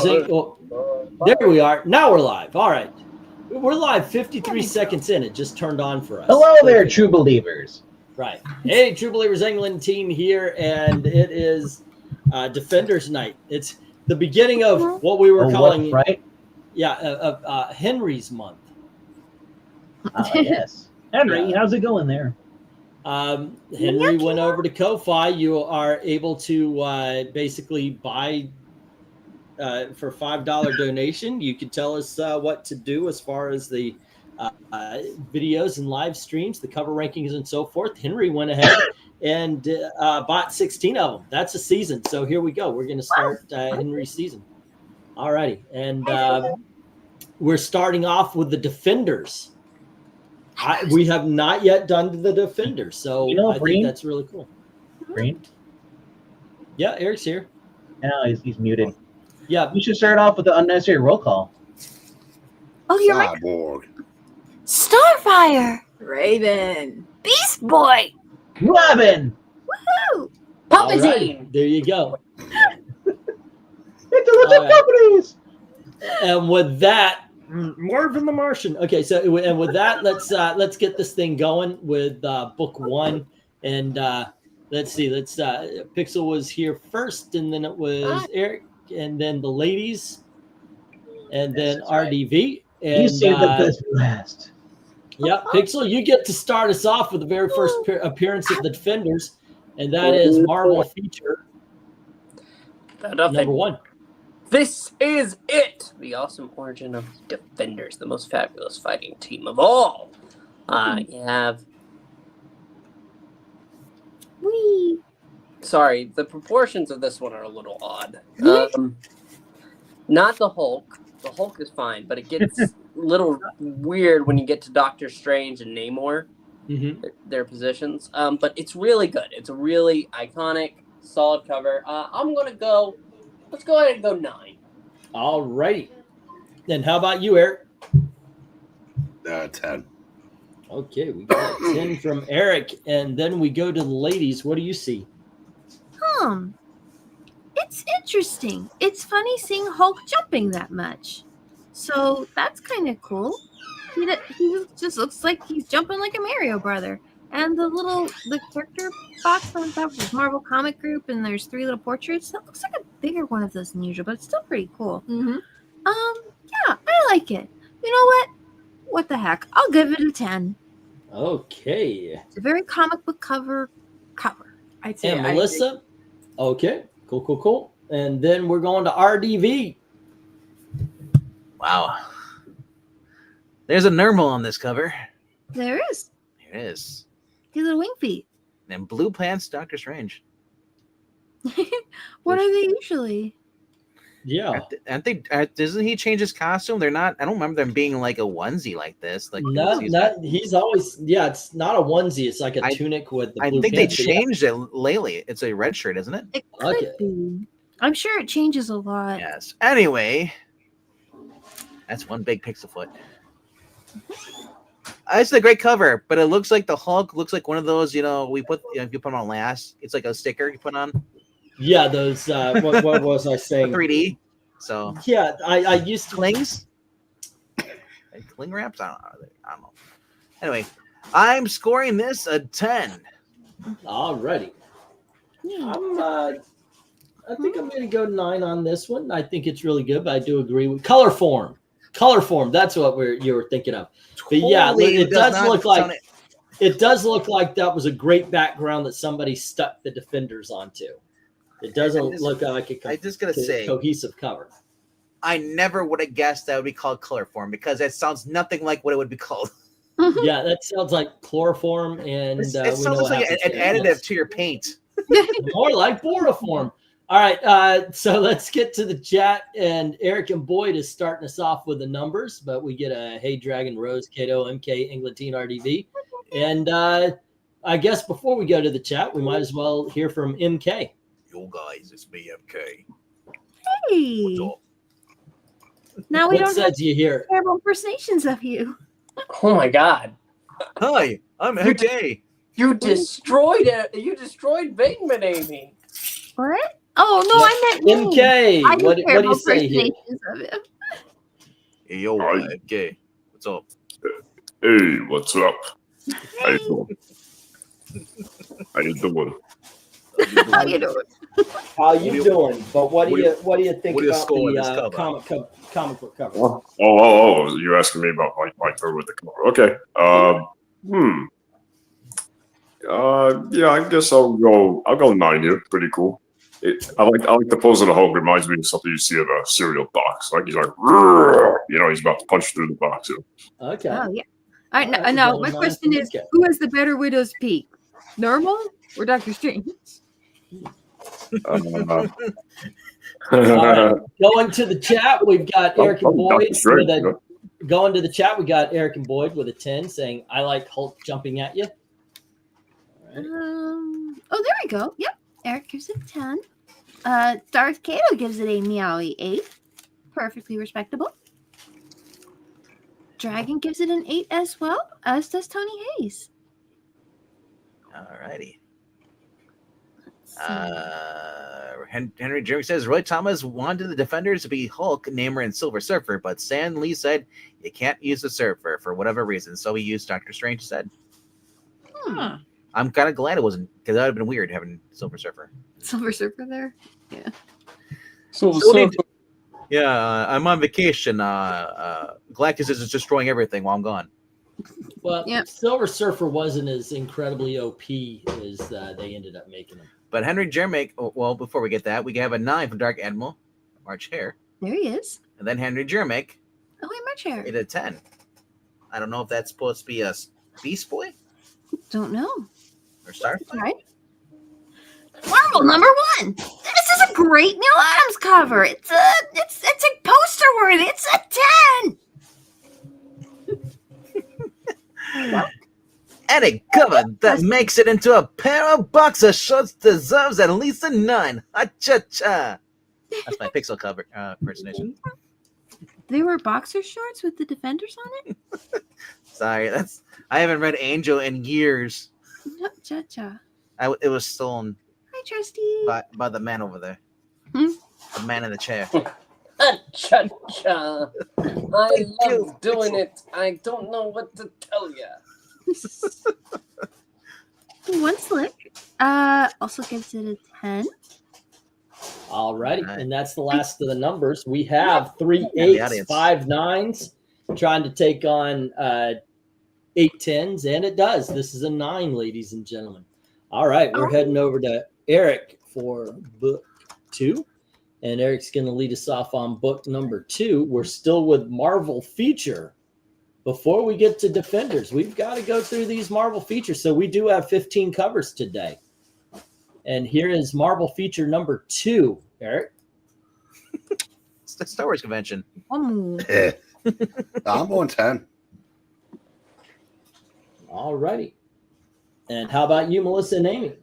There we are. Now we're live. All right. We're live 53 seconds in. It just turned on for us. Hello there, true believers. Right. Hey, True Believers England team here, and it is Defenders Night. It's the beginning of what we were calling, right? Yeah, Henry's month. Yes. Henry, how's it going there? Henry went over to Ko-Fi. You are able to basically buy for $5 donation. You can tell us what to do as far as the videos and live streams, the cover rankings, and so forth. Henry went ahead and bought 16 of them. That's a season. So here we go. We're going to start Henry's season. All righty. And we're starting off with the Defenders. We have not yet done the Defenders, so I think that's really cool. Green? Yeah, Eric's here. No, he's muted. Yeah. We should start off with the unnecessary roll call. Oh, you're right. Cyborg. Starfire. Raven. Beast Boy. Robin! Woohoo! Palpatine. There you go. Intelligent companies! And with that, Marvin the Martian. Okay, so and with that, let's get this thing going with book one, and let's see. Pixel was here first, and then it was Eric, and then the ladies, and then RDV. And You saved the best for last. Yeah, Pixel, you get to start us off with the very first appearance of the Defenders, and that is Marvel feature number one. This is it! The awesome origin of Defenders, the most fabulous fighting team of all. You have... Wee. Sorry, the proportions of this one are a little odd. Not the Hulk. The Hulk is fine, but it gets a little weird when you get to Doctor Strange and Namor, their positions. But it's really good. It's a really iconic, solid cover. I'm going to go... Let's go ahead and go 9. All right. Then how about you, Eric? 10. Okay, we got 10 from Eric, and then we go to the ladies. What do you see? It's interesting. It's funny seeing Hulk jumping that much. So that's kind of cool. He just looks like he's jumping like a Mario brother. And the character box on top of Marvel Comic Group, and there's 3 little portraits. That looks like a bigger one of those than usual, but it's still pretty cool. Yeah, I like it. You know what? What the heck? I'll give it a 10. Okay. It's a very comic book cover. I'd say. And Melissa? Okay. Cool. And then we're going to RDV. Wow. There's a Nermal on this cover. There is. There is. His little wing feet. And blue pants, Doctor Strange. What are they usually? Yeah. Aren't they? Doesn't he change his costume? They're not. I don't remember them being like a onesie like this. Like he's always. Yeah, it's not a onesie. It's like a tunic with the blue I think pants. they changed it lately. It's a red shirt, isn't it? It could be. I'm sure it changes a lot. Yes. Anyway, that's one big pixel foot. It's a great cover, but it looks like the Hulk looks like one of those, we put, if you put them on last, it's like a sticker you put on. Yeah, those, what was I saying? 3D. So. Yeah, I used to. Clings? Like cling wraps? I don't know. Anyway, I'm scoring this a 10. Alrighty. I think I'm going to go 9 on this one. I think it's really good, but I do agree with color form. That's what you were thinking of. But yeah, it does look like that was a great background that somebody stuck the Defenders onto. It doesn't look like a cohesive cover. I never would have guessed that would be called color form because it sounds nothing like what it would be called. Yeah, that sounds like chloroform, and it sounds like an additive to your paint. More like bordoform. All right, so let's get to the chat, and Eric and Boyd is starting us off with the numbers, but we get a Hey Dragon, Rose, Kato, MK, Englatine, RDV, and I guess before we go to the chat, we might as well hear from MK. Yo guys, it's me, MK. Hey. Now we don't have you hear terrible impersonations of you. Oh my God! Hi, I'm MK. You destroyed it. You destroyed Bateman, Amy. What? Oh no, I meant me. MK, I what don't care do you about say here? impersonations of him. Hey, yo, Alright. okay. What's up? Hey, what's up? How you doing? How you doing? How you doing? How you doing? But what do you think what do you about score this the cover? comic book cover? Oh, you're asking me about my cover with the cover. Okay. Yeah, I guess I'll go 9 here. Pretty cool. I like the pose of the Hulk. Reminds me of something you see in a cereal box. Like he's like, he's about to punch through the box. Okay. Oh yeah. All right, Alright, now well, my nice question to is, meet you. who has the better widow's peak, Normal or Doctor Strange? All right. Going to the chat, we've got Eric and Boyd with a. Going to the chat, we got Eric and Boyd with a 10 saying, "I like Hulk jumping at you." All right. Oh, there we go. Yep. Eric gives it 10. Darth Kato gives it a meowy 8. Perfectly respectable. Dragon gives it an 8 as well, as does Tony Hayes. Alrighty. So, Henry Jeremy says Roy Thomas wanted the Defenders to be Hulk, Namor, and Silver Surfer, but Stan Lee said you can't use the Surfer for whatever reason, so he used Doctor Strange instead. I'm kind of glad it wasn't, because that would have been weird having Silver Surfer. Silver Surfer there. Yeah. I'm on vacation. Galactus is destroying everything while I'm gone. Well, Yep. Silver Surfer wasn't as incredibly OP as they ended up making him. But Henry Jeremy, well, before we get that, we have a 9 from Dark Admiral, March Hare. There he is. And then Henry Jeremy, Oh, hey, my chair. it a 10. I don't know if that's supposed to be a Beast Boy Don't know. or Starfire. Right. Marvel number 1. This is a great Neil Adams cover. It's a poster worthy. It's a 10. And a cover that makes it into a pair of boxer shorts deserves at least a 9. Ha-cha-cha. That's my Pixel cover impersonation. They were boxer shorts with the Defenders on it? Sorry, I haven't read Angel in years. No, cha-cha. It was stolen Hi, Trusty. by the man over there. Hmm? The man in the chair. Cha-cha. I love doing it. I don't know what to tell you. One slick. Also gives it a 10. All righty. All right. And that's the last of the numbers. We have 3 the 8s, audience. 5 9s, trying to take on 8 10s, and it does. This is a 9, ladies and gentlemen. All right, we're heading over to Eric for book 2. And Eric's going to lead us off on book number 2. We're still with Marvel Feature. Before we get to Defenders, we've got to go through these Marvel Features. So we do have 15 covers today. And here is Marvel Feature number 2, Eric. It's the Star Wars convention. Oh. I'm going 10. All righty. And how about you, Melissa and Amy?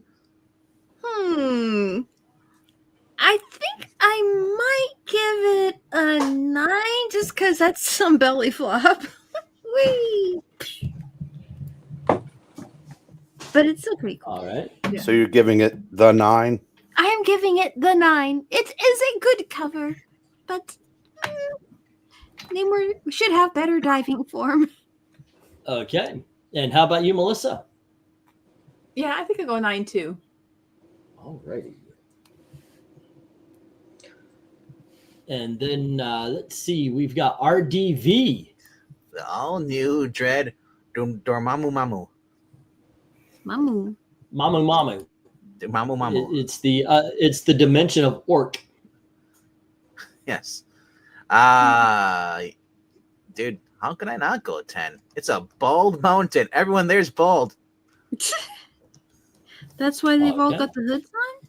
I think I might give it a 9 just because that's some belly flop. Whee! But it's still pretty cool. All right. Yeah. So you're giving it the 9? I am giving it the 9. It is a good cover, but Namor should have better diving form. Okay. And how about you, Melissa? Yeah, I think I'll go 9 too. All righty. And then let's see, we've got RDV. The all-new Dread Dormammu Mamu. Mamu. Mamu. Mamu Mamu. It's the dimension of orc. Yes. Dude, how can I not go 10? It's a bald mountain. Everyone there's bald. That's why they've all Okay. got the hoods on?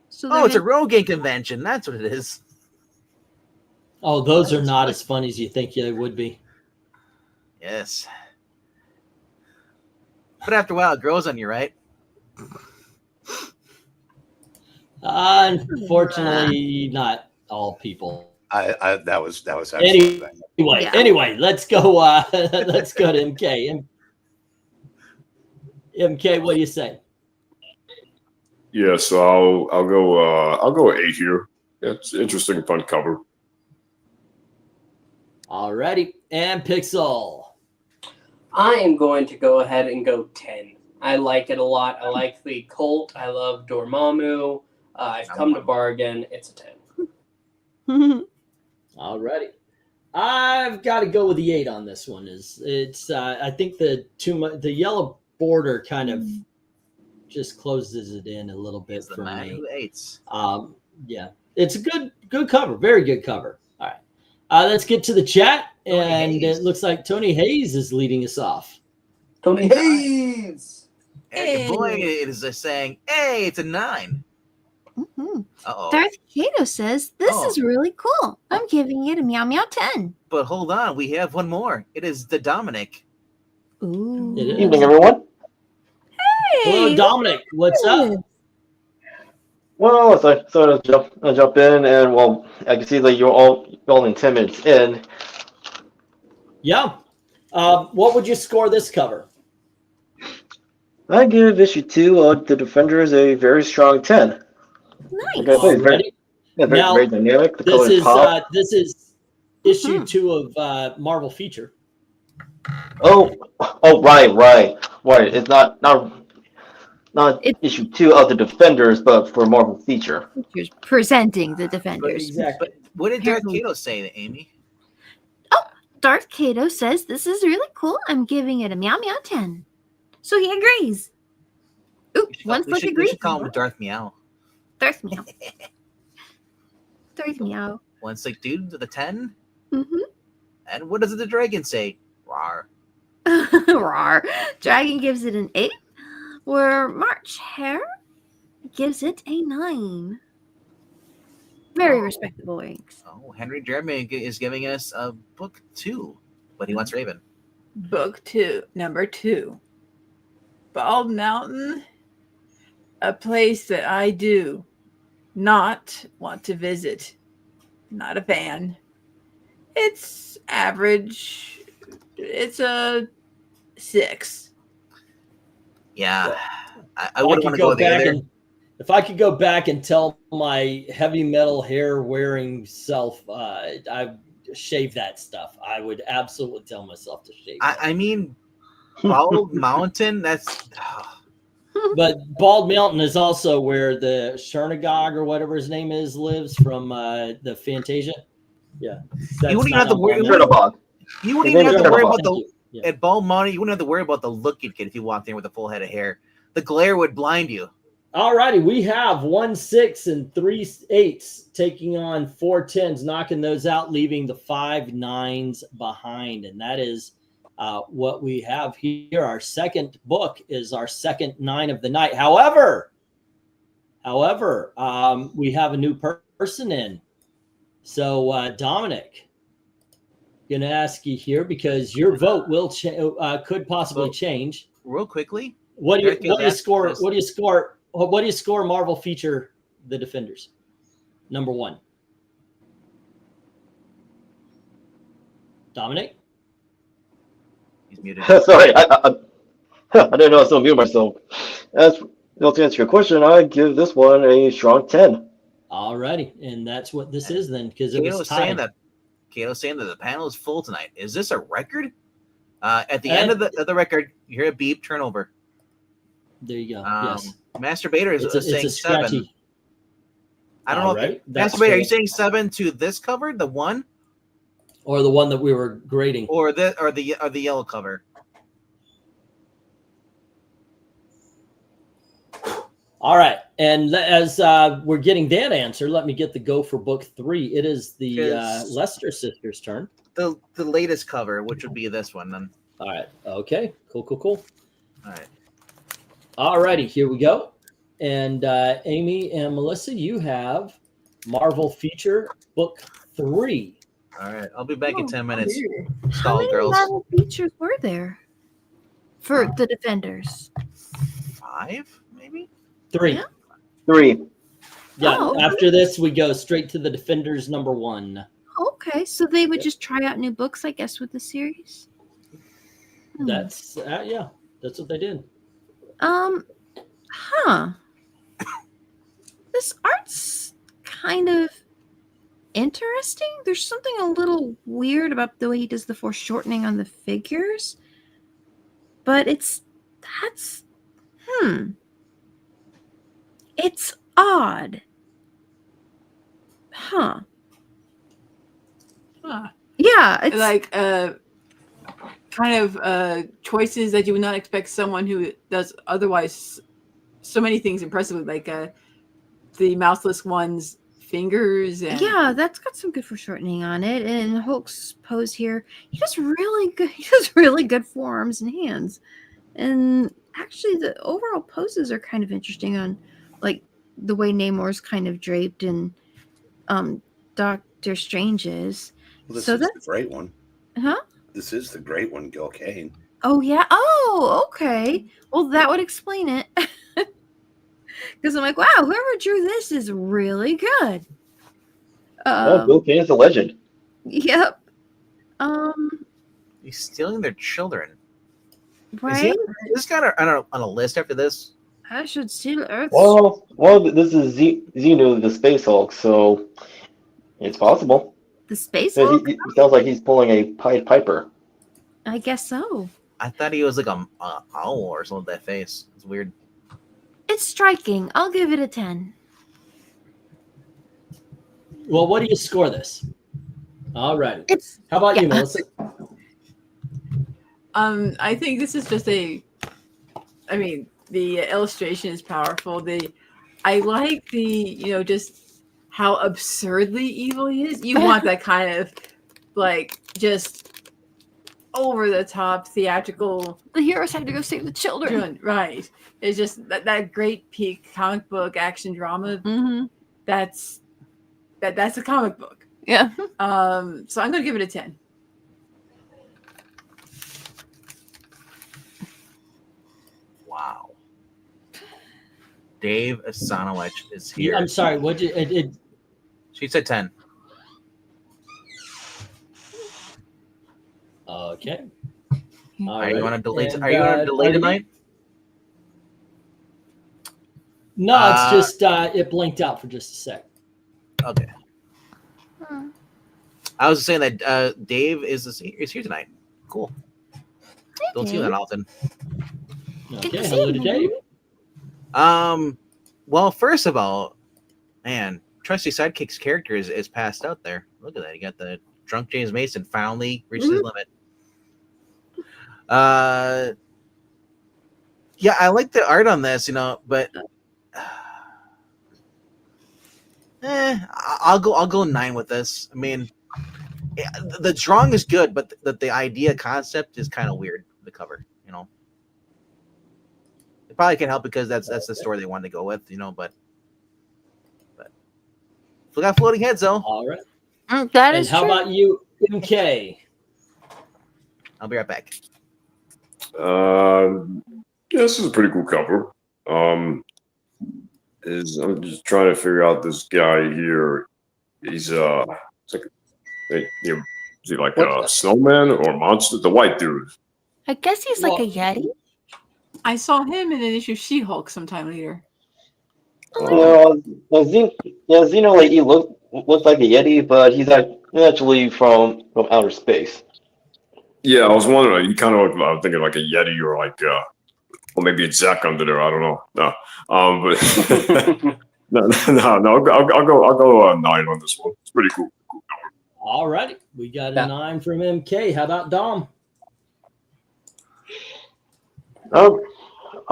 So Oh, it's a they're Rogaine convention. That's what it is. Oh, those are not as funny as you think they would be. Yes. But after a while, it grows on you, right? Unfortunately, not all people. That was actually Anyway, let's go. Let's go to MK. MK, what do you say? Yeah, so I'll go 8 here. It's interesting, fun cover. Alrighty, and Pixel. I am going to go ahead and go 10. I like it a lot. I like the Colt. I love Dormammu. I've come to bargain. It's a 10. Alrighty. I've got to go with the 8 on this one. I think the yellow border kind of just closes it in a little bit for me. Yeah, it's a good cover, very good cover. All right, let's get to the chat, and it looks like Tony Hayes is leading us off. Tony Hayes. Hey, boy, it is saying, "Hey, it's a 9." Darth Kato says, this is really cool. I'm giving it a meow meow 10. But hold on, we have one more. It is the Dominic. Ooh. Evening, everyone. Hey, hello, Dominic. What's up? Well, so to jump in, and well, I can see that you're all in 10 minutes in. Yeah. What would you score this cover? I give issue 2 the Defenders a very strong 10. Nice. Very dynamic. The colors pop. This is issue 2 of Marvel Feature. Oh, right. It's not issue 2 of the Defenders, but for Marvel Feature. Features presenting the Defenders. Exactly. But what did Darth Kato say, Amy? Oh, Darth Kato says this is really cool. I'm giving it a meow meow 10. So he agrees. Ooh, one foot agrees. We should call him Darth Meow. Darth Meow. Darth Meow. One slick dude with a 10. Mm-hmm. And what does the dragon say? Rawr. Rawr. Dragon gives it an 8. Where March Hare gives it a 9. Very respectable ranks. Oh, Henry Jeremy is giving us a book 2, but he wants Raven. Book 2, number 2. Bald Mountain, a place that I do not want to visit. Not a fan. It's average. It's a 6. Yeah, I wouldn't want to go there. If I could go back and tell my heavy metal hair wearing self, I shave that stuff. I would absolutely tell myself to shave. I mean, Bald Mountain. That's. But Bald Mountain is also where the Chernagog or whatever his name is lives from the Fantasia. Yeah, you wouldn't even have to worry. You wouldn't even have to worry about the. Yeah. At Bald Mountain, you wouldn't have to worry about the look you'd get if you walked in with a full head of hair. The glare would blind you. All righty, we have 1 6 and 3 8s taking on 4 10s, knocking those out, leaving the 5 9s behind, and that is what we have here. Our second book is our second 9 of the night. However, we have a new person in. So, Dominic, going to ask you here because your vote will could possibly change. Real quickly, what do you score? What do you score? Marvel Feature The Defenders, number 1. Dominic, he's muted. Sorry, I didn't know I was still mute myself. To answer your question, I give this one a strong 10. All righty, and that's what this is then, because it was tied. Kato's saying that the panel is full tonight. Is this a record? At the end of the record, you hear a beep, turn over. There you go. Yes. Masturbator is saying 7. I don't know. Right. Masturbator, are you saying 7 to this cover, the one? Or the one that we were grading? Or the yellow cover? All right, and as we're getting that answer, let me get the go for book 3. It is the Lester sisters' turn. The latest cover, which would be this one then. All right. Okay. Cool. All right. All righty. Here we go. And Amy and Melissa, you have Marvel Feature book 3. All right. I'll be back in 10 minutes. How many Marvel Features were there for the Defenders? 5, maybe. 3. Yeah. 3. Yeah. Oh, okay. After this, we go straight to the Defenders number 1. Okay, so they would just try out new books, I guess, with the series. That's that's what they did. Huh. This art's kind of interesting. There's something a little weird about the way he does the foreshortening on the figures. But it's odd. Huh. Yeah, it's like kind of choices that you would not expect someone who does otherwise so many things impressively, like the mouseless one's fingers. And yeah, that's got some good foreshortening on it. And Hulk's pose here, he does really good. He does really good forearms and hands. And actually, the overall poses are kind of interesting on, like, the way Namor's kind of draped and Doctor Strange is. Well, this so is that's the great one. Huh? This is the great one, Gil Kane. Oh, yeah. Oh, okay. Well, that would explain it. Because I'm like, wow, whoever drew this is really good. Bill Kane's a legend. Yep. He's stealing their children. Right? Is this guy on a list after this? I should steal Earth. Well, this is Xenu, the Space Hulk, so it's possible. The Space He Hulk? sounds like he's pulling a Pied Piper. I guess so. I thought he was like a owl or something with that face. It's weird. It's striking. I'll give it a 10. Well, what do you score this? All right. How about you, Melissa? I think this is just the illustration is powerful. I like just how absurdly evil he is. You want that kind of like just over the top theatrical. The heroes had to go save the children. Right. It's just that great peak comic book action drama. Mm-hmm. That's a comic book. Yeah. So I'm gonna give it a 10. Wow. Dave Asanowicz is here. I'm sorry. What you? She said 10. Okay. Are you on a delay? And, Are you on a delay tonight? No, it's just it blinked out for just a sec. Okay. I was saying that Dave is here tonight. Cool. Don't see that often. Okay, hello to Dave. Well, first of all, man, Trusty Sidekick's character is passed out there. Look at that. You got the drunk James Mason finally reached his limit. Yeah, I like the art on this, but I'll go 9 with this. I mean, the drawing is good, but the idea concept is kind of weird. The cover, it probably can help because that's the story they wanted to go with, but we got floating heads though. All right. That and is how true. about you, MK? I'll be right back. This is a pretty cool cover. I'm just trying to figure out this guy here. He's is he like a snowman or a monster? The white dude. I guess he's like a Yeti. I saw him in an issue of She-Hulk sometime later. Xeno, like he looks like a Yeti, but he's actually from outer space. Yeah, I was wondering. You kind of I'm thinking like a Yeti or like or maybe it's Zach under there. I don't know. No, but no. I'll go 9 on this one. It's pretty cool. All righty, we got a 9 from MK. How about Dom? I'll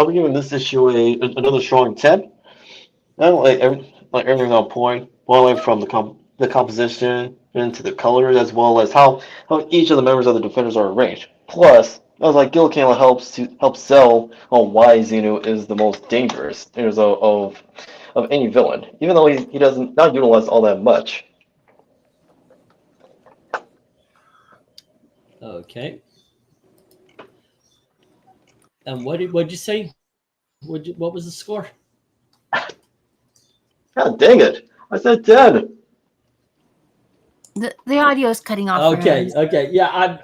be giving this issue another strong 10. I don't like everything on point, well, from the composition into the colors, as well as how each of the members of the Defenders are arranged. Plus, I was like, Gil Kane help sell on why Xenu is the most dangerous of any villain, even though he doesn't not utilize all that much. Okay. And what'd you say? What was the score? God dang it! I said 10. The audio is cutting off. Okay. Yeah,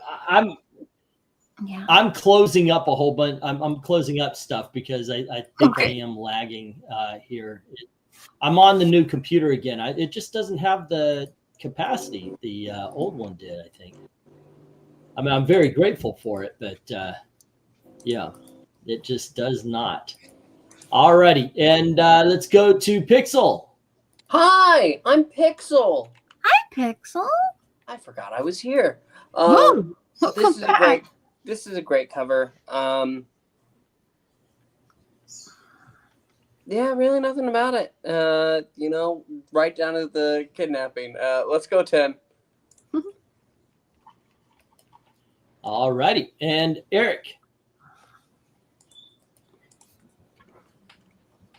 Yeah. I'm closing up a whole bunch. I'm closing up stuff because I think I am lagging here I'm on the new computer again. It just doesn't have the capacity the old one did, I think. I mean, I'm very grateful for it, but yeah, it just does not. Alrighty, and let's go to Pixel. Hi, I'm Pixel. Hi, Pixel. I forgot I was here. Whoa, welcome back. This is a great cover. Yeah, really nothing about it. You know, right down to the kidnapping. Let's go 10. Alrighty, and Eric.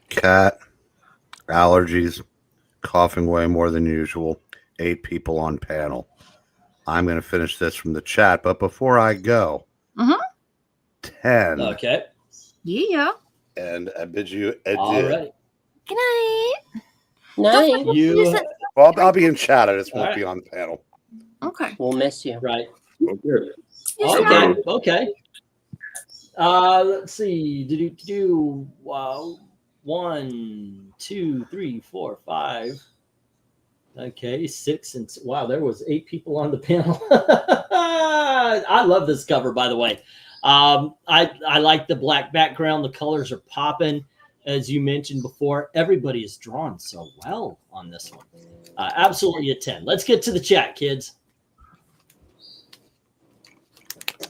Cat, allergies, coughing way more than usual. 8 people on panel. I'm going to finish this from the chat, but before I go, 10. Okay. Yeah. And I bid you adieu. Alright. Good night. Night. Well, I'll be in chat. I just won't All be on the panel. Okay. We'll miss you. Right. Okay. Okay. Okay. Let's see. Wow. 1, 2, 3, 4, 5. Okay, 6 and wow, there was 8 people on the panel. I love this cover, by the way. I like the black background. The colors are popping, as you mentioned before. Everybody is drawn so well on this one. Absolutely a 10. Let's get to the chat, kids.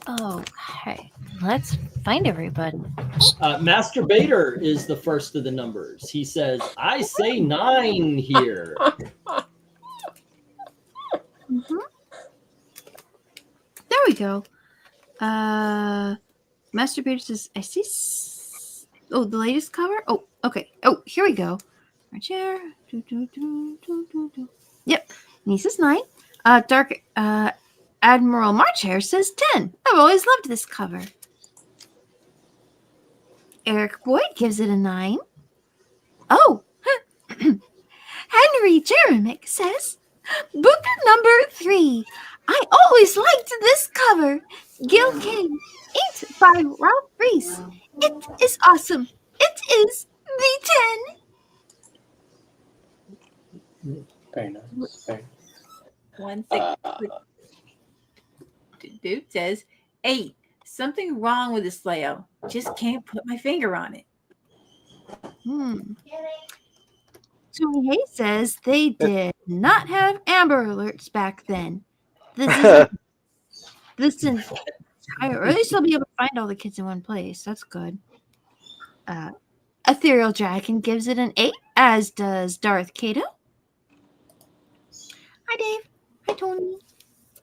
Okay, let's find everybody. Masturbator is the first of the numbers. He says, I say 9 here. There we go. Masturbator says, I see. The latest cover? Oh, okay. Oh, here we go. Right here. Yep. And he says 9. Dark Admiral Marchair says 10. I've always loved this cover. Eric Boyd gives it a 9. Oh. Henry Jeremick says, book number 3. I always liked this cover. Gil Kane, inked by Ralph Reese. It is awesome. It is the 10. Very nice. Very nice. 1 second. Dude says 8. Something wrong with this layout. Just can't put my finger on it. Tony Hayes says they did not have Amber Alerts back then. This entire, or at least they'll be able to find all the kids in one place. That's good. Ethereal Dragon gives it an 8, as does Darth Kato. Hi, Dave. Hi, Tony.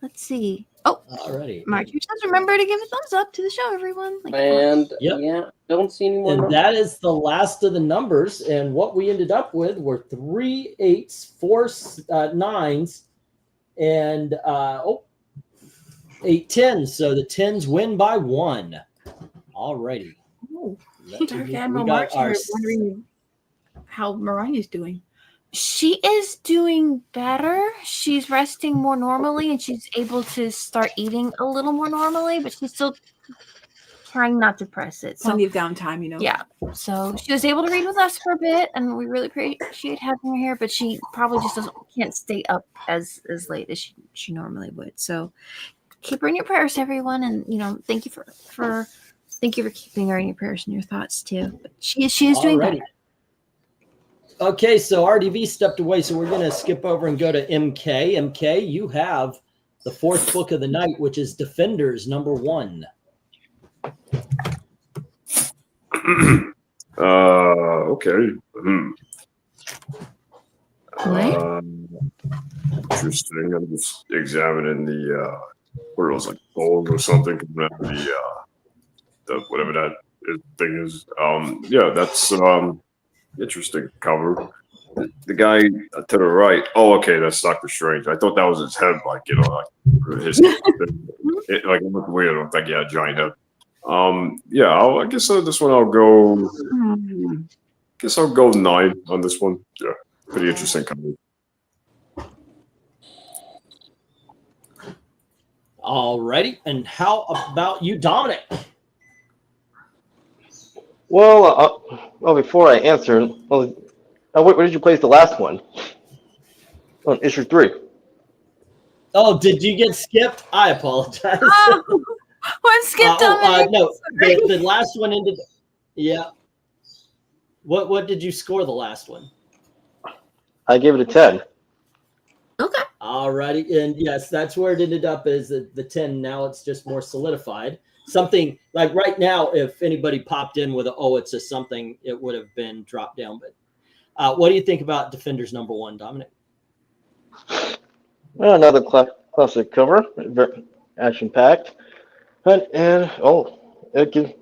Let's see. Oh, alrighty. Marjorie says, remember to give a thumbs up to the show, everyone. And yeah, don't see any more. And that is the last of the numbers. And what we ended up with were 3 8s, 4 9s, and 8 10s. So the 10s win by 1. Alrighty. Dark Admiral Marchair wondering how Mariah's doing. She is doing better. She's resting more normally, and she's able to start eating a little more normally, but she's still trying not to press it. Plenty of downtime, you know. Yeah. So she was able to read with us for a bit, and we really appreciate having her here, but she probably just can't stay up as late as she normally would. So keep her in your prayers, everyone, and thank you for keeping her in your prayers and your thoughts too. But she is doing better. Okay, so RDV stepped away, so we're going to skip over and go to MK. MK, you have the 4th book of the night, which is Defenders number 1. Okay. Interesting. I'm just examining the what it was, like gold or something coming out of the whatever that thing is. Yeah, that's interesting cover. The guy to the right. Oh, okay, that's Doctor Strange. I thought that was his head, like his like it looked weird. I don't think he had a giant head. Yeah, I guess this one I'll go. Guess I'll go 9 on this one. Yeah, pretty interesting cover. Alrighty, and how about you, Dominic? Well, before I answer, Where did you place the last one? On issue 3. Oh, did you get skipped? I apologize. Oh, one skipped on the no, the last one ended. Yeah. What did you score the last one? I gave it a 10. Okay. Alrighty, and yes, that's where it ended up is the 10. Now it's just more solidified. Something like right now, if anybody popped in with it's a something, it would have been dropped down. But what do you think about Defenders number 1, Dominic? Well, another classic cover, very action-packed, and it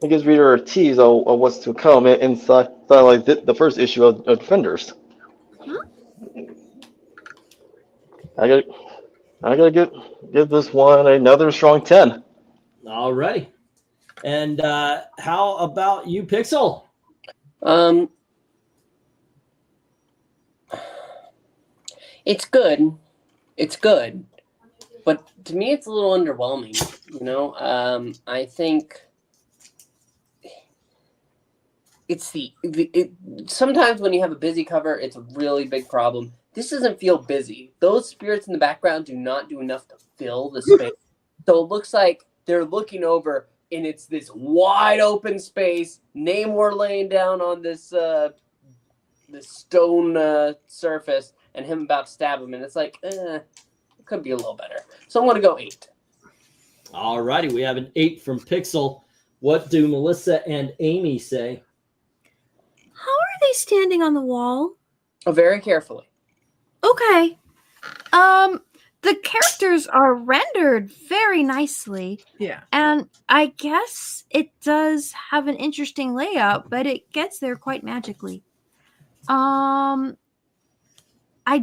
gives reader a tease of what's to come inside like the first issue of Defenders. I gotta give this one another strong 10. All right. And how about you, Pixel? It's good. It's good. But to me, it's a little underwhelming. I think it's sometimes when you have a busy cover, it's a really big problem. This doesn't feel busy. Those spirits in the background do not do enough to fill the space. So it looks like they're looking over, and it's this wide open space. Namor laying down on this stone surface, and him about to stab him. And it's like, it could be a little better. So I'm going to go 8. All righty. We have an 8 from Pixel. What do Melissa and Amy say? How are they standing on the wall? Oh, very carefully. Okay. The characters are rendered very nicely. Yeah. And I guess it does have an interesting layout, but it gets there quite magically. I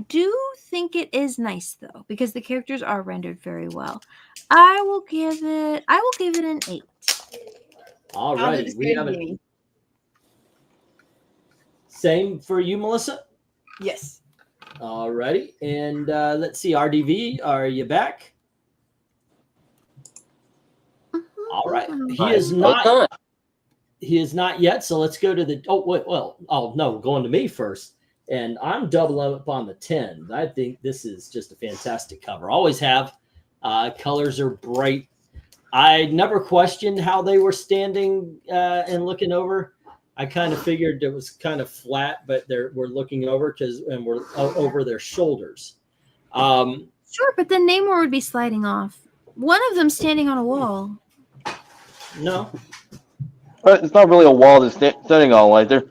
do think it is nice though, because the characters are rendered very well. I will give it an 8. All right. We have it. Same for you, Melissa? Yes. All righty. And let's see, RDV, are you back? All right. He is not yet. So let's go to the going to me first. And I'm doubling up on the 10. I think this is just a fantastic cover. Always have. Colors are bright. I never questioned how they were standing and looking over. I kind of figured it was kind of flat, but we're looking over and we're over their shoulders. Sure, but then Namor would be sliding off. One of them standing on a wall. No. It's not really a wall they're standing on. Like they're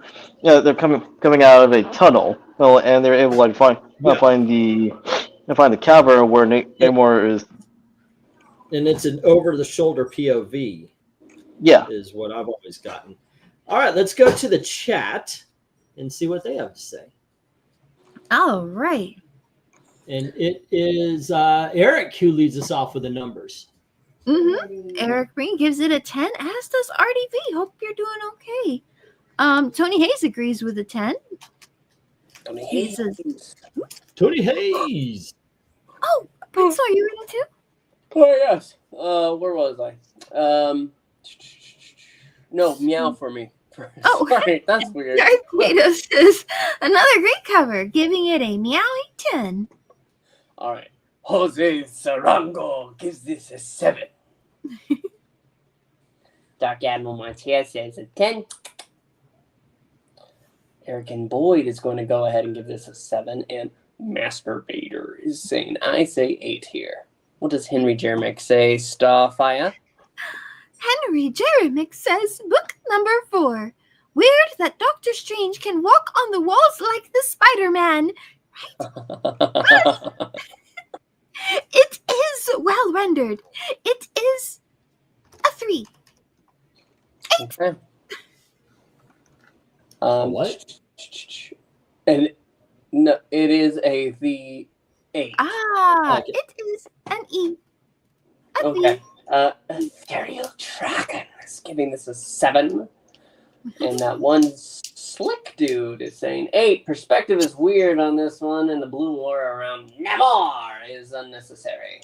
coming out of a tunnel, and they're able to find the cavern where Namor is. And it's an over-the-shoulder POV. Yeah, is what I've always gotten. All right, let's go to the chat and see what they have to say. All right. And it is Eric who leads us off with the numbers. Eric Green gives it a 10, as does RDV. Hope you're doing okay. Tony Hayes agrees with a 10. Tony Hayes. Tony Hayes. Oh, Pixel, are you ready too? Oh, yes. Where was I? No, meow for me. Oh, sorry, that's weird. Tornadoes is another great cover, giving it a meowy 10. All right. Jose Sarango gives this a 7. Dark Admiral Martier says a 10. Eric and Boyd is going to go ahead and give this a 7. And Master Vader is saying, I say 8 here. What does Henry Jeremick say, Starfire? Henry Jeremick says book number 4. Weird that Doctor Strange can walk on the walls like the Spider-Man. Right? It is well rendered. It is a 3. 8. Okay. What? And no, it is the 8. Ah, Okay. it is an E. A Okay. V. Ethereal Dragon is giving this a 7. And that one slick dude is saying 8. Perspective is weird on this one, and the blue lore around Namor is unnecessary.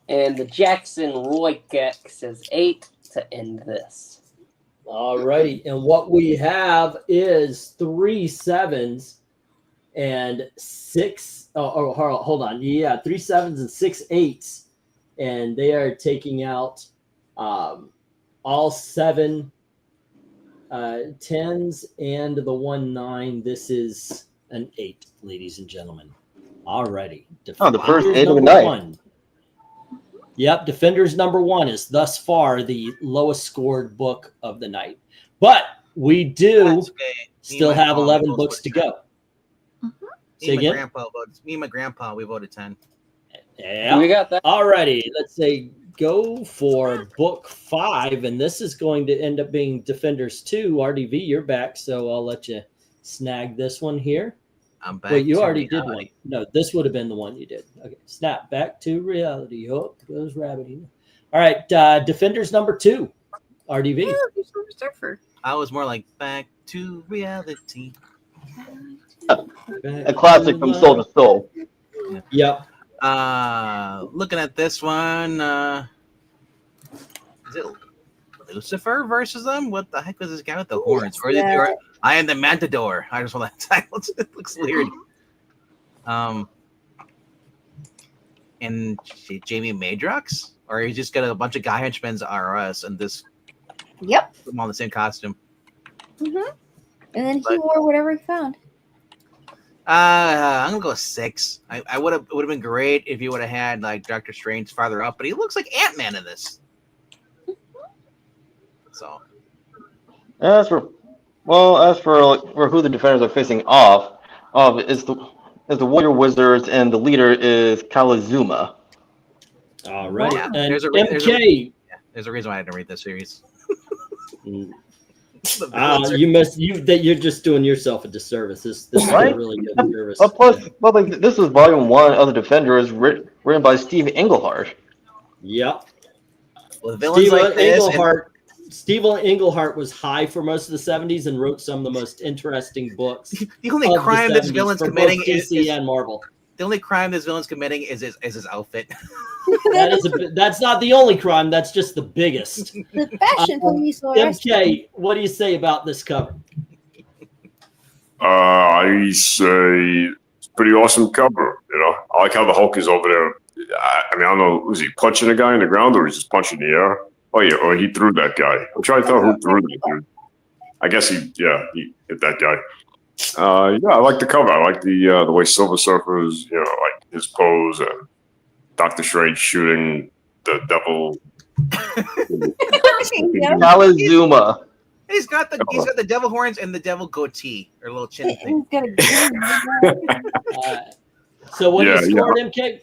And the Jackson Roykeck says 8 to end this. All right, and what we have is 3 7s and 6. Hold on. Yeah, 3 7s and 6 8s, and they are taking out all 7 10s and the 1 9. This is an 8, ladies and gentlemen. Alrighty. The first 8 of the number night. 1. Yep, Defenders number 1 is thus far the lowest scored book of the night. But we do still have 11 books to go. Say again? Me and my grandpa, we voted 10. Yeah. We got that. Alrighty, let's say go for book 5, and this is going to end up being Defenders 2. RDV, you're back, so I'll let you snag this one here. I'm back. Wait, you already did one. No, this would have been the one you did. Okay, snap back to reality. Oh, goes rabbiting. All right, Defenders number 2. RDV. Yeah, there's Silver Surfer. I was more like back to reality. A classic from Soul to Soul. Yep. Looking at this one, is it Lucifer versus them? What the heck was this guy with the horns? Or I am the Matador. I just want that title. It looks weird. And Jamie Madrox? Or he just got a bunch of guy henchmen's RS and this. Yep. Put them all in the same costume. And then he wore whatever he found. I'm gonna go 6. I would have. It would have been great if you would have had like Doctor Strange farther up, but he looks like Ant-Man in this. So. As for who the defenders are facing off, is the Warrior Wizards, and the leader is Kalazuma. All right. Yeah, And there's a MK. there's a reason why I didn't read this series. You're just doing yourself a disservice. This is Right? a really good service. This is volume 1 of the Defenders, written by Steve Englehart. Yep. Well, the villains like this. Steve Englehart was high for most of the 70s and wrote some of the most interesting books. The only crime this villain's committing is DC and Marvel. The only crime this villain's committing is his outfit. That's not the only crime. That's just the biggest. The fashion police. MK, what do you say about this cover? I say it's a pretty awesome cover. You know, I like how the Hulk is over there. I don't know, was he punching a guy in the ground or was he just punching the air? Oh yeah, or he threw that guy. I'm trying to tell who threw that dude. I guess he hit that guy. I like the cover. I like the way Silver Surfer is, like his pose and Doctor Strange shooting the devil. Kalazuma. He's got the devil horns and the devil goatee or little chin thing. So what do you score, MK?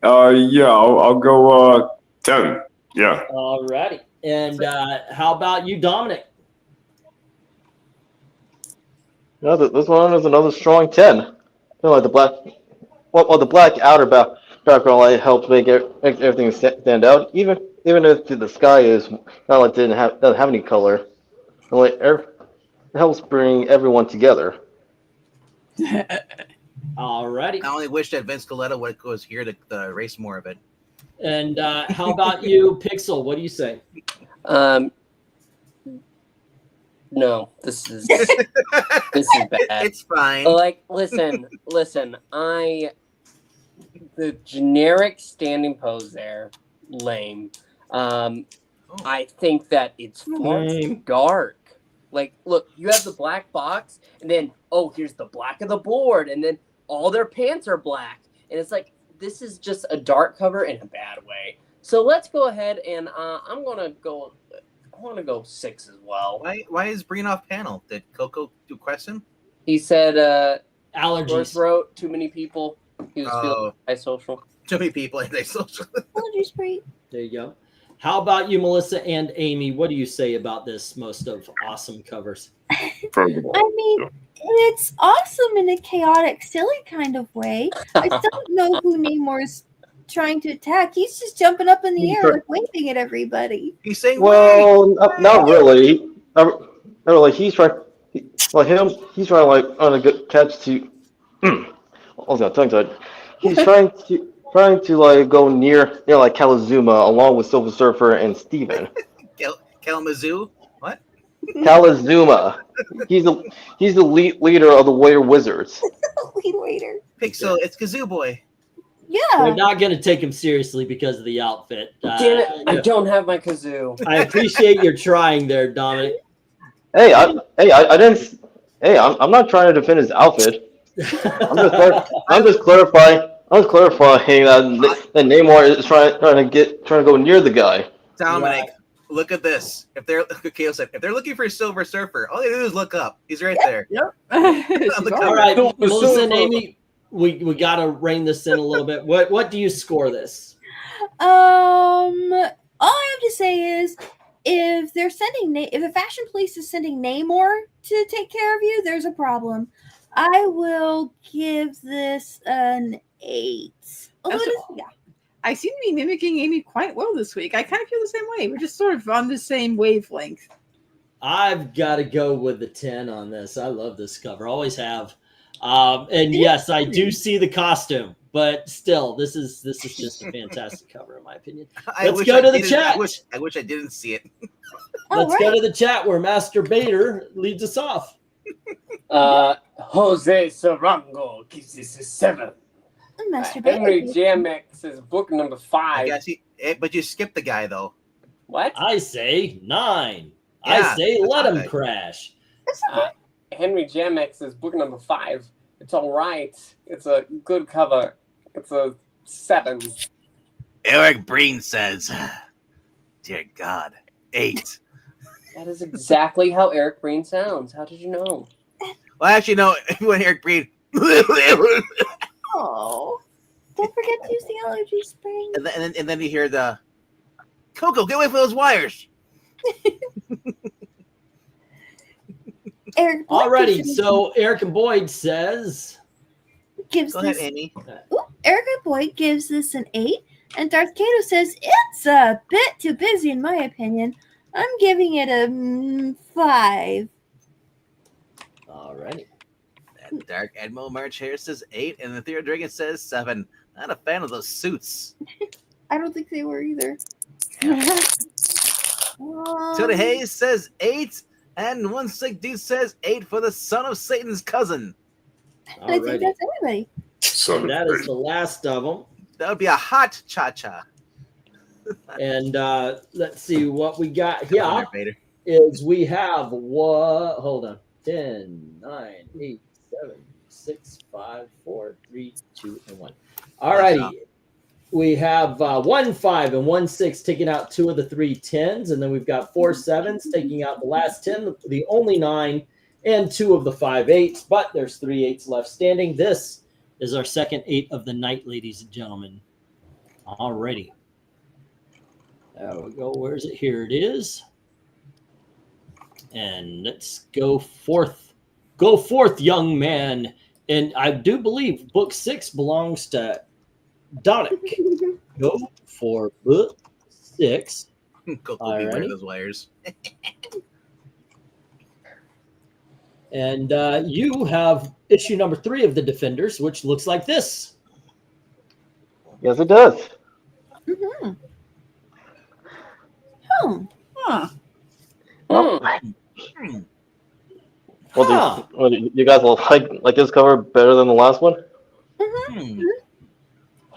I'll go 10. Yeah. All righty. And how about you, Dominic? No, this one is another strong 10. Like the black outer background helps make everything stand out. Even if the sky is doesn't have any color, it helps bring everyone together. Alrighty. I only wish that Vince Coletta was here to erase more of it. And how about you, Pixel? What do you say? No, this is bad. It's fine. Listen. The generic standing pose there, lame. I think that it's far too dark. Look, you have the black box, and then here's the black of the board, and then all their pants are black, and it's like this is just a dark cover in a bad way. So let's go ahead and I want to go 6 as well. Why is Breen off panel? Did Coco do question? He said allergies. Throat, too many people. He was feeling antisocial. Too many people antisocial. Allergies, great. There you go. How about you, Melissa and Amy? What do you say about this most of awesome covers? It's awesome in a chaotic, silly kind of way. I don't know who Namor's trying to attack. He's just jumping up in the air, waving at everybody. He's saying, not really. He's trying. He's trying on a good catch to. I was got tongue tied. He's trying to go near Kalazuma along with Silver Surfer and Steven. Kalamazoo? What? Kalazuma. He's the leader of the Warrior Wizards. Lead waiter. Pixel, it's Kazoo Boy. We're Yeah. not going to take him seriously because of the outfit. Damn it! I don't have my kazoo. I appreciate your trying there, Dominic. Hey, I didn't. Hey, I'm not trying to defend his outfit. I'm just clarifying. I'm clarifying that Namor is trying to go near the guy. Dominic, look at this. If they're looking for Silver Surfer, all they do is look up. He's right there. Yep. All right, Melissa and Amy, we got to rein this in a little bit. What do you score this? All I have to say is, if the fashion police is sending Namor to take care of you, there's a problem. I will give this an 8. I seem to be mimicking Amy quite well this week. I kind of feel the same way. We're just sort of on the same wavelength. I've got to go with the 10 on this. I love this cover. Always have. And yes, I do see the costume, but still, this is just a fantastic cover in my opinion. Let's go to the chat. I wish I didn't see it. Let's go to the chat where Master Bader leads us off. Jose Sarango gives this a 7. Henry Jamex is book number 5. But you skipped the guy though. What? I say 9. Yeah, I say let him crash. Henry Jamex is book number 5. It's all right. It's a good cover. It's a 7. Eric Breen says, "Dear God, 8." That is exactly how Eric Breen sounds. How did you know? Well, actually, no. If you want Eric Breen, Oh, don't forget to use the allergy spray. and then you hear the Coco, get away from those wires. Eric. Alrighty, so Eric and Boyd says. Gives Go this, ahead, Amy. Eric and Boyd gives this an 8, and Darth Kato says it's a bit too busy in my opinion. I'm giving it a 5. Alrighty. That Dark Admiral March here says 8, and the Theo Dragon says 7. Not a fan of those suits. I don't think they were either. Tony Hayes says 8, and One Sick Dude says 8 for the son of Satan's cousin. I think that's everybody. So that is the last of them. That would be a hot cha-cha. And let's see what we got here. Is we have what? Hold on. 10, 9, 8, 7, 6, 5, 4, 3, 2, and 1. All righty. We have 1 5 and 1 6 taking out 2 of the 3 10s, and then we've got 4 7s taking out the last 10, the only 9, and 2 of the 5 8s. But there's 3 8s left standing. This is our second 8 of the night, ladies and gentlemen. All righty. There we go. Where is it? Here it is. And let's go forth. Go forth, young man. And I do believe book 6 belongs to Dominic. Go for book 6. Go beware those wires. And you have issue number 3 of the Defenders, which looks like this. Yes, it does. Mm-hmm. Well, do you guys will like this cover better than the last one?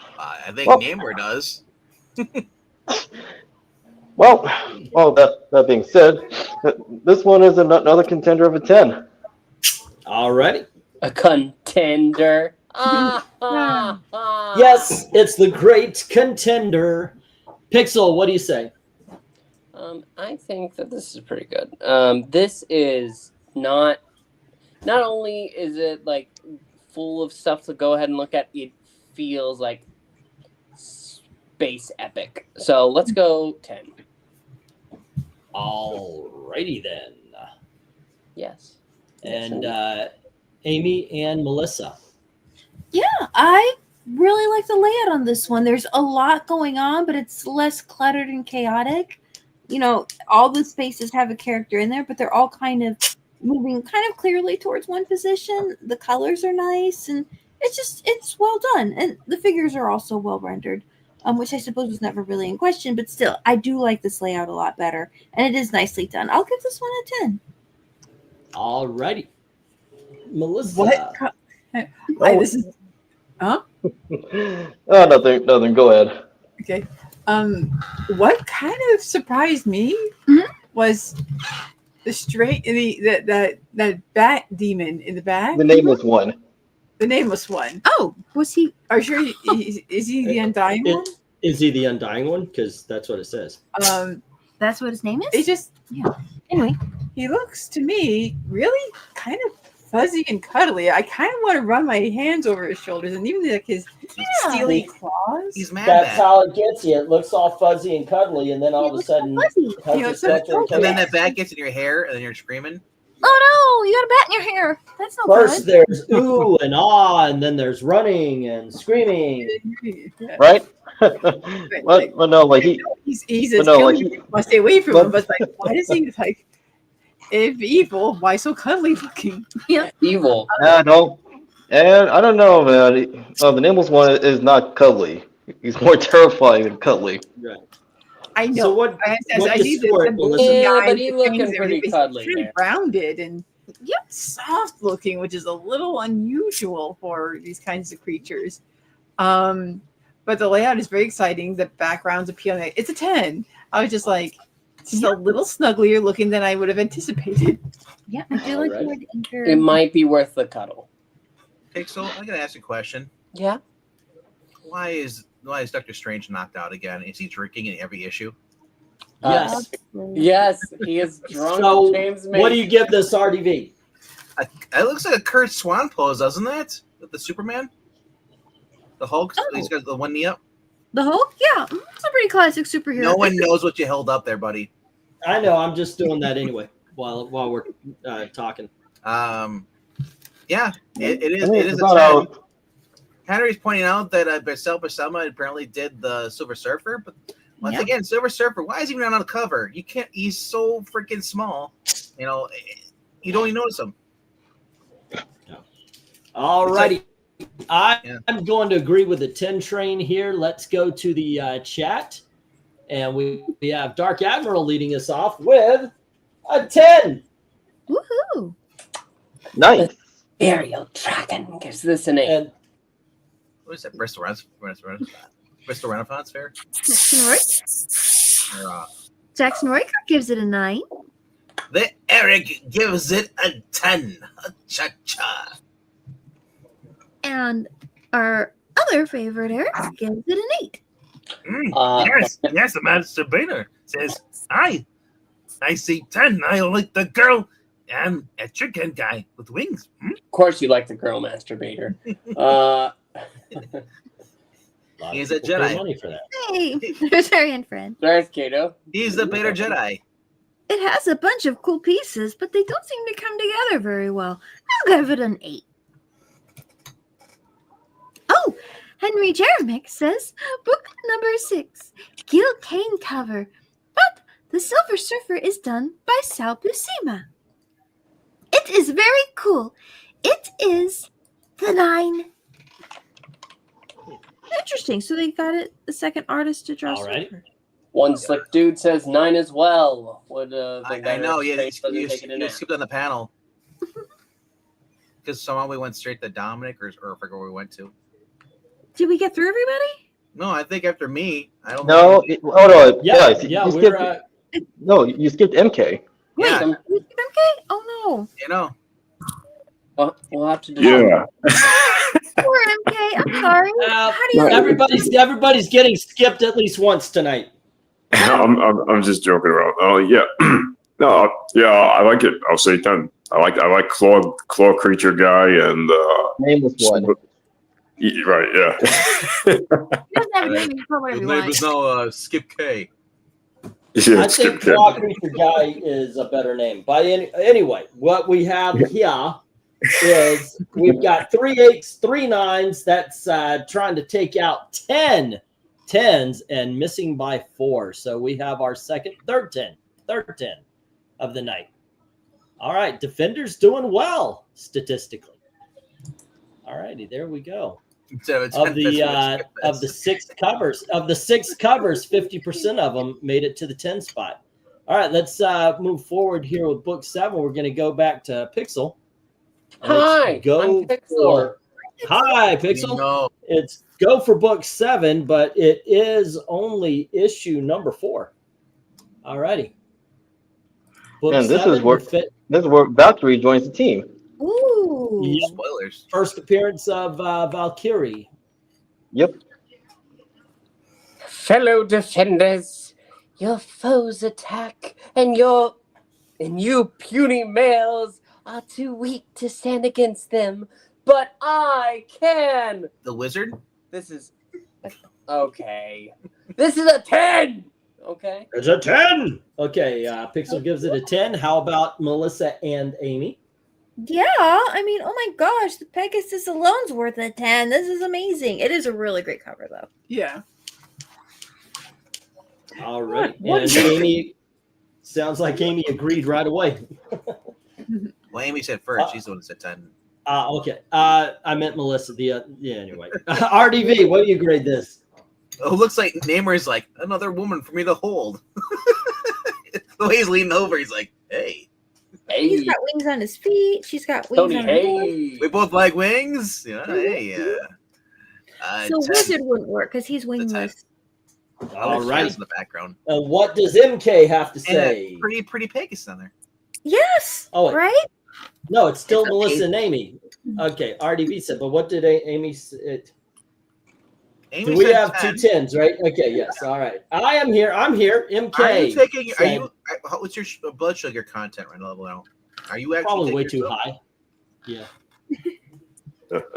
I think Namor does. Well, that being said, this one is another contender of a 10. Alrighty. A contender. Yes, it's the great contender. Pixel, what do you say? I think that this is pretty good. This is not only is it like full of stuff to go ahead and look at, it feels like space epic. So let's go 10. Alrighty then. Yes. And Amy and Melissa. Yeah, I really like the layout on this one. There's a lot going on, but it's less cluttered and chaotic. You know, all the spaces have a character in there, but they're all kind of moving kind of clearly towards one position. The colors are nice, and it's well done. And the figures are also well rendered. which I suppose was never really in question, but still, I do like this layout a lot better, and it is nicely done. I'll give this one a 10. All righty. Melissa. What? This is. Huh? Oh, nothing. Go ahead. Okay. What kind of surprised me was the that bat demon in the back. The nameless one. The nameless one. Oh, was he? Are you sure? Is he the undying one? Is he the undying one? Because that's what it says. That's what his name is? It's just Anyway. he looks to me really kind of fuzzy and cuddly. I kind of want to run my hands over his shoulders and even like his steely claws. He's mad. That's how it gets you. It looks all fuzzy and cuddly, and then all of a sudden, and then that bat gets in your hair, and then you're screaming. Oh no, you got a bat in your hair. That's not first good. there's ooh and ah, and then there's running and screaming. Right? Well, no, like he's a must stay away from him, but like, why does he like? If evil, why so cuddly looking? Yeah, evil. No, and I don't know, man. The nameless one is not cuddly. He's more terrifying than cuddly. Right. I know. So what I you see scored, the Melissa? Yeah, eyes, but he's the looking things, pretty everything. cuddly He's there. rounded and soft looking, which is a little unusual for these kinds of creatures. But the layout is very exciting. The background's appealing. It's a 10. I was just like, just a little snugglier looking than I would have anticipated. Yeah, I feel like you would enter. It might be worth the cuddle. Okay, so I'm gonna ask you a question. Yeah. Why is Doctor Strange knocked out again? Is he drinking in every issue? Yes. Yes, he is drunk. So James what do you give this RDV? It looks like a Kurt Swan pose, doesn't it? With the Superman, the Hulk. He's got the one knee up. The Hulk? Yeah, it's a pretty classic superhero. No one knows what you held up there, buddy. I know. I'm just doing that anyway while we're talking. Yeah, it is. I mean, It is it's a not 10. out. Henry's pointing out that Marcel Buscema apparently did the Silver Surfer, but once again, Silver Surfer, why is he not on the cover? You can't. He's so freaking small. You know, you don't even notice him. All righty. I'm going to agree with the 10 train here. Let's go to the chat. And we have Dark Admiral leading us off with a 10. Woohoo! Nice. Aerial Dragon gives this an 8. And What is that? Bristol Renaissance Fair? Jackson Roy gives it a 9. The Eric gives it a 10. Cha-cha. And our other favorite Eric gives it an 8. Yes, the Master Bader says, I see 10. I like the girl and a chicken guy with wings. Of course you like the girl masturbator. He's a Jedi. money for that. Hey, there's our end friend. There's Kato. He's the Bader Jedi. It has a bunch of cool pieces, but they don't seem to come together very well. I'll give it an 8. Oh, Henry Jeremick says, book number 6, Gil Kane cover, but the Silver Surfer is done by Sal Buscema. It is very cool. It is the 9. Interesting. So they got it, the second artist to draw Surfer. One slick dude says 9 as well. Would I know. Yeah, you you skipped on the panel because somehow we went straight to Dominic, or I forget where we went to. Did we get through everybody? No, I think after me. I don't. No. know. No. Yeah, You we're skipped, no, you skipped MK. Yeah, Wait, we skipped MK? Oh no. you know. We'll have to do Yeah. Poor MK. I'm sorry. How do you Everybody's getting skipped at least once tonight. I'm just joking around. Oh yeah. No, yeah, I like it. I'll say 10. I like claw creature guy and Nameless one. Right, yeah. He doesn't have a name. He can call whatever His he name is wants. now Skip K. Yeah, I think Claw Creature Guy is a better name. Anyway, what we have here is we've got 3 8s, 3 9s. That's trying to take out 10 10s and missing by 4. So we have our third 10 of the night. All right, Defender's doing well statistically. All righty, there we go. So it's of the 6 covers. Of the 6 covers, 50% of them made it to the 10 spot. All right, let's move forward here with book 7. We're going to go back to Pixel. Hi, go I'm Pixel. for Hi, Pixel. No. It's go for book 7, but it is only issue number 4. All righty. And this is where Valkyrie joins the team. Ooh. Yep. Spoilers. First appearance of Valkyrie. Yep. Fellow defenders, your foes attack, and you puny males are too weak to stand against them. But I can. The wizard? This is okay. This is a 10. Okay. It's a 10. Okay, Pixel gives it a 10. How about Melissa and Amy? Yeah, I mean, oh my gosh, the Pegasus alone's worth a 10. This is amazing. It is a really great cover, though. Yeah. All right. And Amy, sounds like Amy agreed right away. Well, Amy said first. She's the one that said 10. Okay. I meant Melissa. Anyway. RDV, what do you grade this? Oh, looks like Namor is like another woman for me to hold. The way he's leaning over, he's like, hey. He's got wings on his feet. She's got wings on her head. We both like wings. Yeah, hey. So Wizard wouldn't work because he's wingless. All right. In the background. What does MK have to say? Pretty Pegasus on there. Yes. Oh, right? No, it's still Melissa and Amy. Okay, RDV said, but what did Amy say? Amy Do we said have 10. 2 10s, right? Okay, yes. All right. I am here. I'm here. MK. What's your blood sugar content right level now? Are you actually Probably way too high. Yeah.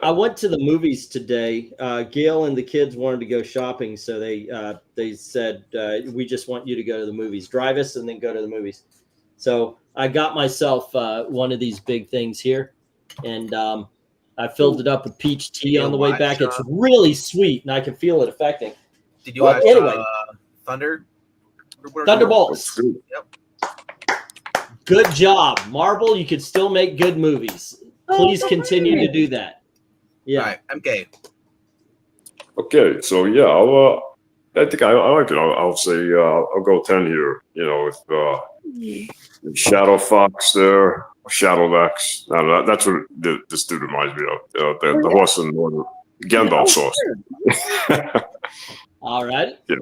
I went to the movies today. Gail and the kids wanted to go shopping, so they said, we just want you to go to the movies. Drive us and then go to the movies. So I got myself one of these big things here, and I filled it up with peach tea on the way back. It's really sweet, and I can feel it affecting. Did you watch Thunder? Thunderbolts. Yep. Good job. Marvel, you could still make good movies. Please continue to do that. Yeah. All right, MK. Okay, so yeah, I think I like it. I'll say I'll go 10 here. You know, with Shadow Fox there, Shadow Vex. That's what this dude reminds me of. The horse and the Gandalf sauce. All right. Yeah.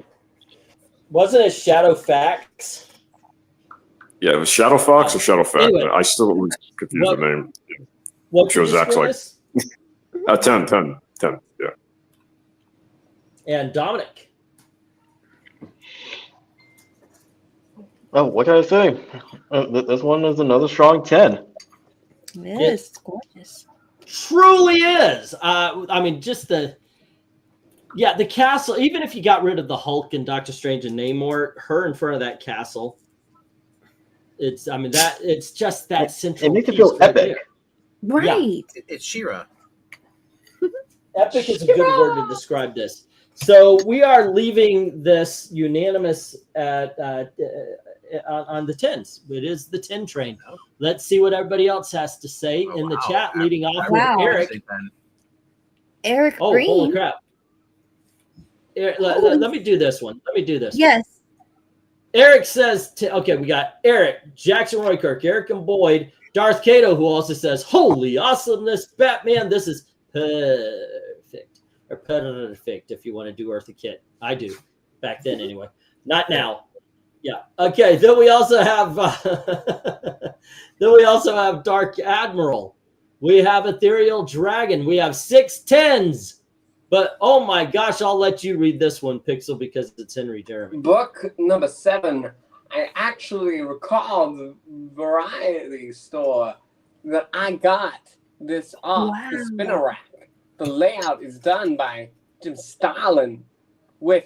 Wasn't it Shadow Fax? Yeah, it was Shadow Fox or Shadow Fax. Anyway, I still was confused the name. What sure Zach's like 10, yeah. And Dominic. Oh, what can I say? This one is another strong 10. Yes, it's gorgeous. Truly is. I mean, just the castle. Even if you got rid of the Hulk and Doctor Strange and Namor, her in front of that castle. It's just that central. It makes it feel epic. Right. Yeah. It's She-Ra. Epic is a good word to describe this. So we are leaving this unanimous on the 10s. It is the 10 train. Let's see what everybody else has to say in the chat, leading off with Eric. Eric Oh, Green. holy crap. Let me do this one. Yes. Eric says, okay, we got Eric, Jackson Roykirk, Eric and Boyd, Darth Cato, who also says, holy awesomeness, Batman, this is perfect. Or perfect if you want to do Eartha Kitt. I do. Back then, anyway. Not now. Yeah. Okay, then we also have Dark Admiral. We have Ethereal Dragon. We have 6 10s. But, oh my gosh, I'll let you read this one, Pixel, because it's Henry Jeremy. Book number 7. I actually recall the variety store that I got this off the spinner rack. The layout is done by Jim Starlin with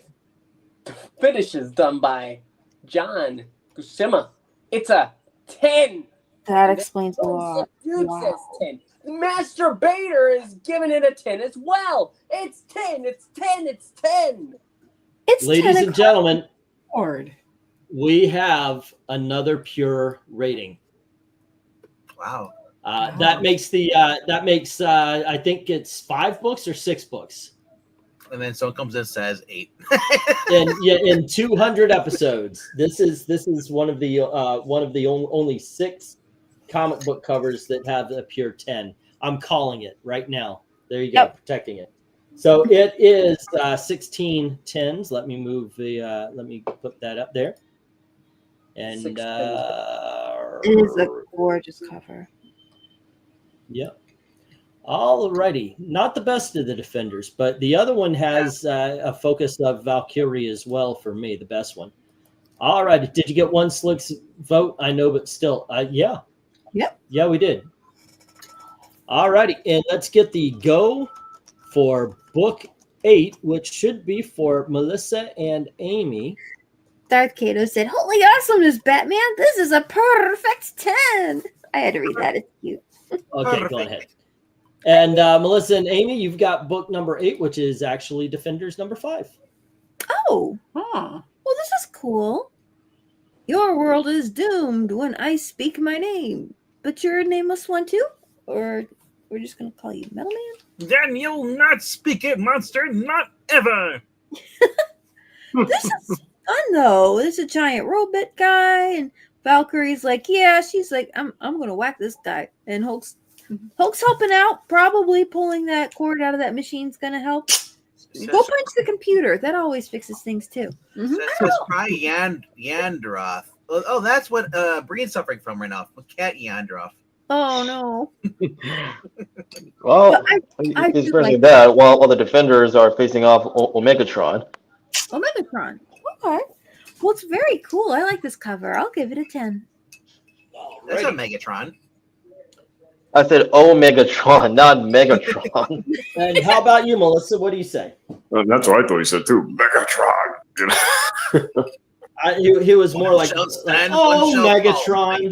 the finishes done by John Buscema. It's a 10. That explains a lot. Dude says 10. Master Bader is giving it a 10 as well. It's 10. It's 10. It's 10. It's Ladies 10 and gentlemen, Lord. we have another pure rating. Wow. That makes I think it's 5 books or 6 books. And then so it comes in says 8. in 200 episodes. This is one of the only 6 comic book covers that have a pure 10. I'm calling it right now. There you go, protecting it. So it is 16 10s. Let me move let me put that up there. And it is a gorgeous cover. Yep. Alrighty, not the best of the Defenders, but the other one has a focus of Valkyrie as well for me, the best one. All right, did you get one Slick's vote? I know, but still, yeah. Yep. Yeah, we did. Alrighty, and let's get the go for book 8, which should be for Melissa and Amy. Darth Kato said, "Holy awesomeness, Batman! This is a perfect 10." I had to read that. It's cute. Okay, go ahead. And Melissa and Amy, you've got book number 8, which is actually Defenders number 5. Oh, well, this is cool. Your world is doomed when I speak my name, but you're a nameless one too, or we're just gonna call you Metal Man. Then you'll not speak it, monster, not ever. This is fun though. There's a giant robot guy, and Valkyrie's like, yeah, she's like, I'm gonna whack this guy, and Hulk's helping out, probably pulling that cord out of that machine's gonna help. Go punch the computer. That always fixes things too. That's probably Yandroth. Oh, that's what Brienne's suffering from right now. Cat Yandroth. Oh no. Well, he's experiencing that while the Defenders are facing off Omegatron. Omegatron. Okay. Well, it's very cool. I like this cover. I'll give it a 10. That's a Megatron. I said Omegatron, not Megatron. And how about you, Melissa? What do you say? That's what I thought he said too. Megatron. He was more like Megatron.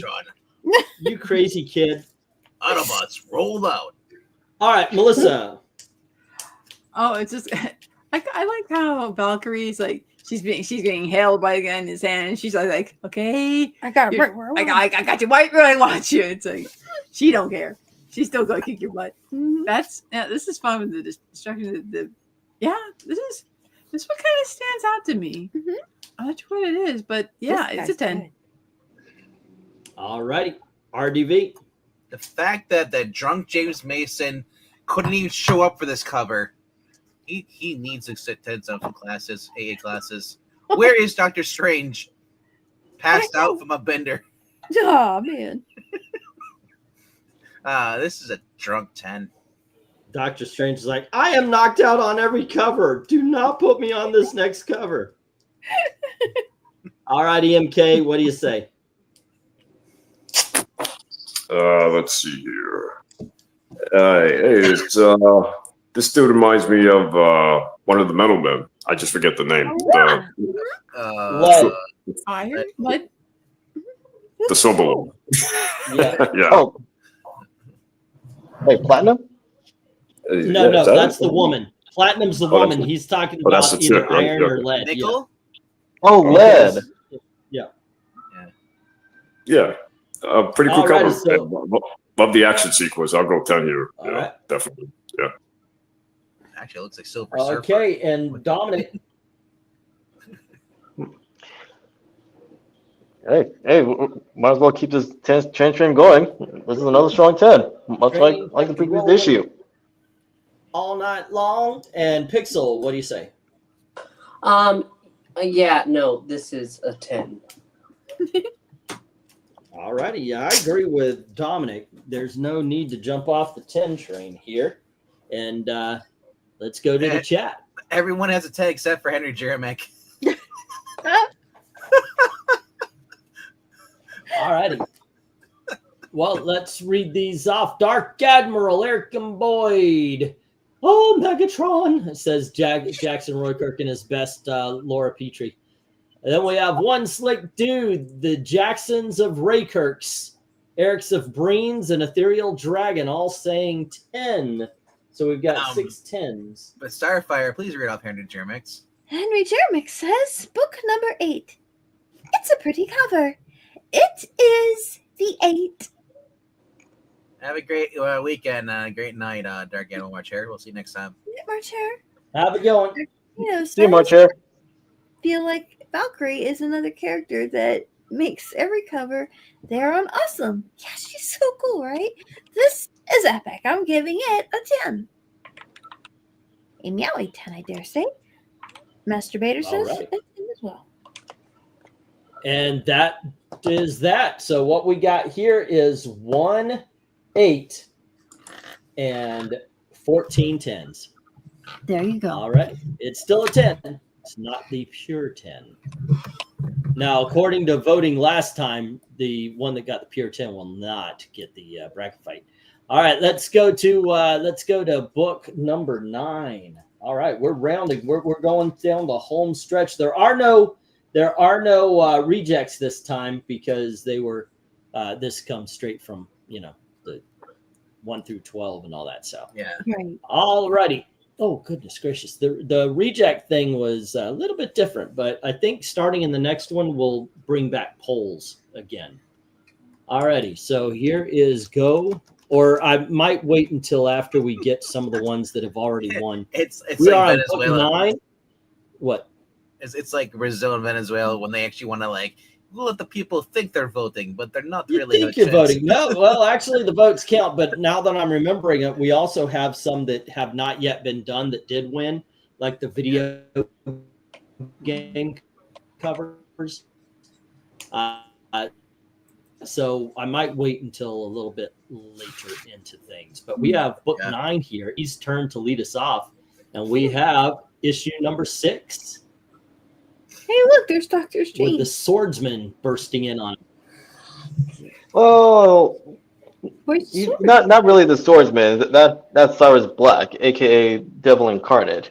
You crazy kid. Autobots, roll out. All right, Melissa. Oh, it's just I like how Valkyrie's like she's getting hailed by the guy in his hand, and she's like, okay, I got it right where I got you right where I want you. It's like she don't care. She's still gonna kick your butt. This is fun with the destruction. This what kind of stands out to me. I'm not sure what it is, but yeah, it's a 10. Good. All righty, RDV. The fact that the drunk James Mason couldn't even show up for this cover. He needs to attend some classes, AA classes. Where is Dr. Strange? Passed out from a bender. Oh man. This is a drunk 10. Dr. Strange is like, I am knocked out on every cover. Do not put me on this next cover. All right, EMK, what do you say? Let's see here. It's this dude reminds me of one of the Metal Men. I just forget the name. Iron? Mud? The silver one. Yeah. Yeah. Oh. Wait, Platinum? No, that's the woman. Platinum's the woman. He's talking about that's the either chick, right? iron or lead. Nickel? Oh, lead. Yeah. Pretty cool All right, cover. so- Love the action sequence. I'll go 10 here. All right. Definitely. Yeah. Actually, it looks like Silver Surfer. Okay, and Dominic. Hey, might as well keep this 10 train going. This is another strong 10, much like the previous issue. All night long. And Pixel, what do you say? Yeah, no, this is a 10. All righty. Yeah, I agree with Dominic. There's no need to jump off the 10 train here. And let's go to the chat. Everyone has a 10 except for Henry Jeremek. All righty. Well, let's read these off. Dark Admiral Eric and Boyd. Oh, Megatron, says Jackson Roykirk in his best Laura Petrie. And then we have One Slick Dude, the Jacksons of Raykirks, Eric's of Breens, and Ethereal Dragon, all saying 10. So we've got 6 10s. But Starfire, please read off Henry Jeremek's. Henry Jeremick says, book number 8. It's a pretty cover. It is the 8. Have a great weekend, great night, Dark Animal March Hair. We'll see you next time. March Hare. Have a good one. You know, See you, March Hare. feel like Valkyrie is another character that makes every cover there on awesome. Yeah, she's so cool, right? This is epic. I'm giving it a 10. A meowy 10, I dare say. Masturbator says All right. a 10 as well. And that is that. So what we got here is 1, 8, and 14 10s. There you go. All right. It's still a 10. It's not the pure 10. Now, according to voting last time, the one that got the pure 10 will not get the bracket fight. All right, let's go to book number 9. All right, we're rounding. We're going down the home stretch. There are no rejects this time because they were this comes straight from the 1 through 12 and all that. So yeah. Right. All righty. Oh, goodness gracious. The reject thing was a little bit different, but I think starting in the next one, we'll bring back polls again. All righty. So here is go, or I might wait until after we get some of the ones that have already won. It's we like are Venezuela. On book 9. What? It's like Brazil and Venezuela when they actually want to let the people think they're voting, but they're not really. Think you're voting? No, well, actually, the votes count. But now that I'm remembering it, we also have some that have not yet been done that did win, like the video game covers. So I might wait until a little bit later into things. But we have book 9 here. He's turned to lead us off, and we have issue number 6. Hey, look, there's Dr. Strange. With the swordsman bursting in on him. Oh, not really the swordsman. That's Cyrus Black, aka Devil Incarnate.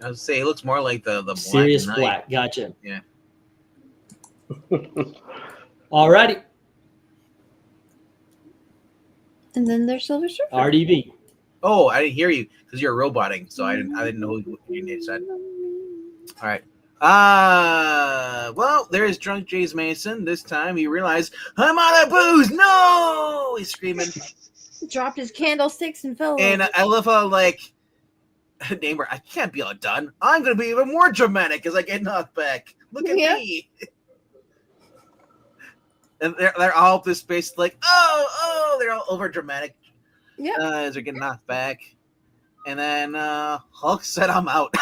I would say it looks more like the Black Sirius Knight. Black. Gotcha. Yeah. Alrighty. And then there's Silver Surfer. RDB. Oh, I didn't hear you because you're roboting, so I didn't know who your name said. All right. Well, there's Drunk James Mason. This time he realized, I'm out of booze. No! He's screaming. Dropped his candlesticks and fell And over. I love how, Namor, I can't be all done. I'm going to be even more dramatic as I get knocked back. Look at me. And they're all up this space they're all over dramatic. Yeah. As they're getting knocked back. And then Hulk said, I'm out.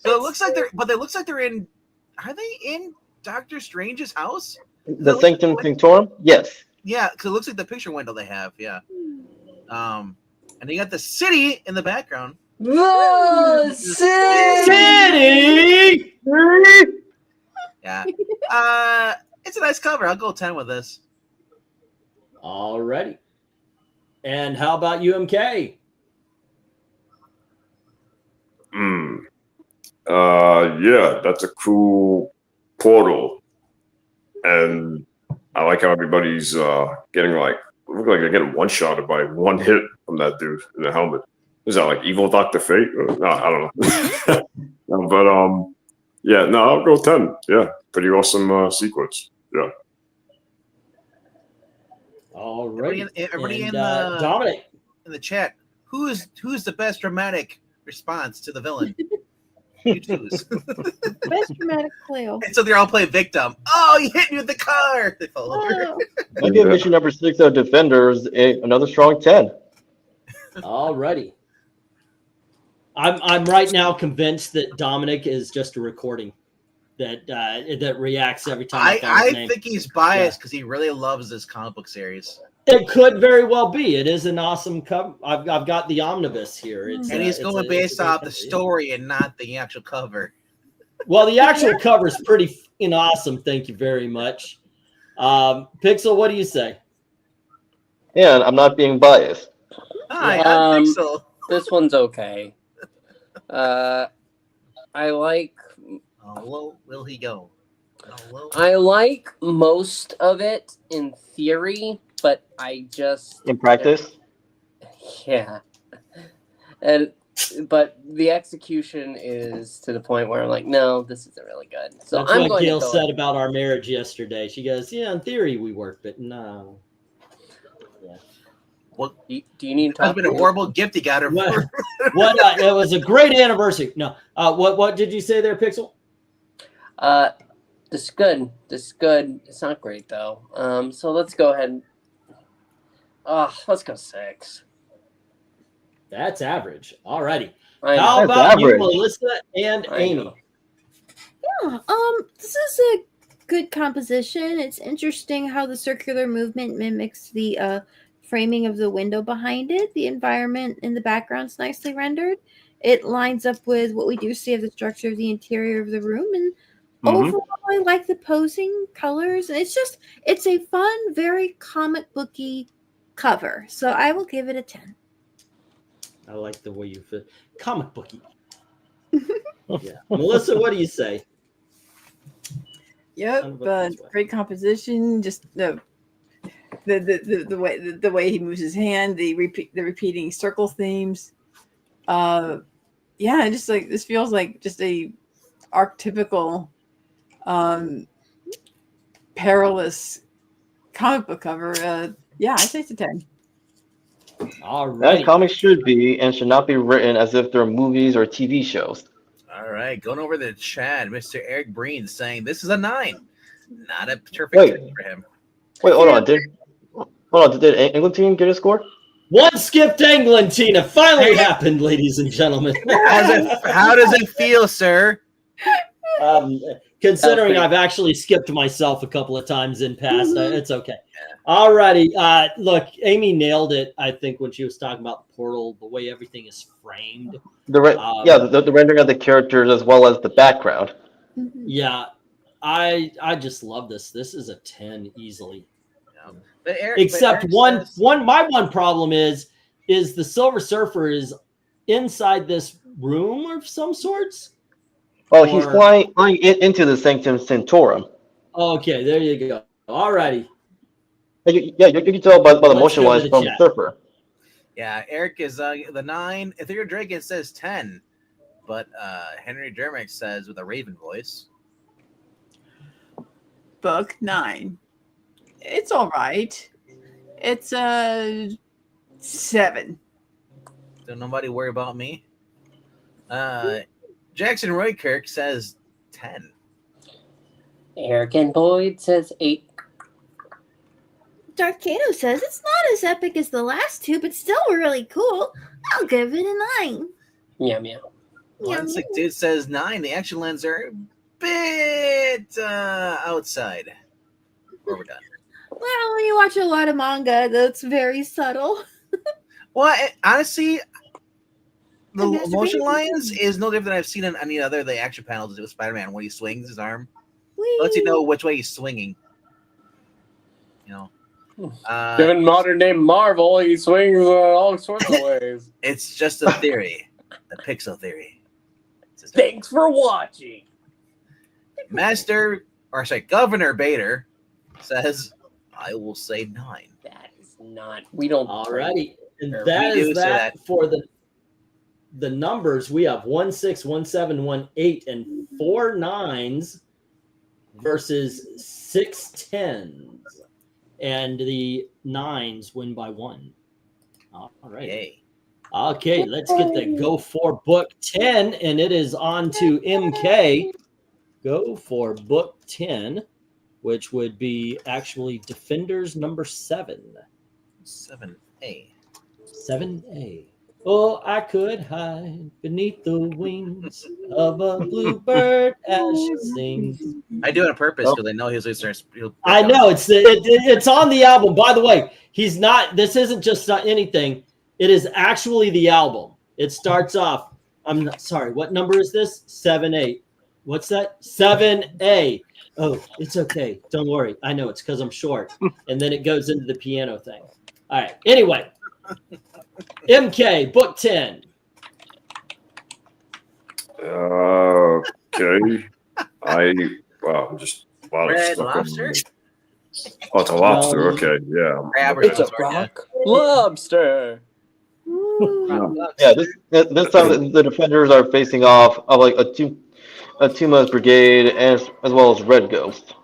So it looks like they're in. Are they in Doctor Strange's house? The Sanctum Sanctorum? Yes. Yeah, because it looks like the picture window they have. Yeah. And you got the city in the background. The city. Yeah. It's a nice cover. I'll go 10 with this. Alrighty. And how about UMK? Yeah, that's a cool portal, and I like how everybody's getting look like they're getting one-shotted by one hit from that dude in the helmet. Is that like evil Dr. Fate? No, I don't know. But yeah, no, I'll go 10. Yeah, pretty awesome sequence. Yeah. All right. Everybody And, in the Dominic in the chat. Who's the best dramatic response to the villain? You choose. Best dramatic play. And so they're all playing victim. Oh, he hit me with the car. They fall over. I give mission number 6 of Defenders another strong 10. Alrighty. I'm right now convinced that Dominic is just a recording that reacts every time. I think he's biased because he really loves this comic book series. It could very well be. It is an awesome cover. I've got the omnibus here. And he's going based off the story and not the actual cover. Well, the actual cover is pretty awesome. Thank you very much. Pixel, what do you say? Yeah, I'm not being biased. Hi, I'm Pixel. This one's okay. I like. Oh, will he go? I like most of it in theory, but I just in practice. Yeah, and but the execution is to the point where I'm like, no, this isn't really good. So That's I'm what going Gail to go said about our marriage yesterday. She goes, "Yeah, in theory we work, but no." Yeah. Well, do you need to that's talk? been a horrible gift you got her. What? It was a great anniversary. No. What did you say there, Pixel? This is good. This is good. It's not great though. So let's go ahead. Let's go 6. That's average. Alrighty. I know. How That's about you, average. Melissa and I Amy? know. Yeah, this is a good composition. It's interesting how the circular movement mimics the framing of the window behind it. The environment in the background's nicely rendered. It lines up with what we do see of the structure of the interior of the room. And overall, I like the posing colors. And it's a fun, very comic booky cover. So I will give it a 10. I like the way you fit. Comic booky. Yeah. Melissa, what do you say? Yep, but great composition. Just the way he moves his hand, the repeating circle themes. Yeah, just like this feels like just a archetypical perilous comic book cover. Yeah, I say it's a 10. All right. That comics should be and should not be written as if they're movies or TV shows. All right, going over the chat, Mr. Eric Breen saying this is a 9. Not a perfect Wait. 10 for him. Wait, hold on. Did England team get a score? One skipped England, Tina. Finally happened, ladies and gentlemen. How does it feel, sir? Considering I've actually skipped myself a couple of times in past, it's okay. All righty. Look, Amy nailed it, I think, when she was talking about the portal, the way everything is framed. The rendering of the characters as well as the background. Yeah, I just love this. This is a 10 easily. But Eric, Except my one problem is the Silver Surfer is inside this room of some sorts. Well, he's flying into the Sanctum Sanctorum. Okay, there you go. All righty. You can tell by the motion lines from the Surfer. Yeah, Eric is the 9. Ethereal Dragon says 10, but Henry Dermick says with a Raven voice. Book 9. It's all right. It's a 7. Don't nobody worry about me. Jackson Roykirk says 10. Eric and Boyd says 8. Darkano says it's not as epic as the last two, but still really cool. I'll give it a 9. Meow meow. One Sick Dude says 9. The action lens are a bit outside. Where we're done. Well, when you watch a lot of manga, that's very subtle. Well, honestly, the motion lines is no different than I've seen in any other the action panels with Spider-Man when he swings his arm. It lets you know which way he's swinging. You know. Given modern day Marvel, he swings all sorts of ways. It's just a theory, a pixel theory. Thanks for watching. Governor Bader says, "I will say 9." That is not. We don't. Alrighty, and that is that for the numbers. We have 1 6, 1 7, 1 8, and 4 9s versus 6 10s. And the 9s win by 1. All right. Yay. Okay, let's get the Go for Book 10, and it is on to MK. Go for Book 10, which would be actually Defenders number 7. 7A. 7A. Oh, I could hide beneath the wings of a bluebird as she sings. I do it on purpose because I know he'll start. I know it's on the album. By the way, he's not. This isn't just anything. It is actually the album. It starts off. I'm not sorry. What number is this? 7A. What's that? 7A. Oh, it's okay. Don't worry. I know it's because I'm short. And then it goes into the piano thing. All right. Anyway. MK, Book 10. Okay. I'm just Red Lobster? Oh, it's a lobster. Okay, yeah. It's a rock lobster. Yeah, this time the defenders are facing off of like a Tuma's brigade as well as Red Ghost.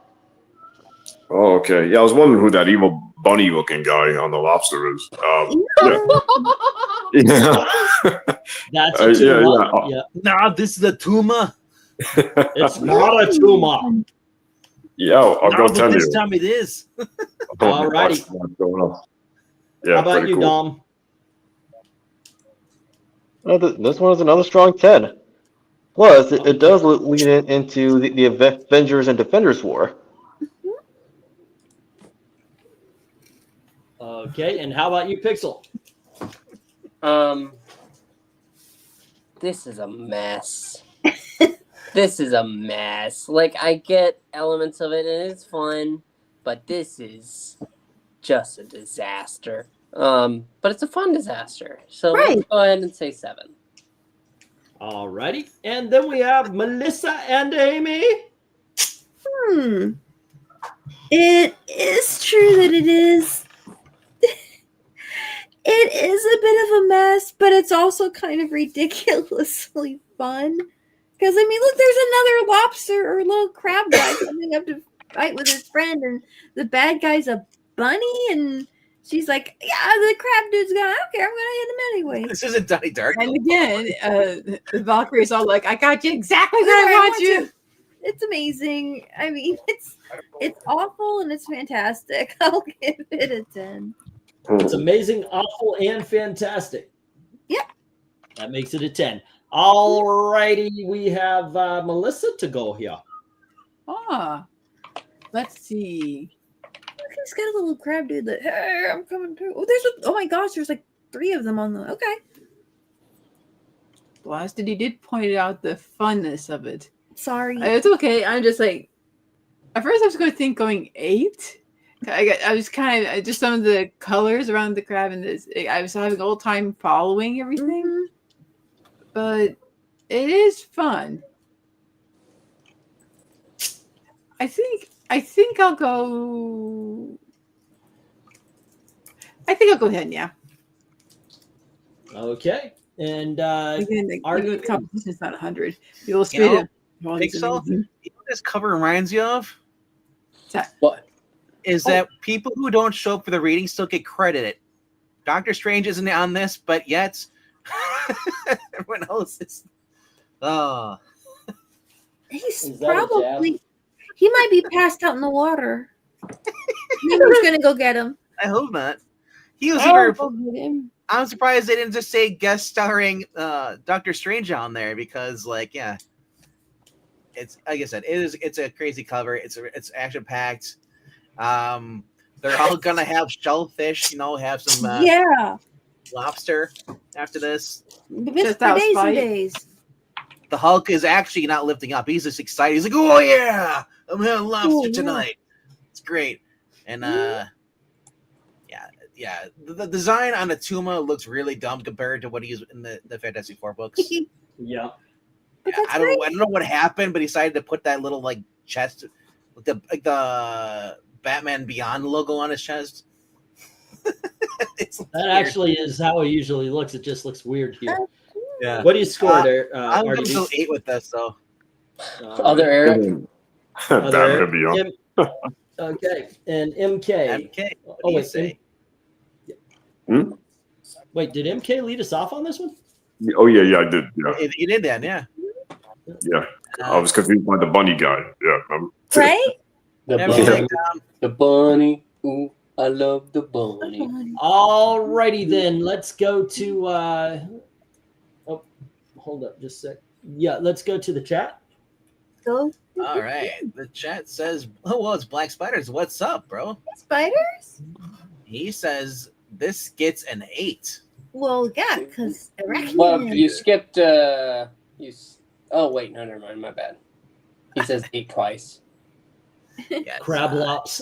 Oh, okay. Yeah, I was wondering who that evil bunny-looking guy on the lobster is. Yeah. That's Yeah, Tuma. yeah. Nah, this is a Tuma. It's not a Tuma. Yeah, I'll No, go but tell this you. time it is. All righty. What's going on. Yeah, How about pretty you, cool. Dom? This one is another strong 10. Plus, it does lead into the Avengers and Defenders War. Okay, and how about you, Pixel? This is a mess. This is a mess. Like, I get elements of it and it's fun, but this is just a disaster. But it's a fun disaster. So let's go ahead and say 7. All righty. And then we have Melissa and Amy. It is true that it is. It is a bit of a mess, but it's also kind of ridiculously fun. Because, I mean, look, there's another lobster or little crab guy coming up to fight with his friend, and the bad guy's a bunny, and she's like, yeah, the crab dude's gonna, I don't care, I'm gonna hit him anyway. This isn't Donnie Darko. And again, the Valkyrie's all like, I got you exactly where I want you. It's amazing. I mean, it's awful and it's fantastic. I'll give it a 10. It's amazing, awful, and fantastic. Yep. That makes it a 10. All righty. We have Melissa to go here. Let's see. Look, he's got a little crab dude that, hey, I'm coming too. Oh my gosh, there's like 3 of them on the, okay. Blasted, you did point out the funness of it. Sorry. It's okay. I'm just like, at first I was going to think going 8. I was kind of just some of the colors around the crab and this. I was having a little time following everything, but it is fun. I think I'll go. I think I'll go ahead. Yeah. Okay. And again, the competition is not 100. The You illustrative. know, Pixel, you know what this cover reminds you of? What? Is that people who don't show up for the reading still get credited. Doctor Strange isn't on this, but yet everyone else is. Oh. He's probably, he might be passed out in the water. Namor's gonna go get him. I hope not. He was Go either. get him. I'm surprised they didn't just say guest starring Doctor Strange on there because, like, yeah, it's like I said, it's a crazy cover. It's action packed. They're all gonna have shellfish, have some lobster after this. Just for days and days. The Hulk is actually not lifting up. He's just excited. He's like, "Oh yeah, I'm having lobster tonight. It's great." And yeah, the design on the Tuma looks really dumb compared to what he's in the Fantastic Four books. Yeah. I don't know what happened, but he decided to put that little like chest with the Batman Beyond logo on his chest. That actually is how it usually looks. It just looks weird here. Yeah. What do you score there? I'm going to go 8 with this, though. Other Eric? Batman Beyond. Okay. And MK. What do you say? Wait, did MK lead us off on this one? Oh, yeah, I did. Yeah. He did that, yeah. Yeah. I was confused by the bunny guy. Yeah. Right? The bunny. Ooh, I love the bunny. All righty then. Let's go to hold up just a sec. Yeah, let's go to the chat. Go. All right. The chat says, "Oh, well, it's Black Spiders. What's up, bro?" Spiders? He says this gets an 8. Well, yeah, because Well, you skipped. Oh wait, no, never mind. My bad. He says 8 twice. Yes. Crab lops.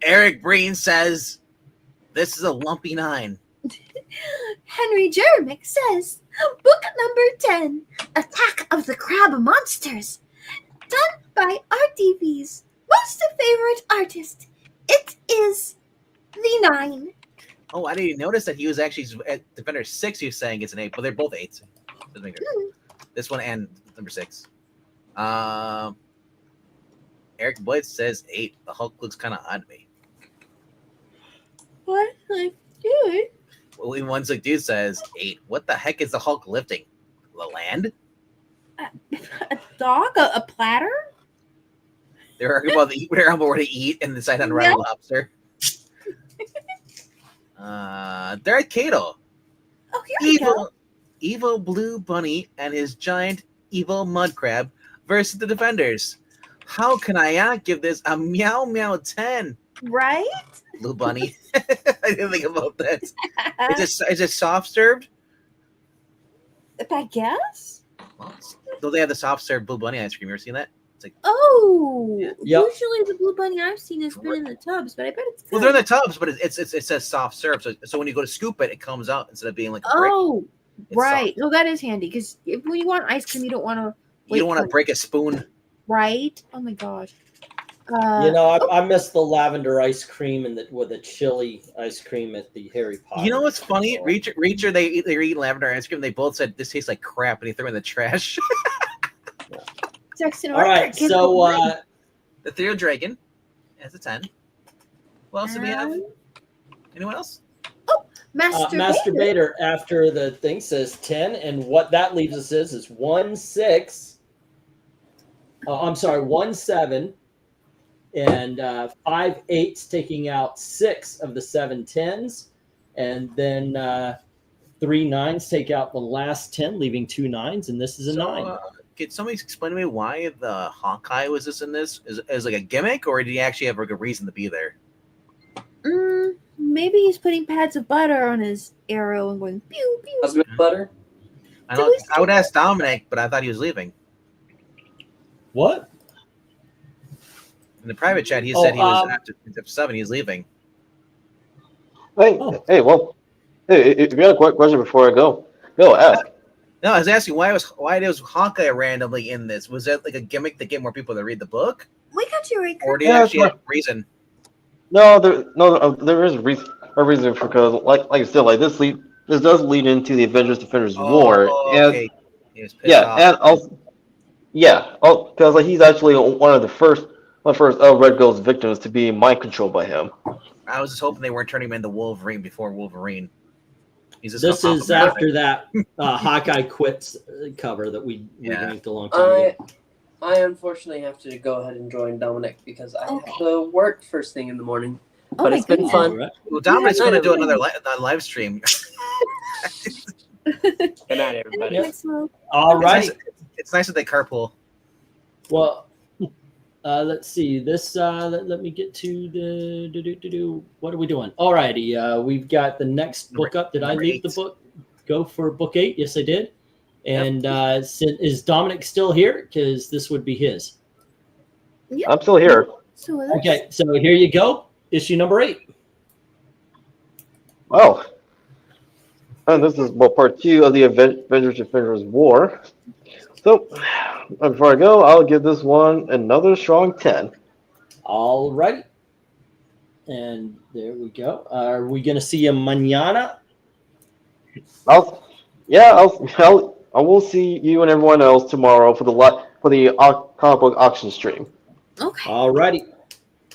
Eric Breen says this is a lumpy 9. Henry Jeremick says, book number 10, Attack of the Crab Monsters, done by RTV's most favorite artist. It is the 9. Oh, I didn't even notice that he was actually at Defender 6. He was saying it's an 8, but they're both 8s. This one and number 6. Eric Boyd says 8. The Hulk looks kind of odd to me. What? Like, dude. William One's like dude says 8. What the heck is the Hulk lifting? The land? A dog? A platter? They're arguing about where to eat and decide on Red Lobster. They're at Kato. Oh, here we go. Evil Blue Bunny and his giant evil mud crab versus the Defenders. How can I not give this a meow meow 10? Right? Blue Bunny. I didn't think about that. Is it soft served? I guess. Don't they have the soft served Blue Bunny ice cream? You ever seen that? It's like, Yep. Usually the Blue Bunny I've seen has been in the tubs, but I bet it's good. well, they're in the tubs, but it says soft serve. So when you go to scoop it, it comes out instead of being like a brick. Oh, It's right. No, that is handy because when you want ice cream, you don't want to. You don't want to break a spoon. Right? Oh my gosh. I miss the lavender ice cream and with the chili ice cream at the Harry Potter. You know what's funny? Reacher, they eat lavender ice cream. They both said this tastes like crap, and he threw it in the trash. Jackson, all right, so the Ethereal Dragon has a 10. What else do we have? Anyone else? Master Bader after the thing says 10, and what that leaves us is 1 6. I'm sorry, 1 7, and 5 8s, taking out 6 of the 7 10s, and then 3 9s take out the last 10, leaving 2 9s, and this is a 9. Can somebody explain to me why the Hawkeye was this in this? Is like a gimmick, or did he actually have like a reason to be there? Maybe he's putting pads of butter on his arrow and going pew pew. Husband butter. I would ask Dominic, but I thought he was leaving. What? In the private chat, he said he was after 7. He's leaving. Hey, if you got a question before I go ask. No, I was asking why was Hawkeye randomly in this? Was that like a gimmick to get more people to read the book? We got you, Rick. Or did he actually have a reason? No, there is a reason because like I said, like this does lead into the Defenders War, okay. and because like he's actually one of the first Red Ghost's victims to be mind controlled by him. I was just hoping they weren't turning him into Wolverine before Wolverine. This is after that Hawkeye quits cover that we linked a long time ago. I unfortunately have to go ahead and join Dominic because I have to work first thing in the morning. But it's been fun. Right. Well, Dominic's going to do another live stream. Good night, everybody. All right. It's nice that they carpool. Well, let's see. This let me get to the what are we doing? All righty. We've got the next book up. Did I leave the book? Go for book 8? Yes, I did. And is Dominic still here? Because this would be his. Yep. I'm still here. Okay, so here you go. Issue number 8. Wow. And this is part 2 of the Defenders War. So, before I go, I'll give this one another strong 10. All right. And there we go. Are we going to see him mañana? I will see you and everyone else tomorrow for the comic book auction stream. Okay. All righty.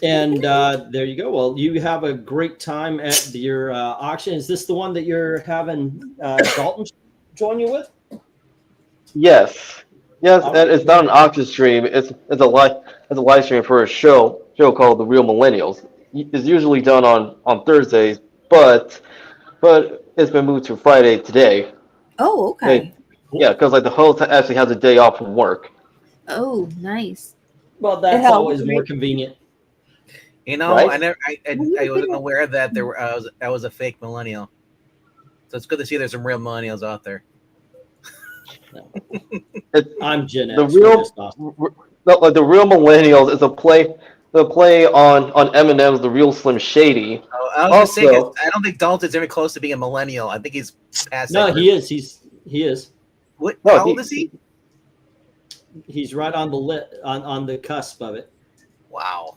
And there you go. Well, you have a great time at your auction. Is this the one that you're having Dalton join you with? Yes, and it's not an auction stream. It's a live stream for a show called The Real Millennials. It's usually done on Thursdays, but it's been moved to Friday today. Oh, okay. Yeah, because like the host actually has a day off from work. Oh, nice. Well, that's always more convenient. You know, right? I wasn't aware that I was a fake millennial. So it's good to see there's some real millennials out there. I'm Gen X. The Real Millennials is a play on Eminem's The Real Slim Shady. I was just saying, I don't think Dalton's even close to being a millennial. I think he's past. No, he is. He is. What? How old is he? He's right on the on the cusp of it. Wow.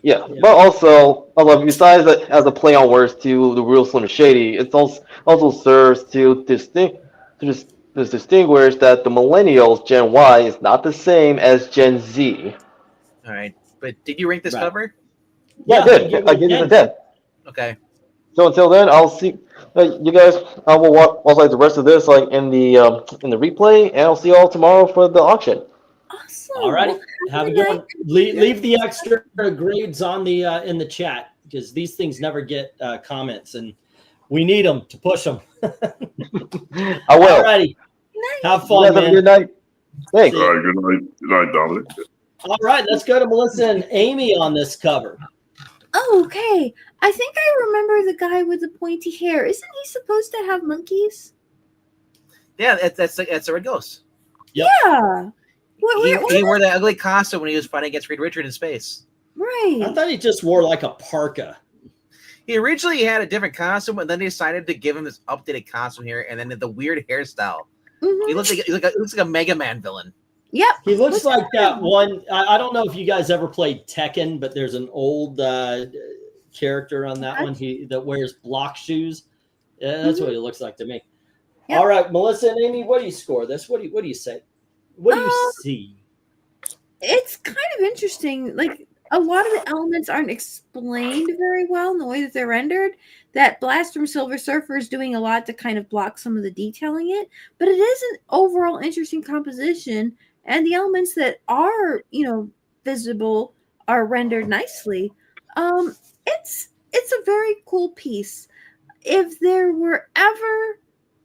Yeah, but also, besides that, as a play on words to the real Slim and Shady, it also serves to distinguish that the millennials Gen Y is not the same as Gen Z. All right, but did you rank this Right. cover? Yeah, I you did. gave I it a gave it a 10. 10. Okay. So until then, I'll see you guys. I will watch like the rest of this in the replay, and I'll see you all tomorrow for the auction. Awesome. All righty. Well, Have a good good night. one. Leave the extra grades on the in the chat because these things never get comments and we need them to push them. I will. All righty. Have You fun, guys have a man. good night. Thanks. All right, good night. Good night, Dominic. All right, let's go to Melissa and Amy on this cover. Oh, okay. I think I remember the guy with the pointy hair. Isn't he supposed to have monkeys? Yeah, that's a Red Ghost. Yep. Yeah. He wore that ugly costume when he was fighting against Reed Richards in space. Right. I thought he just wore like a parka. He originally had a different costume, and then they decided to give him this updated costume here, and then the weird hairstyle. He looks like a Mega Man villain. Yep. He looks like that one. I don't know if you guys ever played Tekken, but there's an old character on that one. That wears block shoes. Yeah, that's what he looks like to me. Yep. All right, Melissa and Amy, what do you score this? What do you say? What do you see? It's kind of interesting. Like a lot of the elements aren't explained very well in the way that they're rendered. That blast from Silver Surfer is doing a lot to kind of block some of the detailing it, but it is an overall interesting composition, and the elements that are, visible are rendered nicely. It's a very cool piece. If there were ever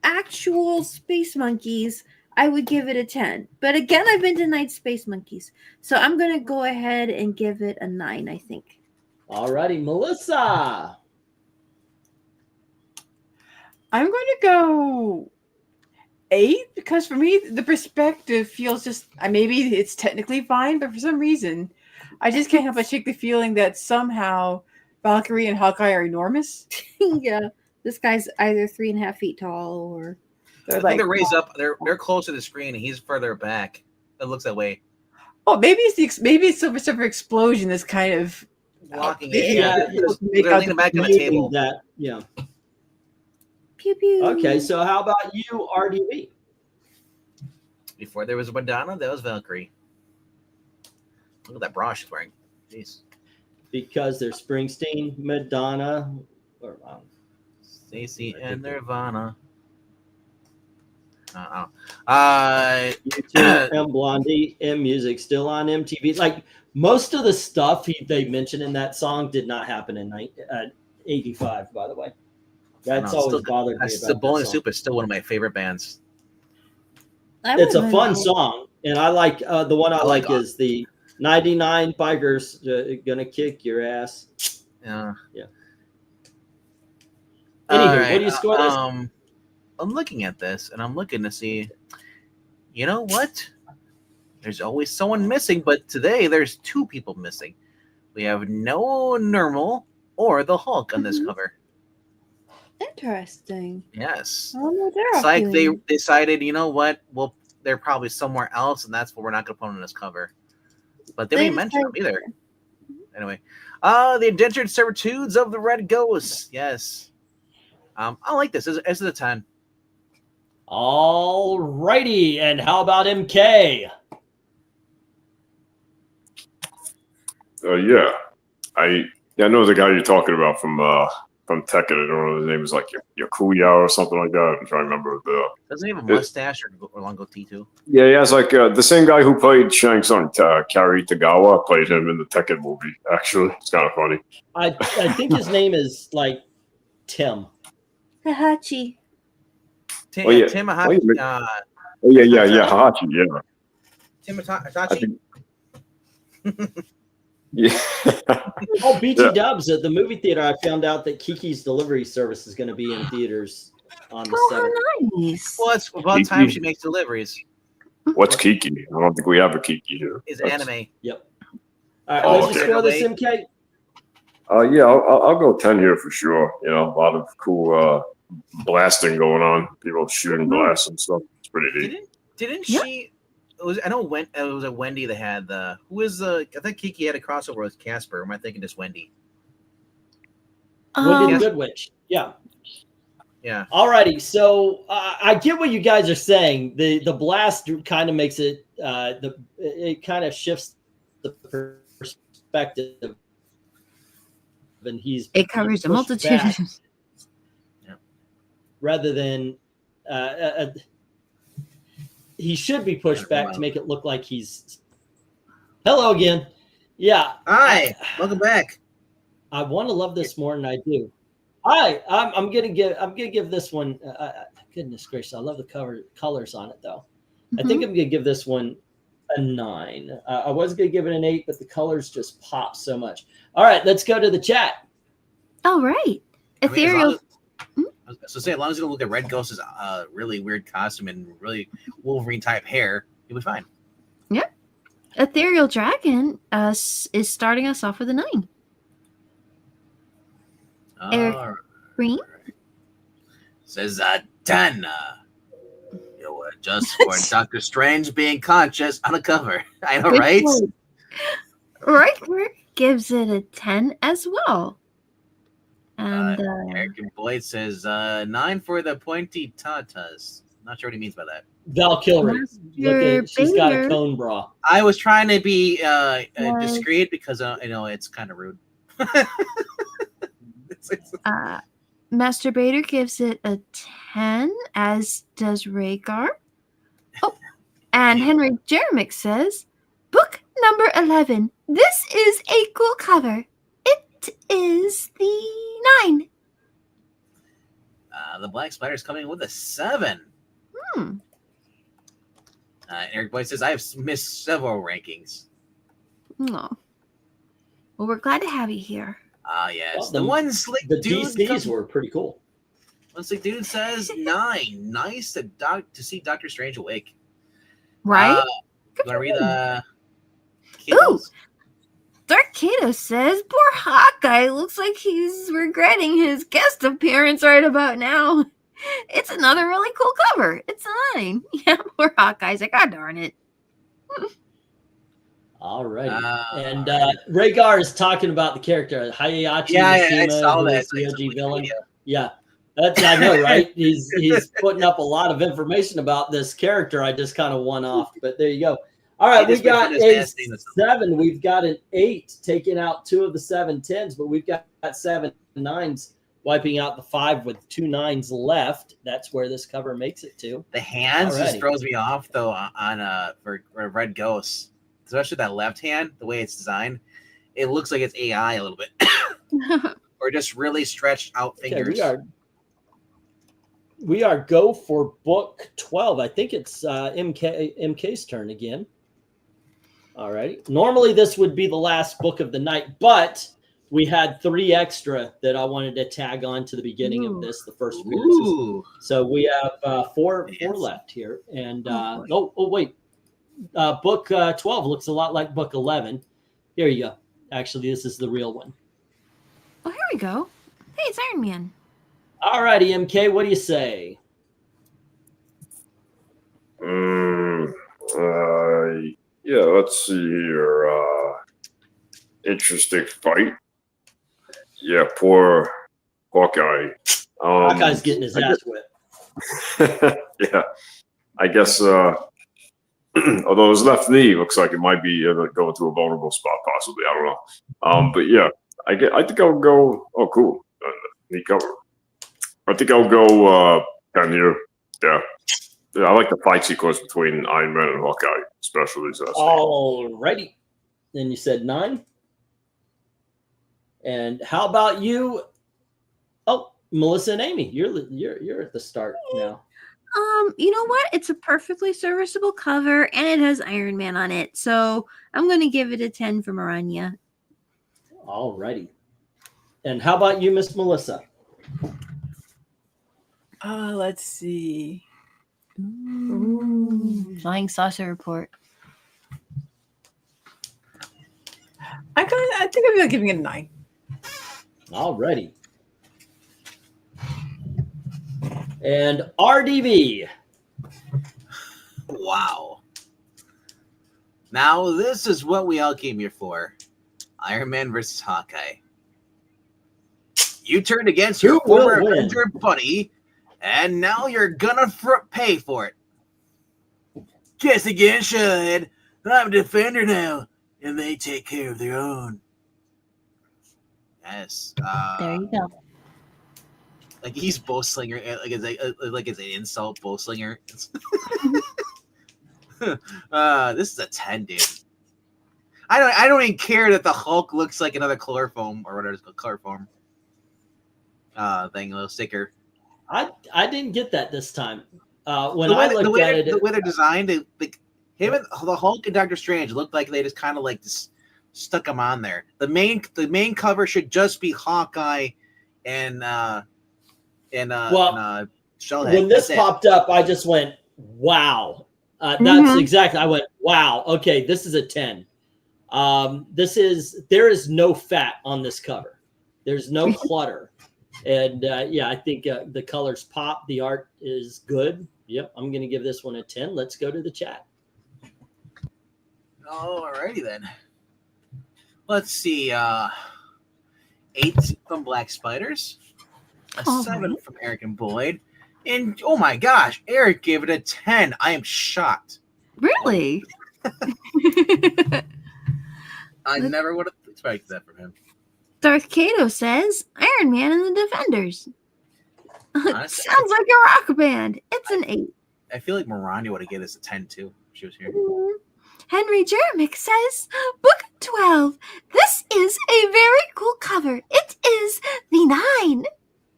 actual space monkeys, I would give it a 10. But again, I've been denied space monkeys. So I'm going to go ahead and give it a 9, I think. All righty, Melissa. I'm going to go 8 because for me, the perspective feels just, maybe it's technically fine, but for some reason, I just can't help but shake the feeling that somehow Valkyrie and Hawkeye are enormous. Yeah. This guy's either 3.5 feet tall or... I think they're raised up. They're close to the screen, and he's further back. It looks that way. Oh, maybe it's Silver Surfer explosion that's kind of blocking it. Yeah, they're leaning back on the table. Yeah. Pew pew. Okay, so how about you, RDB? Before there was Madonna, that was Valkyrie. Look at that bra she's wearing. Jeez. Because there's Springsteen, Madonna, or Stacy and Nirvana. U2, M Blondie, M Music, still on MTV. Like most of the stuff they mentioned in that song did not happen in 85. By the way, that's always bothered me. The Bowling Soup is still one of my favorite bands. It's a fun song, and I like the one I like is the 99 Bikers Gonna Kick Your Ass. Yeah. Anywho, what do you score this? I'm looking at this, and I'm looking to see, you know what? There's always someone missing, but today there's 2 people missing. We have no Normal or the Hulk on this cover. Interesting. Yes. It's like they decided, you know what? Well, they're probably somewhere else, and that's what we're not going to put on this cover. But they didn't mention them either. Anyway, the indentured servitudes of the Red Ghosts. Yes. I like this. This is a 10. All righty, and how about MK? Yeah, I know the guy you're talking about from Tekken. I don't know his name is like Yakuya or something like that. I'm trying to remember Doesn't he have a mustache or long goatee too? Yeah, he has like the same guy who played Shang Tsung, Kari Tagawa, played him in the Tekken movie. Actually, it's kind of funny. I think his name is like Tim. Hahachi. Tim Hahachi, yeah. Tim Hahachi? Yeah. Oh, BT Dubs at the movie theater. I found out that Kiki's Delivery Service is going to be in theaters on the 7th. Nice. Well, it's about time she makes deliveries. What's Kiki? I don't think we have a Kiki here. Is anime. Yep. All right, let's score this, MK. Yeah, I'll go 10 here for sure. You know, a lot of cool blasting going on. People shooting blasts and stuff. It's pretty neat. Didn't she I know when it was a Wendy that had the. Who is the? I think Kiki had a crossover with Casper. Or am I thinking just Wendy? Wendy the Good Witch. Yeah. Yeah. Alrighty. So I get what you guys are saying. The blast kind of makes it. It kind of shifts the perspective, and it covers a multitude. Rather than. He should be pushed back to make it look like he's. Hello again. Yeah. Hi. Welcome back. I want to love this more than I do. Hi. I'm gonna give this one. Goodness gracious, I love the colors on it though. I think I'm gonna give this one a 9. I was gonna give it an 8, but the colors just pop so much. All right, let's go to the chat. All right. Ethereal. So say, as long as you don't look at Red Ghost's really weird costume and really Wolverine type hair, you'll be fine. Yep. Ethereal Dragon is starting us off with a 9. Eric Green says 10. You'll adjust for Doctor Strange being conscious on the cover. I know, right? Riker gives it a 10 as well. And Eric Boyd says 9 for the pointy tatas. Not sure what he means by that. Valkyrie. Look at, she's got a cone bra. I was trying to be discreet because it's kind of rude. Masturbator gives it a 10, as does Rhaegar. Oh, and Henry Jeremick says, book number 11. This is a cool cover. It is the 9. The Black Spider's coming with a 7. Eric Boyd says, I have missed several rankings. No. Well, we're glad to have you here. Yes. Well, the one slick the dude DCs were pretty cool. One slick dude says 9. Nice to see Doctor Strange awake. Right? You want to read the... Ooh! Dark Kato says, poor Hawkeye looks like he's regretting his guest appearance right about now. It's another really cool cover. It's a 9. Yeah, poor Hawkeye's like, God darn it. All right. And Rhaegar is talking about the character Hayachi I saw who that. is the OG villain. Yeah. That's, I know, right? He's putting up a lot of information about this character. I just kind of one off, but there you go. All right, we got a 7. We've got an 8 taking out 2 of the 7 10s, but we've got 7 9s wiping out the 5 with 2 9s left. That's where this cover makes it to. The hands Alrighty. just throws me off though for Red Ghost, especially that left hand. The way it's designed, it looks like it's AI a little bit, or just really stretched out fingers. Okay, we are go for book 12. I think it's MK's turn again. All right. Normally this would be the last book of the night, but we had 3 extra that I wanted to tag on to the beginning of this, the first appearances. So we have 4 left here. And wait. Book 12 looks a lot like book 11. Here you go. Actually, this is the real one. Oh, here we go. Hey, it's Iron Man. All righty, MK, what do you say? Yeah, let's see here. Interesting fight. Yeah, poor Hawkeye. Hawkeye's getting his ass whipped. Yeah, I guess. Although his left knee looks like it might be going through a vulnerable spot, possibly. I don't know. But yeah, I think I'll go. Oh, cool. Knee cover. I think I'll go 10 here. Yeah. I like the fight sequence between Iron Man and Hawkeye, especially. All righty. Then you said 9. And how about you? Oh, Melissa and Amy, you're at the start now. You know what? It's a perfectly serviceable cover, and it has Iron Man on it. So I'm going to give it a 10 for Maranya. All righty. And how about you, Miss Melissa? Let's see. Ooh. Flying Saucer Report. I think I'm giving it a 9. All righty. And RDB. Wow. Now, this is what we all came here for. Iron Man versus Hawkeye. You turned against your former Avenger buddy, and now you're gonna pay for it. Guess again, Shud. I'm a defender now, and they take care of their own. Yes. There you go. Like he's bowslinger, like it's an insult bowslinger. This is a 10, dude. I don't even care that the Hulk looks like another chloroform or whatever it's called, chloroform. Thing, a little sticker. I didn't get that this time. When the way, I looked at it, the way they're designed, him and the Hulk and Doctor Strange looked like they just kind of like just stuck them on there. The main cover should just be Hawkeye and Shellhead. When this popped up, I just went, "Wow!" That's exactly. I went, "Wow!" Okay, this is a 10. There is no fat on this cover. There's no clutter. And yeah, I think the colors pop. The art is good. Yep, I'm going to give this one a 10. Let's go to the chat. Alrighty then. Let's see. 8 from Black Spiders, a 7 from Eric and Boyd, and oh my gosh, Eric gave it a 10. I am shocked. Really? I never would have expected that from him. Darth Kato says Iron Man and the Defenders. Sounds like a rock band. It's an 8. I feel like Miranda would have given us a 10 too if she was here. Henry Jeremick says Book 12. This is a very cool cover. It is the 9.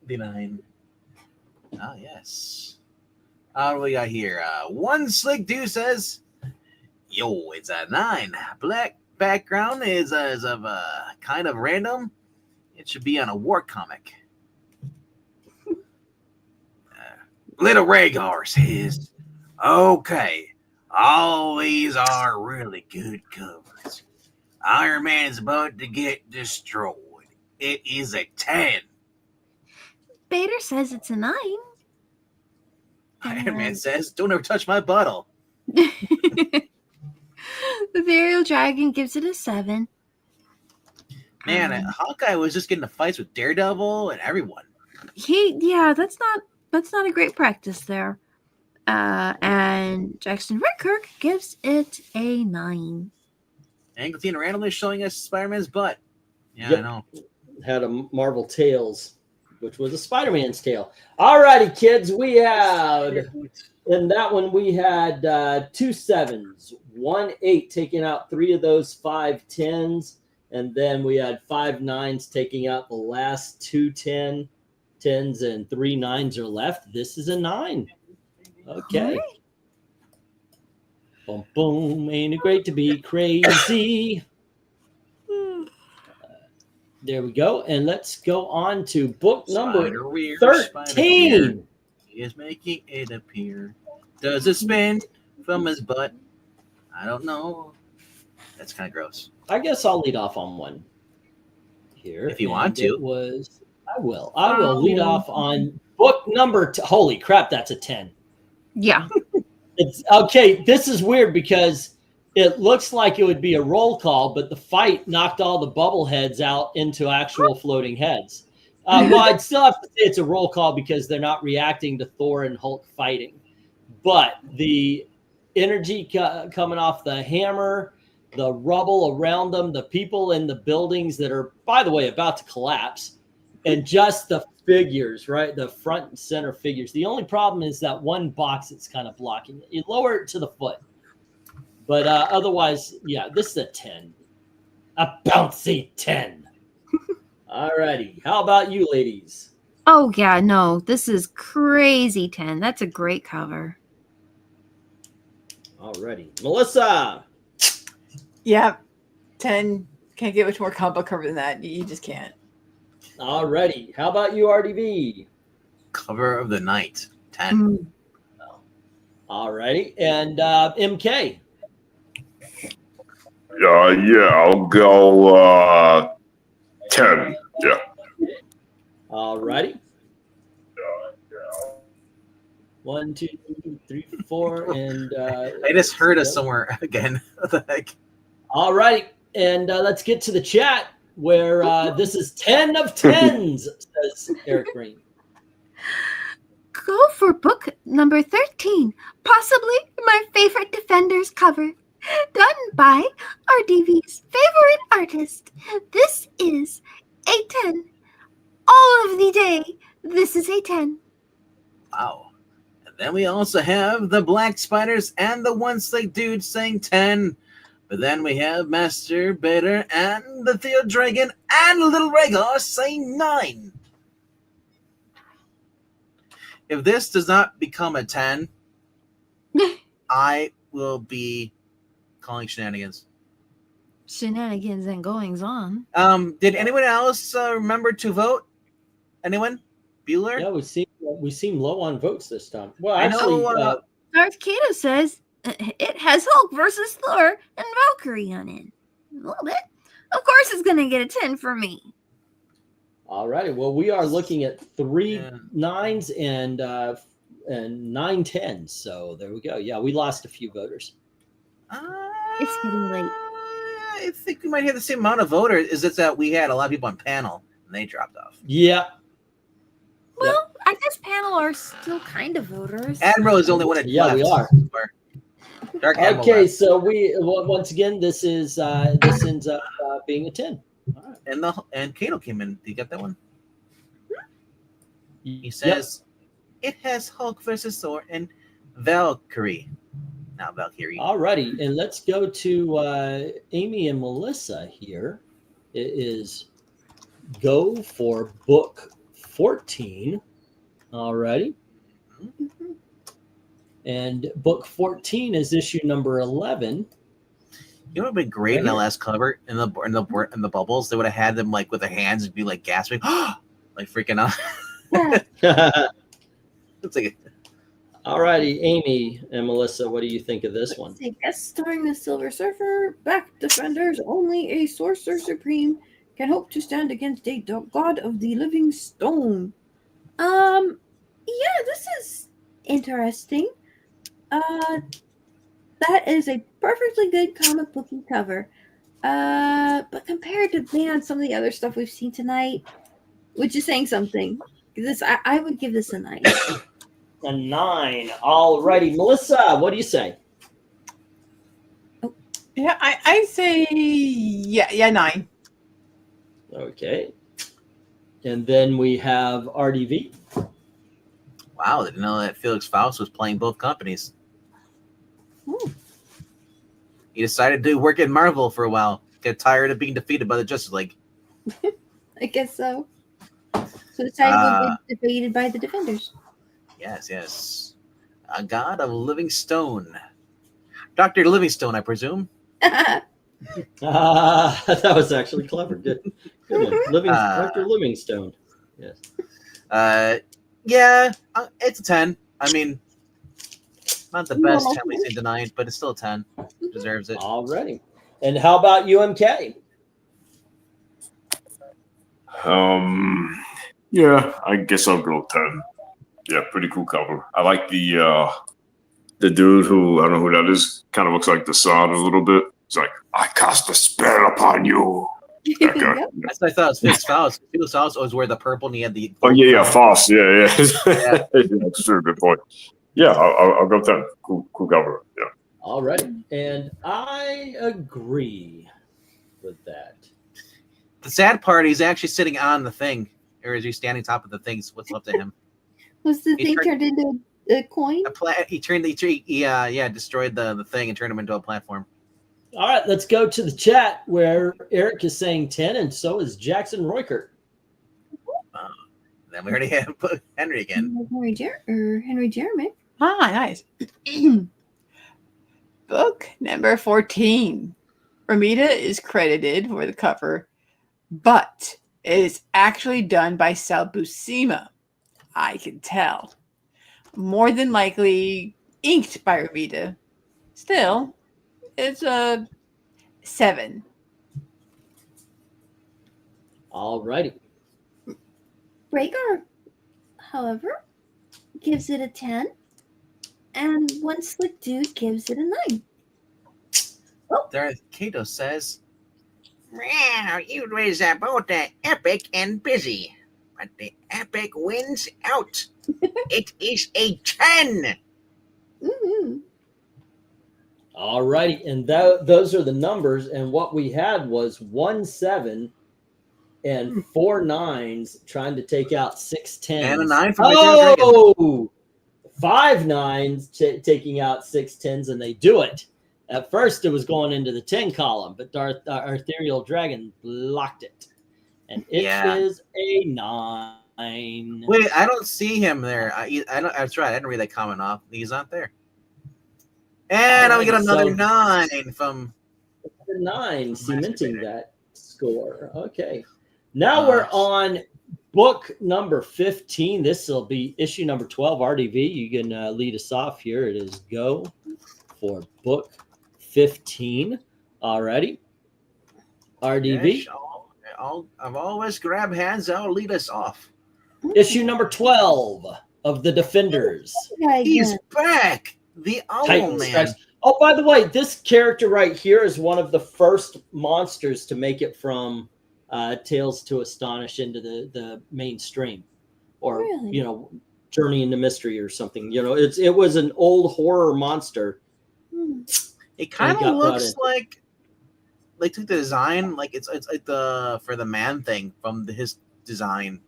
The 9. Oh yes. What do we got here? One Slick Dude says, "Yo, it's a 9. Black background is of kind of random. It should be on a war comic." Little Rhaegar says, "Okay, all these are really good covers. Iron Man's about to get destroyed. It is a 10. Bader says it's a 9. Iron Man says, "Don't ever touch my bottle." The Burial Dragon gives it a 7. Man, Hawkeye was just getting the fights with Daredevil and everyone. That's not a great practice there. And Jackson Redkirk gives it a 9. Angleton randomly showing us Spider-Man's butt. Yeah, Yep. I know. Had a Marvel Tales, which was a Spider-Man's tail. All righty, kids, we had in that one we had 2 7s, 1 8, taking out 3 of those 5 10s, and then we had 5 9s taking out the last 2 10s, and 3 9s are left. This is a 9. Okay. Boom, boom. Ain't it great to be crazy? There we go. And let's go on to book number 13. He is making it appear. Does it spin from his butt? I don't know. That's kind of gross. I guess I'll lead off on one here. If you want to. I will lead off on book number holy crap, that's a 10. Yeah. It's okay. This is weird because it looks like it would be a roll call, but the fight knocked all the bubble heads out into actual floating heads. Well, I'd still have to say it's a roll call because they're not reacting to Thor and Hulk fighting. But the energy coming off the hammer, the rubble around them, the people in the buildings that are, by the way, about to collapse, and just the figures, right? The front and center figures. The only problem is that one box that's kind of blocking it. You lower it to the foot. But otherwise, yeah, this is a 10. A bouncy 10. All righty. How about you, ladies? Oh, yeah, no. This is crazy 10. That's a great cover. All righty. Melissa. Yeah. 10. Can't get much more comic book cover than that. You just can't. All righty. How about you, RDV? Cover of the night. 10. All righty. And MK? Yeah, I'll go 10. Yeah. All righty. 1, 2, 3, 4, and I just heard us somewhere again. What the heck? all right, and let's get to the chat where this is 10 of 10s, says Eric Green. Go for book number 13, possibly my favorite Defenders cover, done by RDV's favorite artist. This is a 10. All of the day, this is a 10. Wow. And then we also have the Black Spiders and the One Slick Dude saying 10. But then we have Master Bader and the Theo Dragon and Little Rhaegar saying 9. If this does not become a 10, I will be calling shenanigans. Shenanigans and goings on. Did anyone else remember to vote? Anyone? Bueller? Yeah, we seem low on votes this time. Well, I know, actually, Darth Kato says it has Hulk versus Thor and Valkyrie on it. A little bit. Of course, it's going to get a 10 for me. all right. Well, we are looking at 3 9s and 9 10s. So there we go. Yeah, we lost a few voters. It's getting late. I think we might have the same amount of voters. Is it that we had a lot of people on panel and they dropped off? Yeah. Well, I guess panel are still kind of voters. Admiral is the only one that Yeah, left. we are. Dark Admiral Okay, left. so once again, this ends up being a 10. And Kato came in. Did you get that one? He says it has Hulk versus Thor and Valkyrie. Not Valkyrie. All righty, and let's go to Amy and Melissa here. It is go for book 14. All righty. And book 14 is issue number 11. You know what would have been great in the last cover in the bubbles? They would have had them like with their hands and be like gasping, like freaking out. It's like all righty, Amy and Melissa, what do you think of this one? Guest starring the Silver Surfer, back defenders, only a Sorcerer Supreme can hope to stand against a god of the living stone. Yeah, this is interesting. That is a perfectly good comic booky cover. But compared to some of the other stuff we've seen tonight, which is saying something. This I would give this a 9. A 9. All righty, Melissa, what do you say? Yeah, I say 9. Okay. And then we have RDV. wow, I didn't know that Felix Faust was playing both companies. He decided to work at Marvel for a while. Get tired of being defeated by the Justice League. I guess so. So the title will be defeated by the defenders. Yes. A god of Livingstone. Dr. Livingstone, I presume. That was actually clever. Good one. Dr. Livingstone. Yes. It's a 10. I mean, not the best 10 we've seen tonight, but it's still a 10. Deserves it. Alrighty. And how about UMK? Yeah, I guess I'll go 10. Yeah, pretty cool cover. I like the dude who, I don't know who that is, kind of looks like the Sun a little bit. He's like, I cast a spell upon you. That guy. That's what I thought it was Felix Faust. Felix Faust always wear the purple and he had the... Oh, yeah, Faust. Yeah. That's a very good point. Yeah, I'll go 10. Cool cover. Yeah. All right. And I agree with that. The sad part, he's actually sitting on the thing. Or is he standing top of the things? What's left of him? Was the thing turned into a coin? He destroyed the thing and turned him into a platform. All right, let's go to the chat where Eric is saying 10, and so is Jackson Roykert. Then we already have Henry again. Henry Jeremy. Nice. Book number 14. Ramita is credited for the cover, but it is actually done by Sal Buscema. I can tell. More than likely inked by Ramita. Still, it's a 7. All righty. Rhaegar, however, gives it a 10. and one slick dude gives it a 9. Darth Kato says, "Well, you was both epic and busy, but the epic wins out. It is a 10." Mm-hmm. All righty, and those are the numbers. And what we had was 1 7 and 4 9s trying to take out 6 10s. And a 9 for Dragon. 5 9s taking out 6 10s, and they do it. At first, it was going into the 10 column, but Ethereal Dragon blocked it, and it is a 9. Wait, I don't see him there. I don't. That's right. I didn't read that comment off. He's not there. And I get another 9 from 9, cementing that score. Okay, now we're on book number 15. This will be issue number 12. RDV, you can lead us off here. It is go for book 15. Alrighty, RDV. Yes, I've always grab hands. I'll lead us off. Issue number 12 of the Defenders. He's back. The Owl Titan Man. Strikes. Oh, by the way, this character right here is one of the first monsters to make it from Tales to Astonish into the mainstream, or Journey into Mystery or something. It was an old horror monster. It kind of looks like they took the design, like it's like the for the man thing from his design.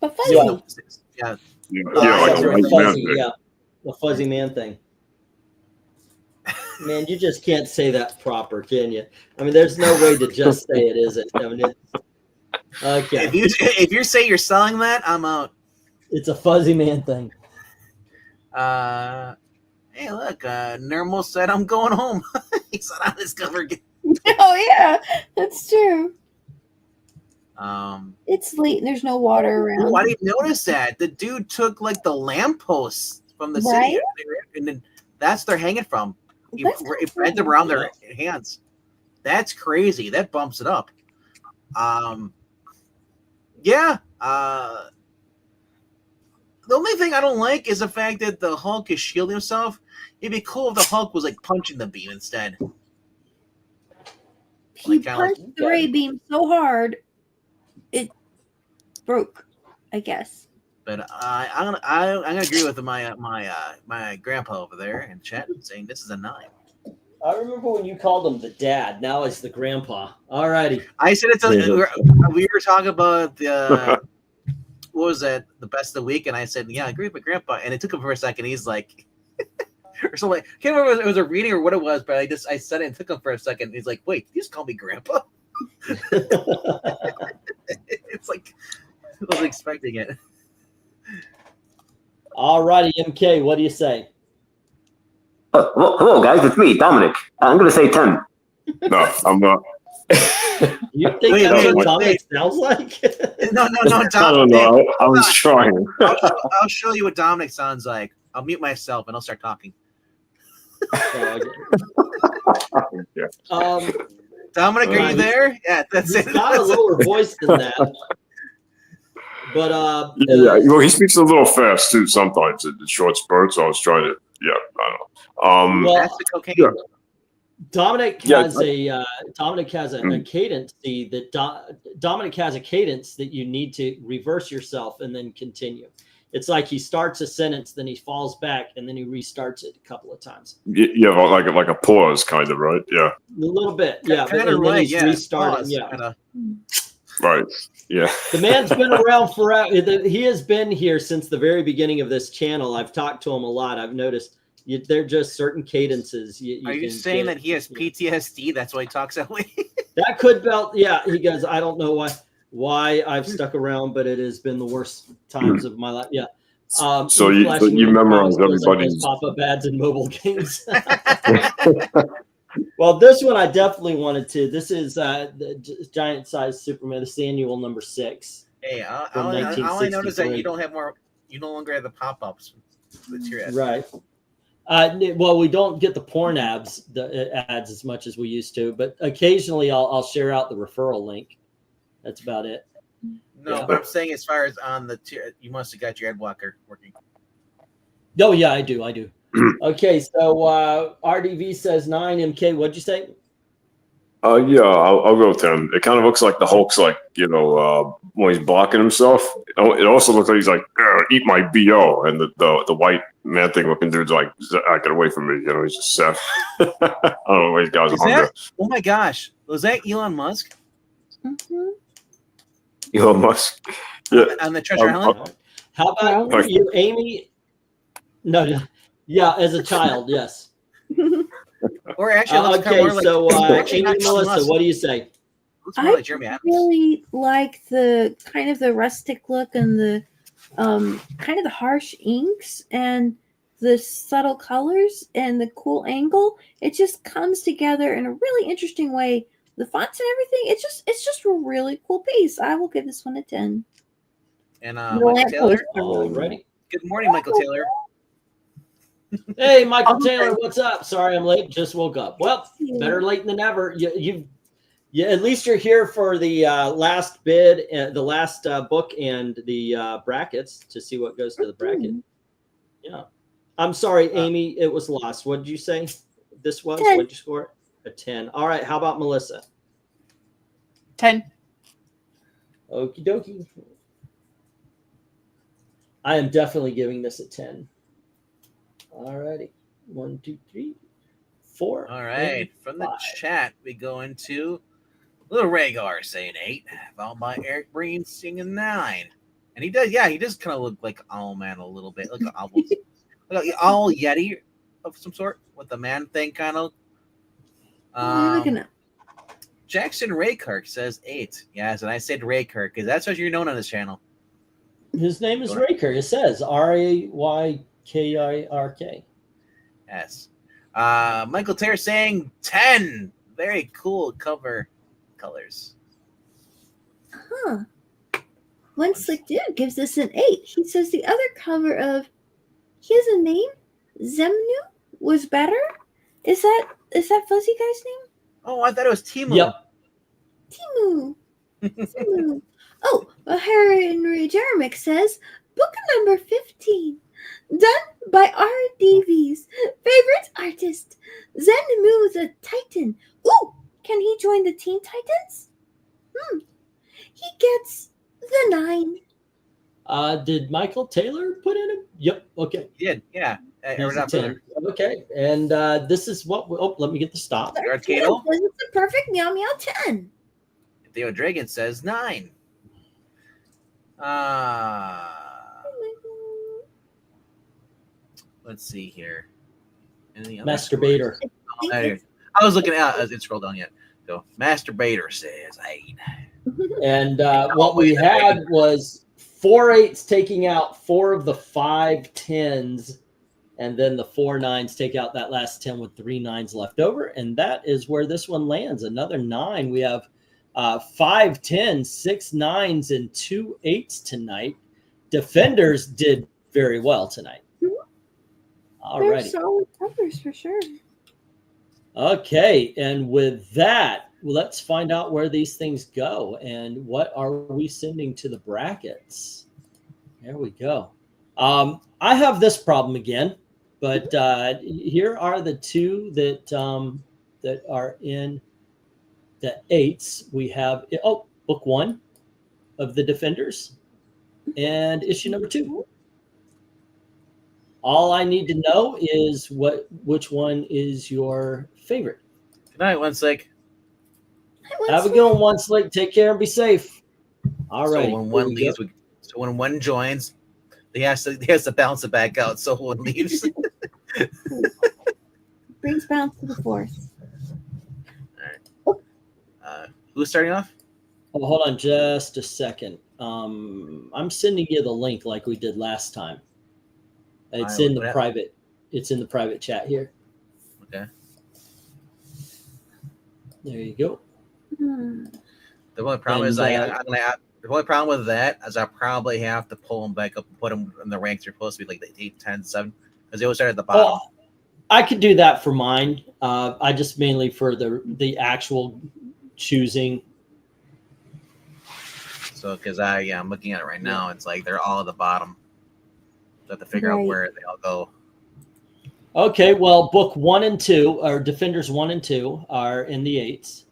But fuzzy. Yeah. Like a white man thing. The fuzzy man thing. Man, you just can't say that proper, can you? I mean, there's no way to just say it, is it? I mean, okay. If you say you're selling that, I'm out. It's a fuzzy man thing. Hey, look, Nermal said I'm going home. He's not on his cover again. Oh yeah, that's true. It's late and there's no water around. I didn't notice that. The dude took like the lampposts from the city, and then that's they're hanging from. He wrapped them around their hands. That's crazy. That bumps it up. Yeah. The only thing I don't like is the fact that the Hulk is shielding himself. It'd be cool if the Hulk was like punching the beam instead. He punched the ray beam so hard, it broke, I guess. But I'm gonna agree with my grandpa over there in chat saying this is a 9. I remember when you called him the dad. Now it's the grandpa. All righty. I said it's we were talking about the what was that, the best of the week, and I said, yeah, I agree with my grandpa, and it took him for a second. He's like, or something. I can't remember if it was a reading or what it was, but I said it and took him for a second. He's like, wait, you just call me grandpa? It's like I wasn't expecting it. All righty, MK, what do you say? Hello, guys. It's me, Dominic. I'm going to say 10. No, I'm not. You think that's what Dominic sounds like? No, Dominic. I don't know. I was trying. I'll show you what Dominic sounds like. I'll mute myself and I'll start talking. Dominic, are you there? Yeah, that's it. He's got a lower voice than that. But yeah, well, he speaks a little fast too sometimes in short spurts. So I was trying to, I don't know. well, That's the cocaine. Yeah. Dominic has a cadence. Dominic has a cadence that you need to reverse yourself and then continue. It's like he starts a sentence, then he falls back, and then he restarts it a couple of times. Yeah, like a pause, kind of, right? Yeah. A little bit, yeah. Kind But of then right, he's yeah. restarting, Pause, yeah. kinda. Right. Yeah. The man's been around forever. He has been here since the very beginning of this channel. I've talked to him a lot. I've noticed there are just certain cadences. Are you saying that he has PTSD? That's why he talks that way? That could be, yeah. He goes, I don't know why I've stuck around, but it has been the worst times of my life. Yeah. So you memorize everybody's pop-up ads and mobile games. Well, this one I definitely wanted to. This is the giant size Superman, the annual number 6. Hey, all I noticed that you don't have more. You no longer have the pop-ups. Right. Well, we don't get the porn ads as much as we used to, but occasionally I'll share out the referral link. That's about it. No, Yeah. but I'm saying as far as on the tier, you must have got your ad blocker working. Oh yeah, I do. Okay, so RDV says 9. MK, what'd you say? Yeah, I'll go 10. It kind of looks like the Hulk's like, when he's blocking himself. It also looks like he's like, eat my BO. And the white man thing looking dude's like, get away from me. He's just sad. I don't know why these guys are hungry. Oh my gosh. Was that Elon Musk? Mm-hmm. Elon Musk. Yeah. On the Treasure Island? How about you, Amy? No. Yeah, as a child, yes. Or actually, okay, more like, so actually Amy, not Melissa, Musk. what do you say? Looks more like Jeremy Adams. Really like the kind of the rustic look and the kind of the harsh inks and the subtle colors and the cool angle. It just comes together in a really interesting way. The fonts and everything, it's just a really cool piece. I will give this one a 10. And Michael Taylor. Alrighty. Good morning, Michael Taylor. Hey, Michael Taylor, what's up? Sorry I'm late. Just woke up. Well, better late than never. You at least you're here for the last bid, the last book, and the brackets to see what goes to the bracket. Yeah. I'm sorry, Amy. It was lost. What did you say? This was. 10. What did you score? A 10. All right. How about Melissa? 10. Okie dokie. I am definitely giving this a 10. All righty. 1, 2, 3, 4. All right. From the chat, we go into Little Rhaegar saying 8, followed by Eric Breen singing 9. And he does kind of look like Owlman a little bit, like an owl Yeti of some sort with the man thing kind of. Jackson Raykirk says 8. Yes, and I said Raykirk because that's what you're known on this channel. His name is Raker. It says RAYKIRK. Yes. Michael Taylor saying 10. Very cool cover colors. Huh. One Slick Dude gives this an 8. He says the other cover of he has a name, Zemnu, was better. Is that Fuzzy guy's name? Oh, I thought it was Timu. Yep. Timu. Oh, Henry Jeremick says book number 15, done by R.D.V's favorite artist, Zenmu the Titan. Ooh, can he join the Teen Titans? He gets the 9. Did Michael Taylor put in a? Yep. Okay. He did. Yeah. He's a 10. Okay. And this is what. let me get the stop. Arcado. It's a perfect meow meow 10. Theo Dragon says 9. Let's see here. Any other Masturbator. I was looking at. I didn't scroll down yet. So Masturbator says 8. And what we had was 4 8s taking out 4 of the 5 10s, and then the 4 9s take out that last 10 with 3 9s left over, and that is where this one lands. Another 9. We have 5 10s, 6 9s, and 2 8s tonight. Defenders did very well tonight. All They're righty. solid covers for sure. Okay, and with that, let's find out where these things go and what are we sending to the brackets. There we go. I have this problem again, but here are the 2 that that are in the 8s. We have book 1 of the Defenders and issue number 2. All I need to know is which one is your favorite. Good night, One Slick. Have a good one, One Slick. Take care and be safe. All right. So when one leaves, when one joins, he has to bounce it back out. So one leaves. Brings bounce to the fourth. All right. Who's starting off? Oh, hold on just a second. I'm sending you the link like we did last time. It's in the private. It's in the private chat here. Okay. There you go. The only problem is the only problem with that is I probably have to pull them back up and put them in the ranks they're supposed to be, like the 8, 10, 7, because they always start at the bottom. I could do that for mine. I just mainly for the actual choosing. So because I'm looking at it right now, it's like they're all at the bottom. So I have to figure out where they all go. Okay, well, book 1 and 2, or Defenders 1 and 2, are in the 8s.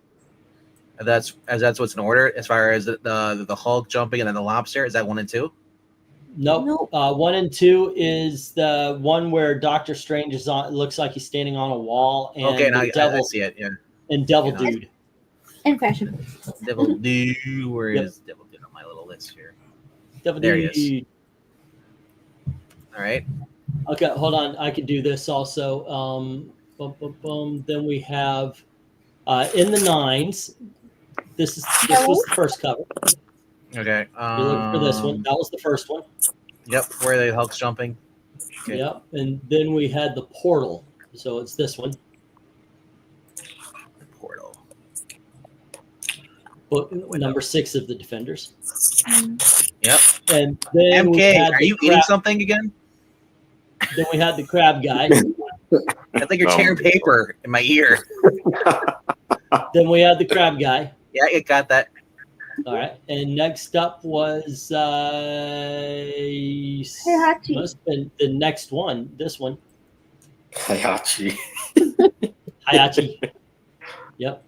And that's what's in order as far as the Hulk jumping and then the lobster. Is that 1 and 2? Nope. 1 and 2 is the one where Doctor Strange is on. It looks like he's standing on a wall, and Okay, now Devil I see it. Yeah. and Devil You know. Dude. And Fashion. Devil Dude. Where is Devil Dude on my little list here? Devil There Dude. he is. All right. Okay, hold on. I could do this also. Then we have in the 9s. This was the first cover. Okay. You look for this one. That was the first one. Yep. Where the Hulk's jumping. Okay. Yep. And then we had the Portal. So it's this one. The Portal. Book number 6 of the Defenders. Yep. And then we MK, had are the you eating something again? Then we had the crab guy. I think you're tearing paper in my ear. Then we had the crab guy. Yeah, you got that. All right. And next up was Heihachi. must have been the next one. This one. Hayachi. Hayachi. Yep.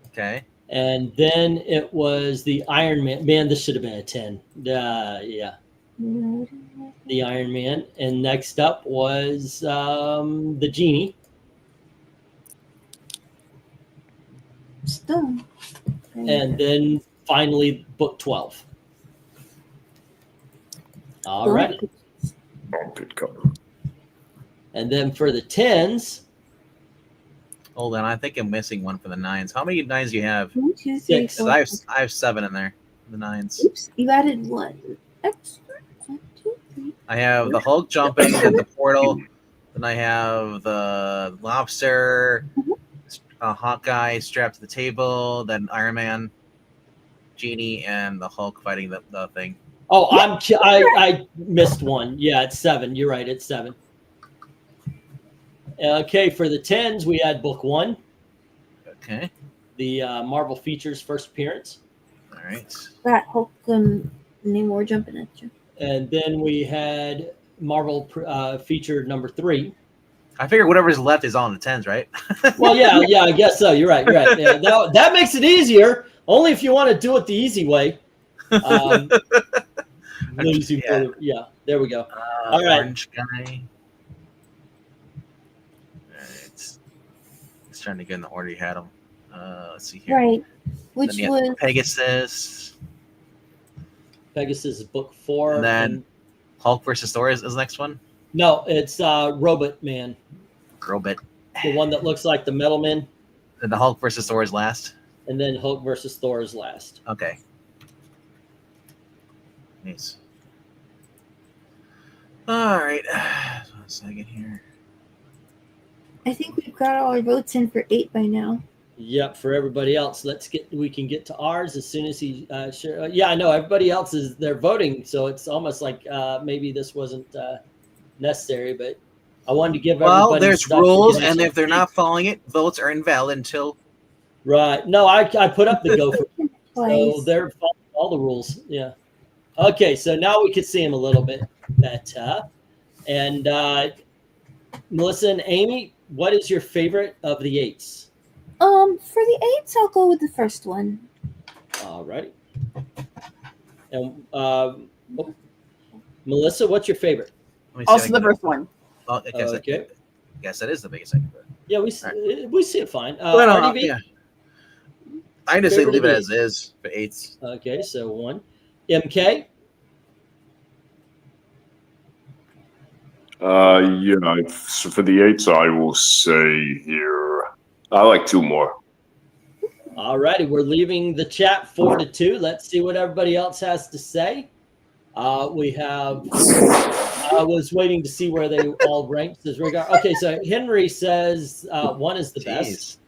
Okay. And then it was the Iron Man. Man, this should have been a 10. Yeah. The Iron Man. And next up was the Genie. Stone. And then finally book 12. All right. Oh, good cover. And then for the 10s. Hold on, I think I'm missing one for the 9s. How many 9s do you have? 1, 2, 3, 6. 4. I have 7 in there. The 9s. Oops, you added 1 extra. 1, 2, 3. I have the Hulk jumping, then the Portal, then I have the Lobster, Hawkeye strapped to the table, then Iron Man, Genie, and the Hulk fighting the thing. Oh, I missed one. Yeah, it's 7. You're right. It's 7. Okay, for the 10s, we had book 1. Okay. The Marvel Features first appearance. All right. Got Hulk and Namor jumping at you. And then we had Marvel feature number 3. I figure whatever's left is on the 10s, right? Well, yeah, I guess so. You're right. Yeah, that makes it easier. Only if you want to do it the easy way. Yeah, there we go. All right. Orange guy. All right. Just trying to get in the order you had them. Let's see here. Right. Which Then was Pegasus. Pegasus is book 4. And then Hulk versus Thor is the next one. No, it's Robot Man. Robot. The one that looks like the Metal Man. And the Hulk versus Thor is last. And then Hulk versus Thor is last. Okay. Nice. All right. 1 second here. I think we've got all our votes in for 8 by now. Yep, for everybody else, we can get to ours as soon as he sure. Yeah, I know everybody else they're voting, so it's almost like maybe this wasn't necessary, but I wanted to give everybody. Well, there's rules, and if they're not following it, votes are invalid until. Right. No, I put up the gopher, so Twice. they're following all the rules. Yeah. Okay, so now we can see him a little bit better. And Melissa and Amy, what is your favorite of the 8s? For the 8s, I'll go with the first one. All righty. And Melissa, what's your favorite? Also the first one. Well, I guess, Okay. I guess that is the biggest thing. Yeah, we see it fine. Well, RDB? yeah. I just say Favorite leave it of as is for 8s. Okay, so 1. MK? Yeah. So for the 8s, I will say here, I like 2 more. All righty, we're leaving the chat 4-2. Let's see what everybody else has to say. We have. I was waiting to see where they all ranked. Okay, so Henry says 1 is the best.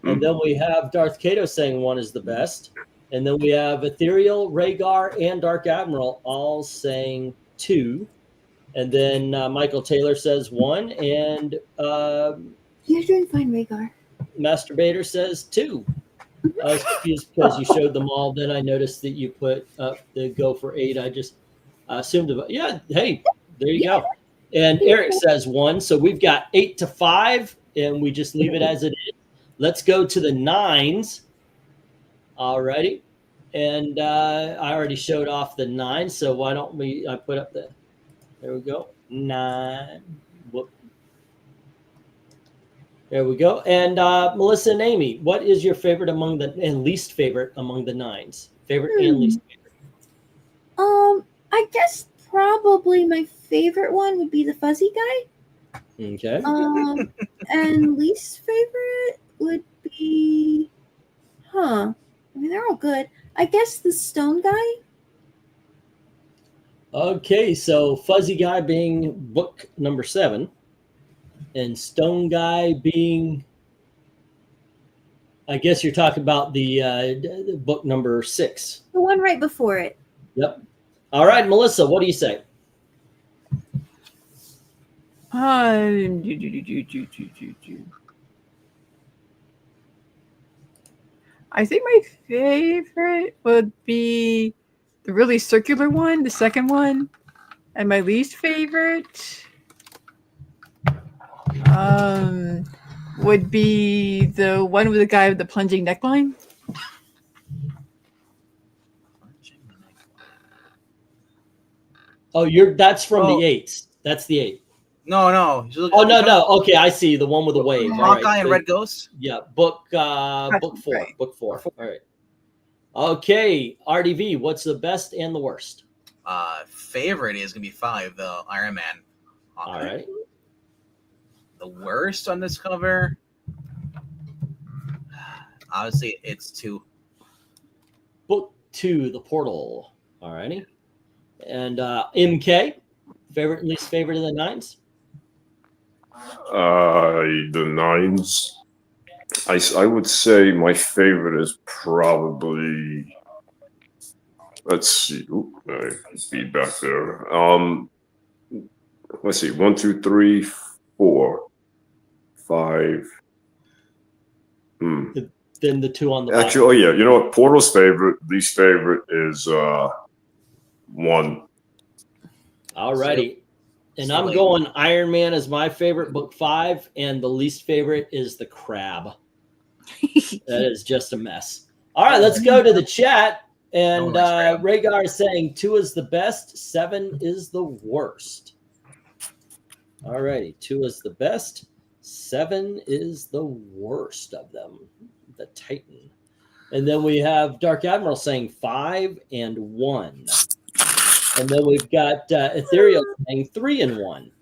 And then we have Darth Kato saying 1 is the best. And then we have Ethereal, Rhaegar, and Dark Admiral all saying 2. And then Michael Taylor says 1. And You're doing fine, Rhaegar. Masturbator says 2. I was confused because you showed them all. Then I noticed that you put up the go for 8. I just assumed about. Yeah, hey, there you go. And Eric says 1. So we've got 8 to 5, and we just leave it as it is. Let's go to the 9s. All righty. And I already showed off the 9, so why don't we put up the, there we go, 9. Whoop. There we go. And Melissa and Amy, what is your favorite among the, and least favorite among the 9s? Favorite and least favorite? I guess probably my favorite one would be the fuzzy guy. Okay. And least favorite would be, I mean, they're all good. I guess the stone guy. Okay, so fuzzy guy being book number 7, and stone guy being, I guess you're talking about the book number 6. The one right before it. Yep. All right, Melissa, what do you say? I think my favorite would be the really circular one, the second one, and my least favorite would be the one with the guy with the plunging neckline. Oh, that's from the 8s. That's the 8. No. Oh no. Okay, I see the one with the wave. Hawkeye and Red Ghost. Yeah, book 4. Right. Book 4. All right. Okay, RDV. What's the best and the worst? Favorite is gonna be 5, the Iron Man. Hawkeye. All right. The worst on this cover, obviously, it's 2. Book 2, the Portal. All righty. And MK, favorite and least favorite of the 9s? The 9s. I would say my favorite is probably. Let's see. Oop, I beat back there. Let's see. 1, 2, 3, 4, 5. Then the 2 on the Actually, oh yeah. You know what? Portal's favorite, least favorite is 1. All righty. And I'm going Iron Man is my favorite, book 5, and the least favorite is the Crab. That is just a mess. All right, let's go to the chat. And Rhaegar is saying 2 is the best, 7 is the worst. All righty, 2 is the best, 7 is the worst of them. The Titan. And then we have Dark Admiral saying 5 and 1. And then we've got Ethereal saying 3 and 1.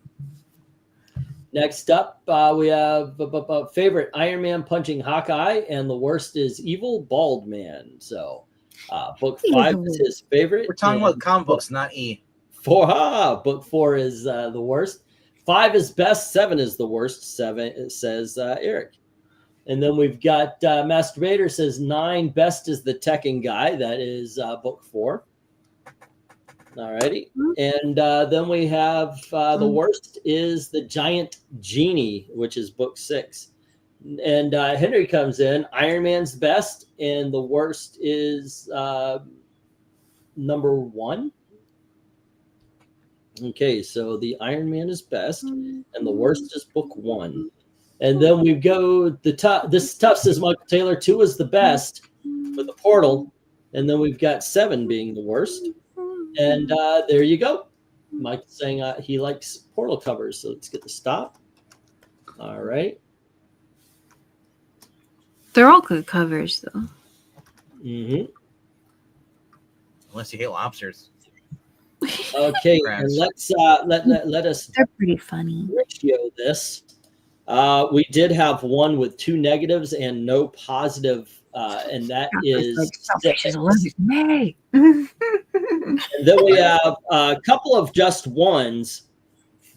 Next up, we have favorite Iron Man punching Hawkeye, and the worst is Evil Bald Man. So, book 5 is his favorite. We're talking about comic books, not E. Book 4 is the worst. 5 is best. 7 is the worst. 7 it says Eric. And then we've got Masturbator says 9 best is the Tekken guy. That is book 4. All righty. And then we have the worst is the Giant Genie, which is book 6. And Henry comes in. Iron Man's best, and the worst is number 1. Okay, so the Iron Man is best, and the worst is book 1. And then we go the top. This tough says Michael Taylor. 2 is the best with the Portal, and then we've got 7 being the worst. And there you go. Mike's saying he likes Portal covers. So let's get the stop. All right. They're all good covers, though. Mm-hmm. Unless you hate lobsters. Okay, and let's let us. They're pretty funny. Ratio this. We did have one with 2 negatives and no positive, and that is like, May. And then we have a couple of just 1s,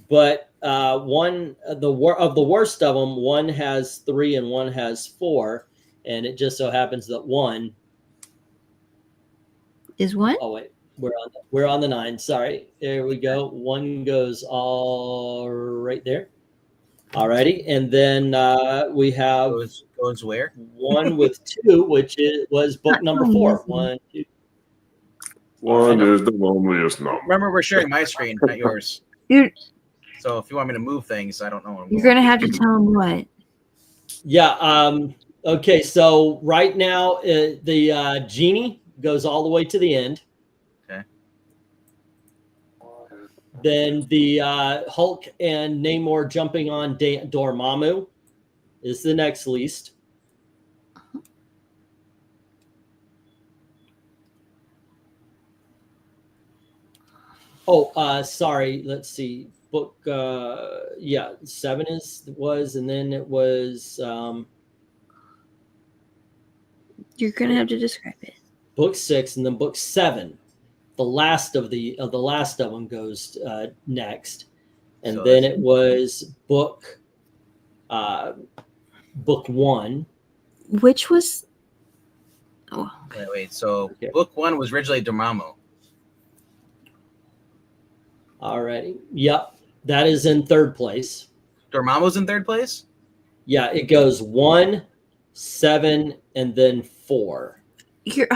but one of the worst of them, 1 has 3 and 1 has 4, and it just so happens that 1 is what? Oh wait, we're on the 9. Sorry, there we go. 1 goes all right there. Alrighty, and then we have goes where? 1 with 2, which was book number 4. 1, 2. 1 is the loneliest number. Remember, we're sharing my screen, not yours. Dude, So if you want me to move things, I don't know. You're gonna have to tell him what. Yeah. Okay. So right now, the genie goes all the way to the end. Okay. Then the Hulk and Namor jumping on Dormammu is the next least. Oh, sorry. Let's see. Book, 7 was, and then it was You're gonna have to describe it. book 6, and then book 7. The last of them goes next, and So then that's- it was book 1. Which was? Oh, Wait. So book 1 was originally Dormammu. Alrighty. Yep. That is in 3rd place. Dormammu's in 3rd place? Yeah, it goes 1, 7, and then 4. you're.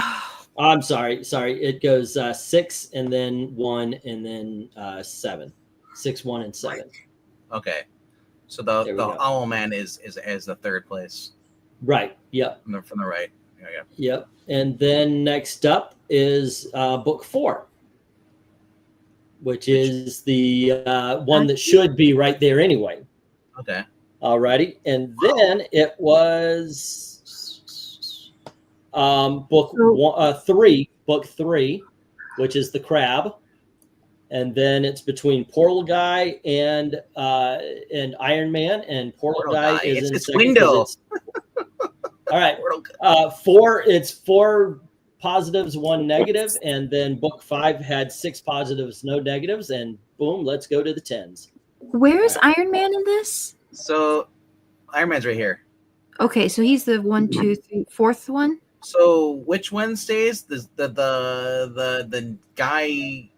I'm sorry. It goes 6, and then 1, and then 7. 6, 1, and 7. Okay. So the go. Owl Man is the 3rd place. Right. Yep. From the right. Yeah. Yep. And then next up is book 4, which is the one that should be right there anyway. Okay. Alrighty. And then it was book 3, which is the Crab. And then it's between Portal Guy and Iron Man, and Portal Guy is in it's second. Window. All right. 4. It's 4 positives, 1 negative, and then book 5 had 6 positives, no negatives, and boom, let's go to the 10s. Where's Iron Man in this? So Iron Man's right here. Okay, so he's the 1, 2, 3, 4th one. So which one stays? The guy.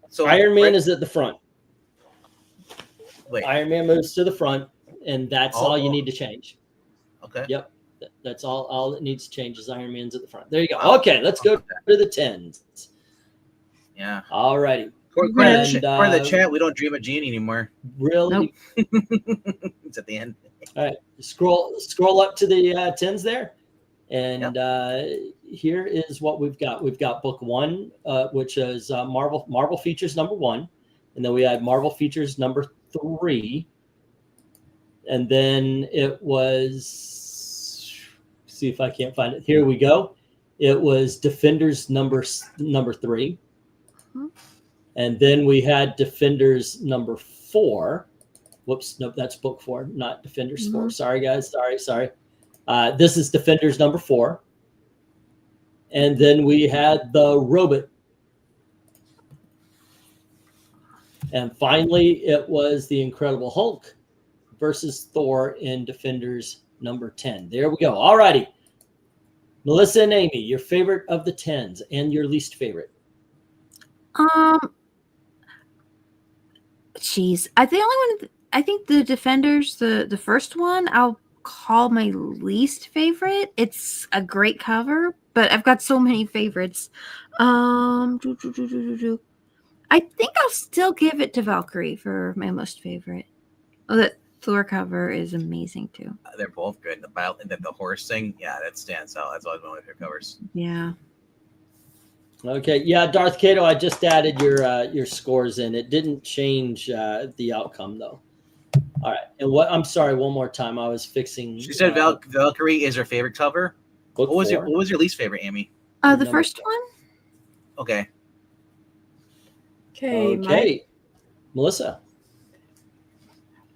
So Iron Man is at the front. Wait. Iron Man moves to the front, and that's all you need to change. Okay. Yep. That's all it needs to change is Iron Man's at the front. There you go. Okay, let's go to the 10s. Yeah. All righty. For the chat, we don't dream of Genie anymore. Really? It's at the end. All right. Scroll up to the 10s there. And here is what we've got. We've got book 1, which is Marvel Features number 1. And then we had Marvel Features number 3. And then it was, see if I can't find it. Here we go. It was Defenders number 3. And then we had Defenders number 4. Whoops, nope, that's book 4, not Defenders 4. Sorry, guys. Sorry. This is Defenders number 4. And then we had the Robot. And finally, it was the Incredible Hulk versus Thor in Defenders number 10. There we go. All righty. Melissa and Amy, your favorite of the 10s and your least favorite. Geez, I think the Defenders, the first one, I'll call my least favorite. It's a great cover, but I've got so many favorites. I think I'll still give it to Valkyrie for my most favorite. Oh, that Thor cover is amazing too. They're both good. The horse thing, yeah, that stands out. That's always one of my favorite covers. Yeah. Okay, yeah, Darth Kato, I just added your scores in. It didn't change the outcome though. All right, and I'm sorry, one more time. I was fixing. She said Valkyrie is her favorite cover. What was your least favorite, Amy? The first one. Okay. Okay. Melissa.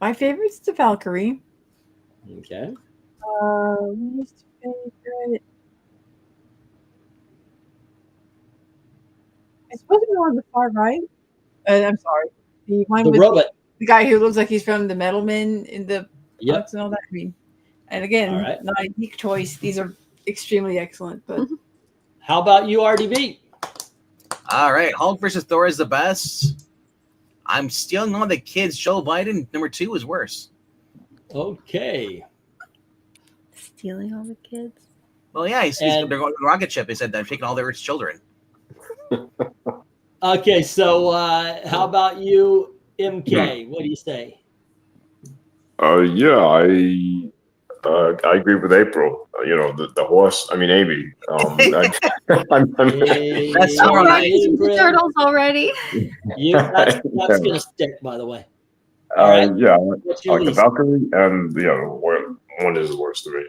My favorite's the Valkyrie. Okay. Least favorite. I suppose we on the far right. I'm sorry. The one with Robot. The guy who looks like he's from the Metalman in the books and all that. I mean, and again, All right. not a unique choice. These are extremely excellent. But How about you, RDB? All right, Hulk versus Thor is the best. I'm stealing on the kids. Joe Biden, number 2, is worse. Okay. Stealing all the kids. Well, yeah, they're going to rocket ship. They said they're taking all their rich children. Okay, so how about you, MK, what do you say? Yeah, I agree with April. The horse. I mean, Amy. That's all right. The turtles already. That's gonna stick, by the way. All right. Yeah, What's I your like the least? Valkyrie, and one is the worst to me.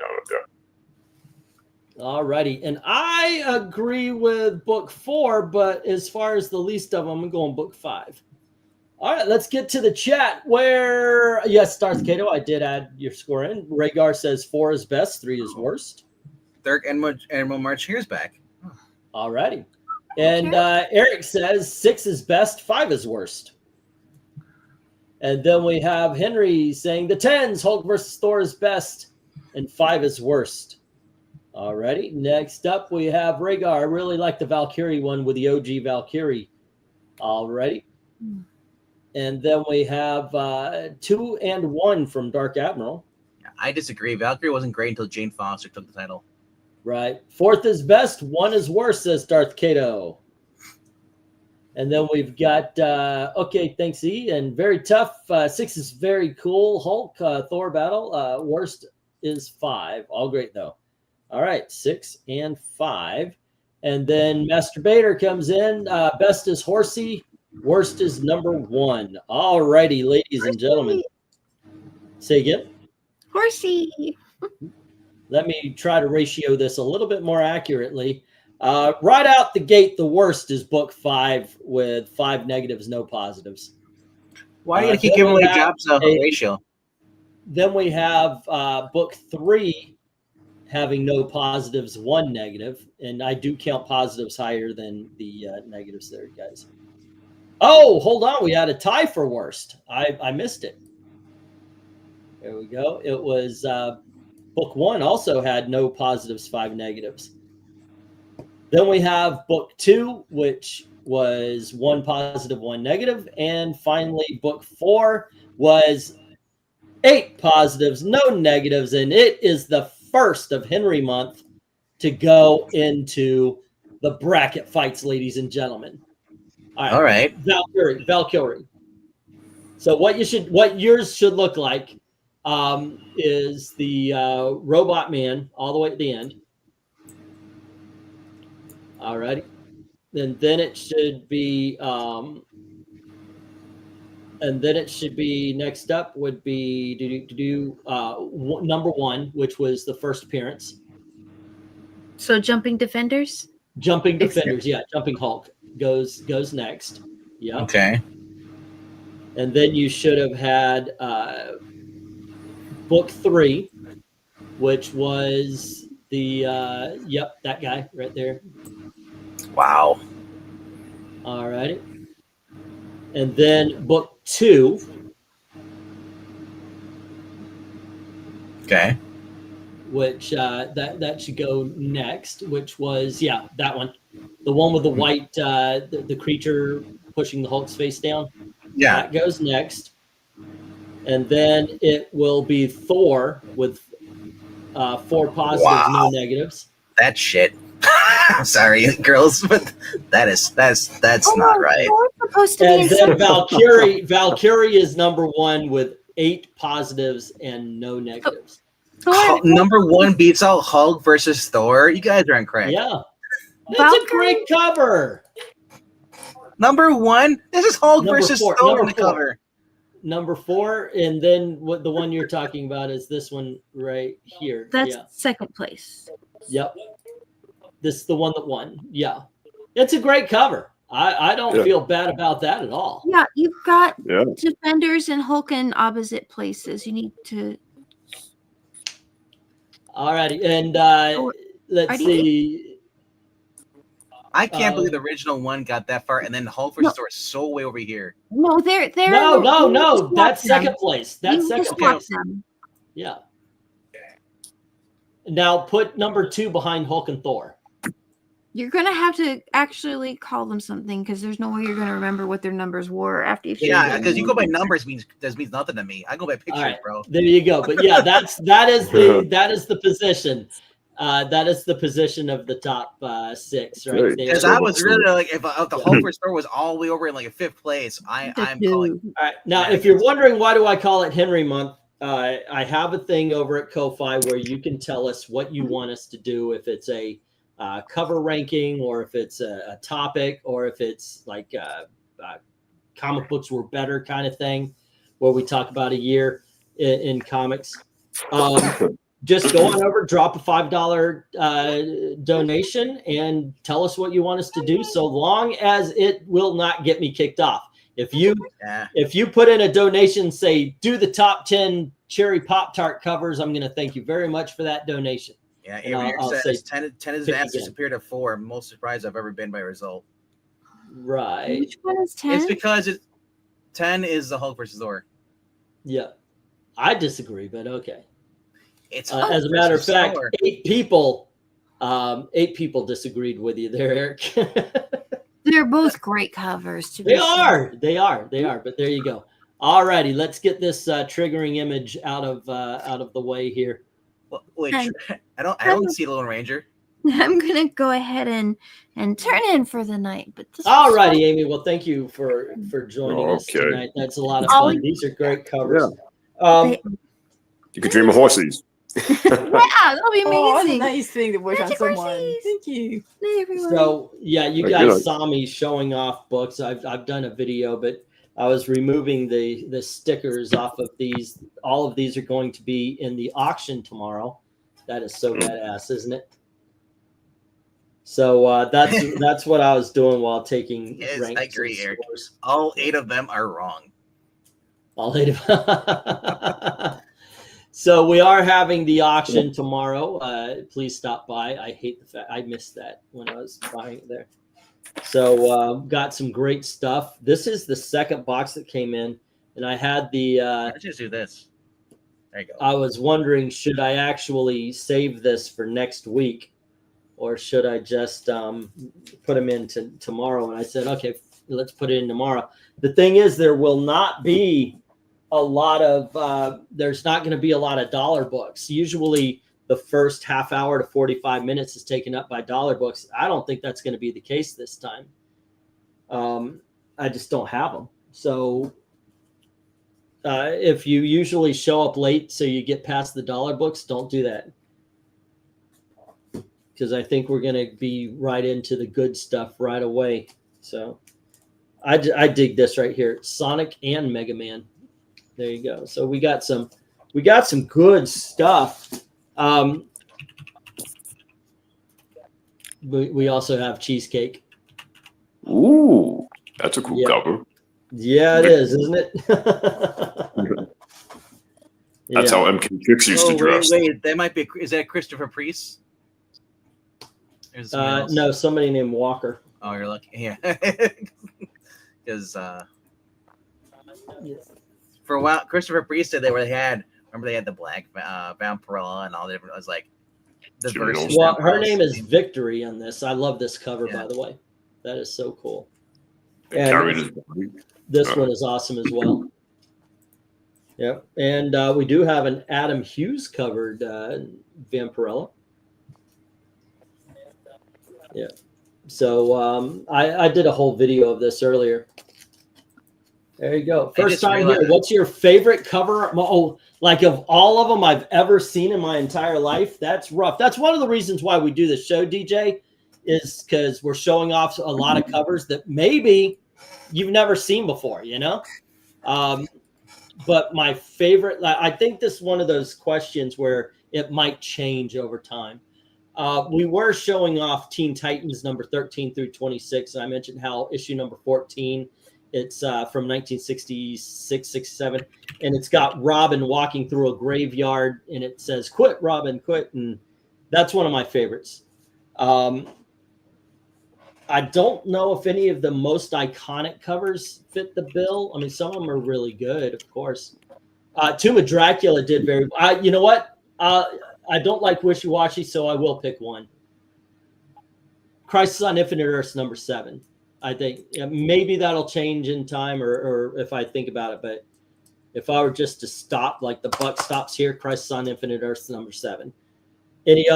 All righty, and I agree with book 4, but as far as the least of them, I'm going book 5. All right, let's get to the chat where, yes, Darth Kato, I did add your score in. Rhaegar says 4 is best, 3 is worst. Dirk Admiral March here's back. All righty. And Eric says 6 is best, 5 is worst. And then we have Henry saying the 10s, Hulk versus Thor is best, and 5 is worst. All righty. Next up, we have Rhaegar. I really like the Valkyrie one with the OG Valkyrie. All righty. And then we have 2 and 1 from Dark Admiral. I disagree. Valkyrie wasn't great until Jane Foster took the title. Right. 4th is best, 1 is worst, says Darth Kato. And then we've got, okay, thanks, E. And very tough. 6 is very cool. Hulk, Thor battle. Worst is 5. All great, though. All right, 6 and 5. And then Master Bader comes in. Best is Horsey. Worst is number 1. All righty, ladies and gentlemen. Say again. Horsey. Let me try to ratio this a little bit more accurately. Right out the gate, the worst is book 5 with 5 negatives, no positives. Why do you keep giving away jobs ratio? Then we have book 3 having no positives, 1 negative. And I do count positives higher than the negatives there, guys. Oh, hold on. We had a tie for worst. I missed it. There we go. It was book 1 also had no positives, 5 negatives. Then we have book 2, which was 1 positive, 1 negative. And finally, book 4 was 8 positives, no negatives. And it is the first of Henry month to go into the bracket fights, ladies and gentlemen. All right. Valkyrie. So what yours should look like is the robot man all the way at the end. All righty. And then it should be next up would be number 1, which was the first appearance. So jumping defenders? Jumping defenders, yeah. Jumping Hulk goes next. Yeah. Okay. And then you should have had book 3, which was the that guy right there. Wow. All righty. And then book 2. Okay. Which that should go next, which was that one. The one with the white the creature pushing the Hulk's face down. Yeah. That goes next. And then it will be Thor with 4 positives, no negatives. That shit. I'm sorry, girls, but that's not right. And then Valkyrie is number 1 with 8 positives and no negatives. Number 1 beats out Hulk versus Thor. You guys are incorrect. Yeah. That's a great cover. Number 1, this is Hulk versus Thor in the cover. Number 4, and then what the one you're talking about is this one right here. That's second place. Yep. This is the one that won. Yeah. It's a great cover. I don't feel bad about that at all. Yeah, you've got defenders and Hulk in opposite places. You need to. All righty. And let's see. I can't believe the original one got that far, and then Hulk versus Thor is so way over here. No, they're no. That's second place. That's second place. Yeah. Now put number 2 behind Hulk and Thor. You're gonna have to actually call them something because there's no way you're gonna remember what their numbers were after you've. Yeah, because you go by numbers means nothing to me. I go by pictures, right, bro. There you go. But yeah, that is the position. That is the position of the top 6 right Good. there. Because I was really like, if the Hulk Restore was all the way over in like a 5th place, I'm calling. All right. Now, if you're wondering why do I call it Henry Month, I have a thing over at Ko-Fi where you can tell us what you want us to do. If it's a cover ranking, or if it's a topic, or if it's like comic books were better kind of thing, where we talk about a year in comics. Just go on over, drop a $5 donation, and tell us what you want us to do, so long as it will not get me kicked off. If you put in a donation, say, do the top 10 cherry Pop-Tart covers, I'm going to thank you very much for that donation. Yeah, I'll says say 10 is vastly superior to 4. I'm most surprised I've ever been by a result. Right. Which one is 10? It's because 10 is the Hulk versus Thor. Yeah. I disagree, but okay. It's as a matter of fact, 8 people disagreed with you there, Eric. They're both great covers. They are. But there you go. All righty, let's get this triggering image out of the way here. Wait, I don't see Lone Ranger. I'm gonna go ahead and turn in for the night. But all righty, Amy. Well, thank you for joining us tonight. That's a lot of fun. These are great covers. You could dream of horses. Yeah, that'll be amazing. Oh, that's a nice thing to wish on someone. Thank you. Hey, everyone. So yeah, you guys saw me showing off books. I've done a video, but I was removing the stickers off of these. All of these are going to be in the auction tomorrow. That is so badass, isn't it? So that's what I was doing while taking ranks. I agree, Eric. All 8 of them are wrong. All 8 of them. So we are having the auction tomorrow. Please stop by. I hate the fact I missed that when I was buying it there. So got some great stuff. This is the second box that came in, and I had the. Let's just do this. There you go. I was wondering, should I actually save this for next week, or should I just put them in tomorrow? And I said, okay, let's put it in tomorrow. The thing is, there will not be a lot of there's not going to be a lot of dollar books. Usually the first half hour to 45 minutes is taken up by dollar books. I don't think that's going to be the case this time. I just don't have them. So if you usually show up late so you get past the dollar books, don't do that, because I think we're going to be right into the good stuff right away. So I dig this right here, Sonic and Mega Man. There you go. So we got some good stuff. We also have Cheesecake. Ooh, that's a cool cover. Yeah, it is, isn't it? That's how MK Kicks used to dress. Wait, that might be. Is that Christopher Priest? No, somebody named Walker. Oh, you're lucky. Yeah. Because for a while, Christopher Priest said they had the black Vampirella and all the different. I was like, the version. Well, her name is Victory on this. I love this cover, by the way. That is so cool. And this one is awesome as well. Yep. And we do have an Adam Hughes covered Vampirella. Yeah. So I did a whole video of this earlier. There you go. First time here. What's your favorite cover? Oh, like of all of them I've ever seen in my entire life? That's rough. That's one of the reasons why we do the show, DJ, is because we're showing off a lot of covers that maybe you've never seen before, you know? But my favorite, I think this is one of those questions where it might change over time. We were showing off Teen Titans number 13 through 26. I mentioned how issue number 14, it's from 1966, 67, and it's got Robin walking through a graveyard, and it says, "Quit, Robin, quit." And that's one of my favorites. I don't know if any of the most iconic covers fit the bill. I mean, some of them are really good, of course. Tomb of Dracula did very well. You know what? I don't like wishy-washy, so I will pick one. Crisis on Infinite Earths number 7. I think maybe that'll change in time, or if I think about it. But if I were just to stop, like the buck stops here, Crisis on Infinite Earths number 7. Any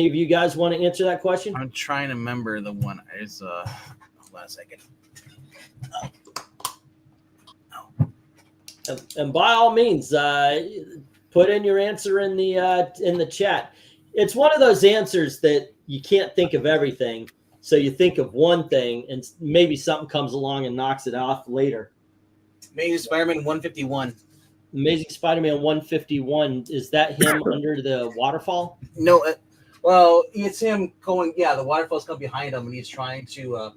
of you guys want to answer that question? I'm trying to remember the one. Hold on a second. And by all means, put in your answer in the chat. It's one of those answers that you can't think of everything, so you think of one thing, and maybe something comes along and knocks it off later. Amazing Spider-Man 151. Amazing Spider-Man 151. Is that him under the waterfall? No, well, it's him going. Yeah, the waterfall's coming behind him, and he's trying to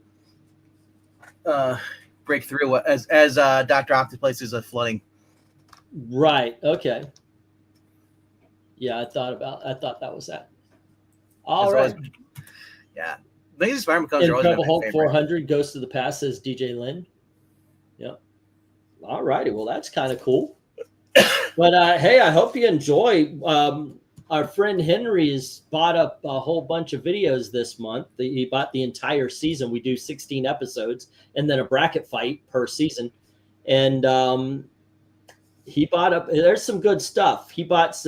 break through as Dr. Octopus is flooding. Right. Okay. Yeah, I thought that was that. All right. Yeah, Amazing Spider-Man comes. Incredible Hulk 400 Ghost of the Past, says DJ Lynn. Yep. All righty. Well, that's kind of cool. But hey, I hope you enjoy. Our friend Henry has bought up a whole bunch of videos this month. He bought the entire season. We do 16 episodes and then a bracket fight per season. And he bought up. There's some good stuff. He bought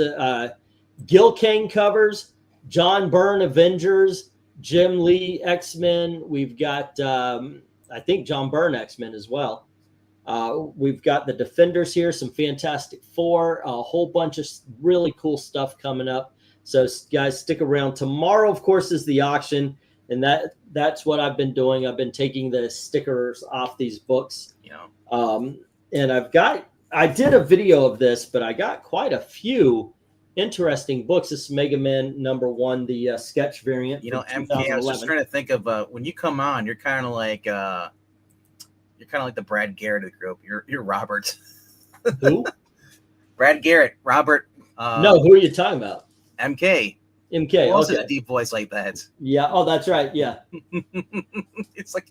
Gil Kane covers, John Byrne Avengers, Jim Lee X-Men. We've got I think John Byrne X-Men as well. We've got the Defenders here, some Fantastic Four, a whole bunch of really cool stuff coming up. So guys, stick around. Tomorrow, of course, is the auction, and that's what I've been doing. I've been taking the stickers off these books. And I did a video of this, but I got quite a few interesting books. This is Mega Man #1, the sketch variant. MK, I was just trying to think of when you come on, you're kind of like the Brad Garrett of the group. You're Robert. Who? Brad Garrett. Robert. No, who are you talking about? MK. MK. Also Okay. a deep voice like that. Yeah. Oh, that's right. Yeah. It's like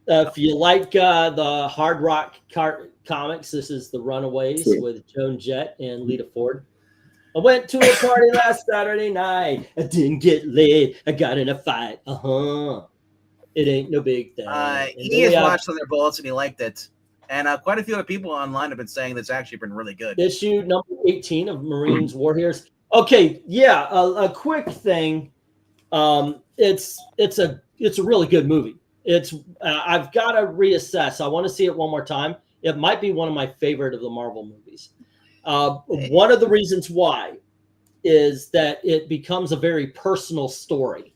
if you like the Hard Rock comics, this is The Runaways with Joan Jett and Lita Ford. I went to a party last Saturday night. I didn't get laid. I got in a fight. It ain't no big thing. He has watched Thunderbolts and he liked it. And quite a few other people online have been saying that's actually been really good. Issue number 18 of Marines War Heroes. Okay, yeah, a quick thing. It's a really good movie. I've got to reassess. I want to see it one more time. It might be one of my favorite of the Marvel movies. One of the reasons why is that it becomes a very personal story.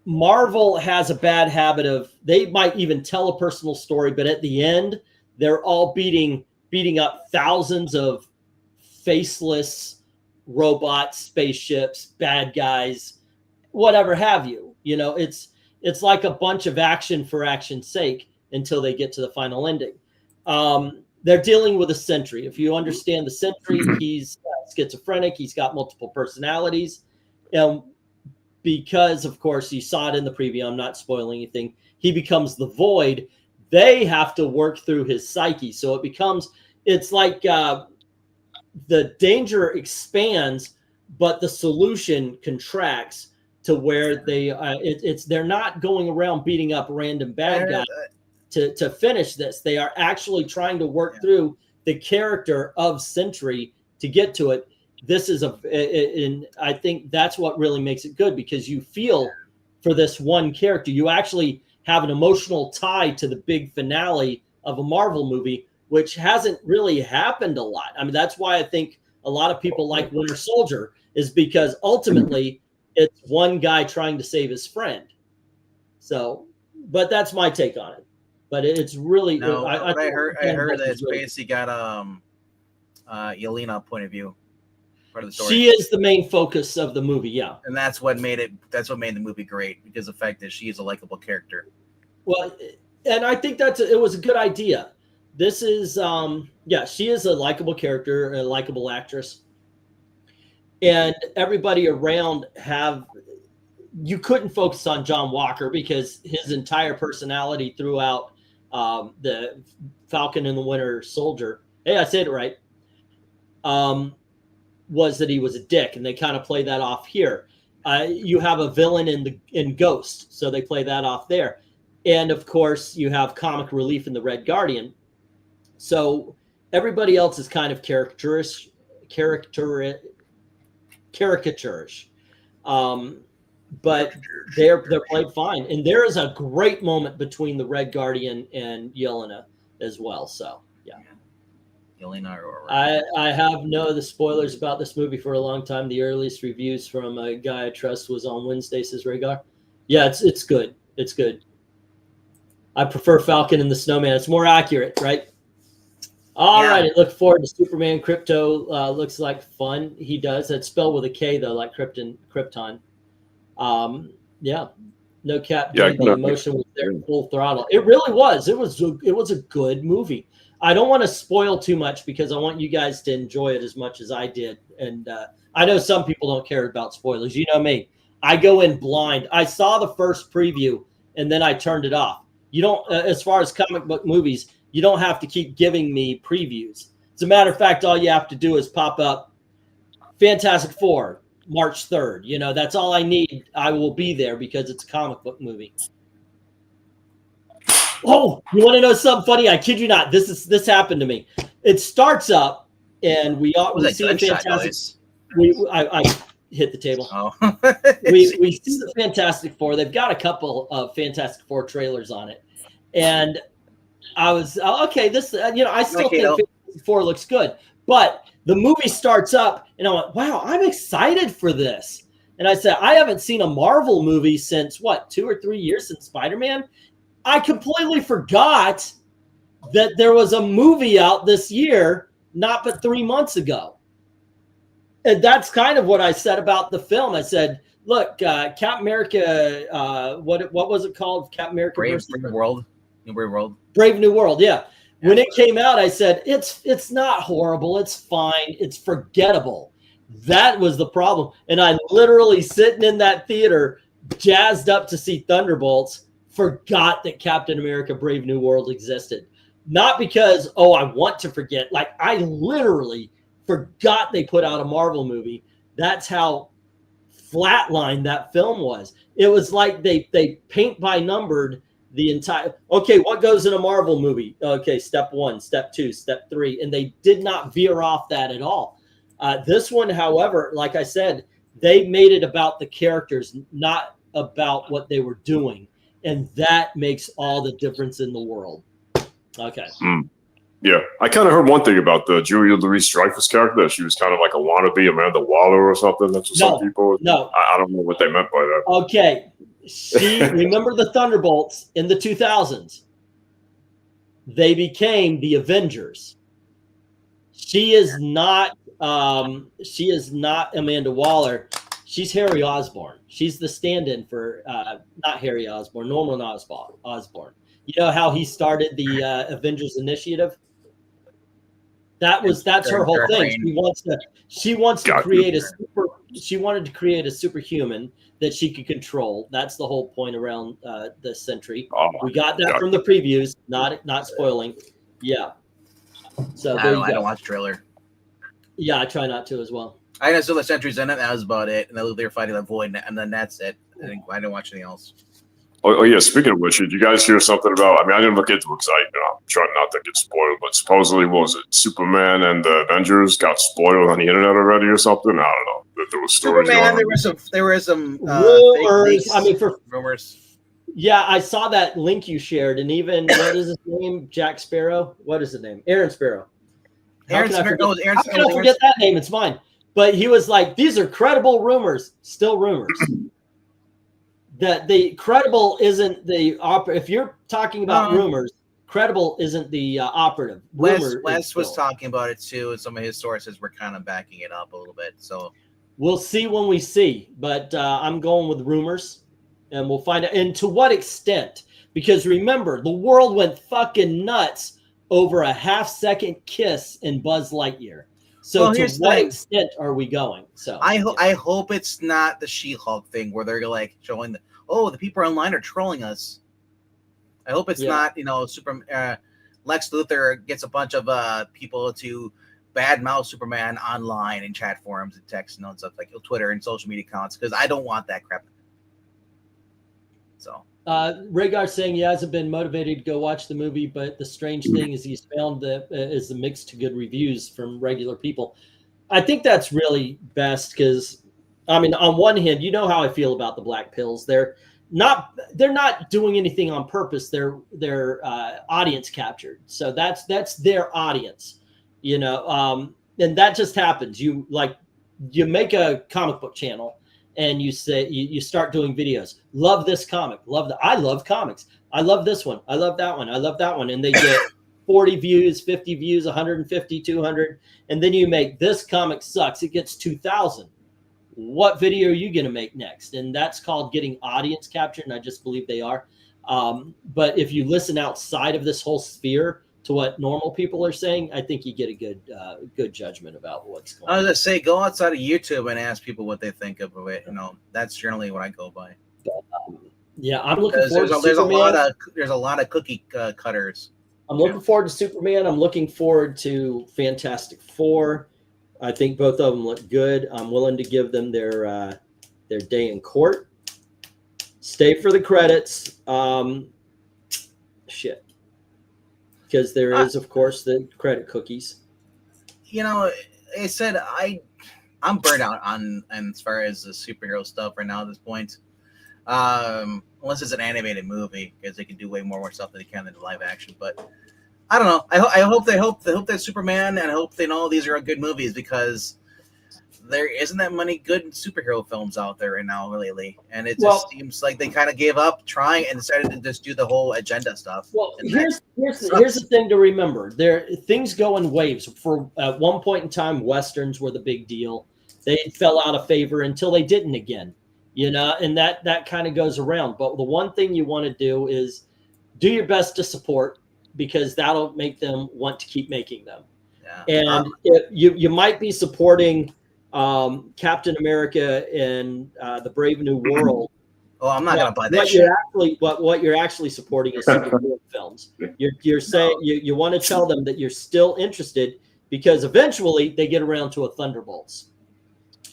Marvel has a bad habit of, they might even tell a personal story, but at the end, they're all beating up thousands of faceless robots, spaceships, bad guys, whatever have you. It's like a bunch of action for action's sake until they get to the final ending. They're dealing with a Sentry. If you understand the Sentry, he's schizophrenic. He's got multiple personalities. And because, of course, you saw it in the preview, I'm not spoiling anything, he becomes the Void. They have to work through his psyche. So it's like the danger expands, but the solution contracts to where they're not going around beating up random bad guys to finish this. They are actually trying to work through the character of Sentry to get to it. This is and I think that's what really makes it good, because you feel for this one character. You actually have an emotional tie to the big finale of a Marvel movie, which hasn't really happened a lot. I mean, that's why I think a lot of people like Winter Soldier, is because ultimately it's one guy trying to save his friend. So, but that's my take on it. But it's really, I heard that it's basically got Yelena point of view. Part of the story. She is the main focus of the movie, yeah. And that's what made the movie great, because the fact that she is a likable character. Well, and I think it was a good idea. This is she is a likable character, a likable actress. And everybody around you couldn't focus on John Walker, because his entire personality throughout the Falcon and the Winter Soldier, hey, I said it right, was that he was a dick, and they kind of play that off here. You have a villain in Ghost, so they play that off there. And of course, you have comic relief in the Red Guardian. So everybody else is kind of caricaturish. But they're played fine. And there is a great moment between the Red Guardian and Yelena as well. So yeah. Yelena or I have known the spoilers about this movie for a long time. The earliest reviews from a guy I trust was on Wednesday, says Rhaegar. Yeah, it's good. It's good. I prefer Falcon and the Snowman. It's more accurate, right? All right. Look forward to Superman Crypto. Looks like fun. He does. It's spelled with a K though, like Krypton. Yeah. No cap. Yeah, The emotion was there full throttle. It really was. It was a good movie. I don't want to spoil too much because I want you guys to enjoy it as much as I did. And I know some people don't care about spoilers. You know me. I go in blind. I saw the first preview and then I turned it off. You don't, as far as comic book movies, you don't have to keep giving me previews. As a matter of fact, all you have to do is pop up Fantastic Four, March 3rd. You know, that's all I need. I will be there because it's a comic book movie. Oh, you want to know something funny? I kid you not. This happened to me. It starts up and we see the Fantastic. I hit the table. Oh. we see the Fantastic Four. They've got a couple of Fantastic Four trailers on it, and I was okay. This, I still think Fantastic Four looks good, but the movie starts up, and I went, "Wow, I'm excited for this." And I said, "I haven't seen a Marvel movie since 2 or 3 years since Spider-Man." I completely forgot that there was a movie out this year, not but 3 months ago. And that's kind of what I said about the film. I said, look, Captain America, what was it called? Captain America Brave New World. Brave New World, yeah. When it came out, I said, it's not horrible. It's fine. It's forgettable. That was the problem. And I literally sitting in that theater, jazzed up to see Thunderbolts, forgot that Captain America Brave New World existed. Not because, I want to forget. Like, I literally forgot they put out a Marvel movie. That's how flatlined that film was. It was like they paint by numbered the entire. Okay, what goes in a Marvel movie? Okay, step 1, step 2, step 3, and they did not veer off that at all. This one, however, like I said, they made it about the characters, not about what they were doing, and that makes all the difference in the world. Okay. Yeah, I kind of heard one thing about the Julia Louis-Dreyfus character, that she was kind of like a wannabe Amanda Waller or something. That's what some people. No, I don't know what they meant by that. Okay, remember the Thunderbolts in the 2000s? They became the Avengers. She is not Amanda Waller. She's Harry Osborn. She's the stand-in for not Harry Osborn, Norman Osborn. You know how he started the Avengers Initiative? That's her whole thing. She wants to create she wanted to create a superhuman that she could control. That's the whole point around the Sentry. We got that from the previews, not spoiling. Yeah. So I don't watch the trailer. Yeah, I try not to as well. I know the Sentry's in it. That was about it. And they were fighting the Void, and then that's it. I didn't watch anything else. Oh yeah. Speaking of which, did you guys hear something about? I mean, I didn't look into it because I'm trying not to get spoiled. But supposedly, what was it? Superman and the Avengers got spoiled on the internet already or something. I don't know. That there was stories. Superman. There were some rumors. Rumors. Yeah, I saw that link you shared, and even what is his name? Jack Sparrow. What is his name? Aaron Sparrow. How can I forget that name? It's fine. But he was like, "These are credible rumors." Still rumors. That the credible isn't the if you're talking about rumors, credible isn't the operative. Wes was talking about it too, and some of his sources were kind of backing it up a little bit. So we'll see when we see. But I'm going with rumors, and we'll find out. And to what extent? Because remember, the world went fucking nuts over a half-second kiss in Buzz Lightyear. So to what extent are we going? So I hope it's not the She-Hulk thing where they're like showing the people online are trolling us. I hope it's not, Lex Luthor gets a bunch of people to badmouth Superman online in chat forums and text and stuff like Twitter and social media accounts, because I don't want that crap. So Rhaegar saying he hasn't been motivated to go watch the movie, but the strange thing is he's found that is a mix to good reviews from regular people. I think that's really best because, I mean, on one hand, you know how I feel about the black pills. They're not doing anything on purpose. They're audience captured. So that's their audience, you know. And that just happens. You make a comic book channel and you say you start doing videos. Love this comic. I love comics. I love this one. I love that one. I love that one. And they get 40 views, 50 views, 150, 200. And then you make this comic sucks. It gets 2,000. What video are you going to make next? And that's called getting audience captured. And I just believe they are. But if you listen outside of this whole sphere to what normal people are saying, I think you get a good judgment about what's going on. I was going to say, go outside of YouTube and ask people what they think of it. You know, that's generally what I go by. Yeah, I'm looking forward to Superman. There's a lot of cookie cutters. I'm looking forward to Superman. I'm looking forward to Fantastic Four. I think both of them look good. I'm willing to give them their day in court. Stay for the credits. Shit. Because there is, of course, the credit cookies. You know, I said I'm burnt out on as far as the superhero stuff right now at this point. Unless it's an animated movie, because they can do way more stuff than they can in the live action. But I don't know. I hope that Superman, and I hope they know these are good movies, because there isn't that many good superhero films out there right now lately, and it just seems like they kind of gave up trying and decided to just do the whole agenda stuff. Well, here's the thing to remember: things go in waves. For at one point in time, westerns were the big deal. They fell out of favor until they didn't again. You know, and that kind of goes around. But the one thing you want to do is do your best to support, because that'll make them want to keep making them. Yeah. And you might be supporting Captain America and the Brave New World. Oh, I'm not going to buy that shit. What you're actually supporting is superhero films. You're saying you want to tell them that you're still interested, because eventually they get around to a Thunderbolts.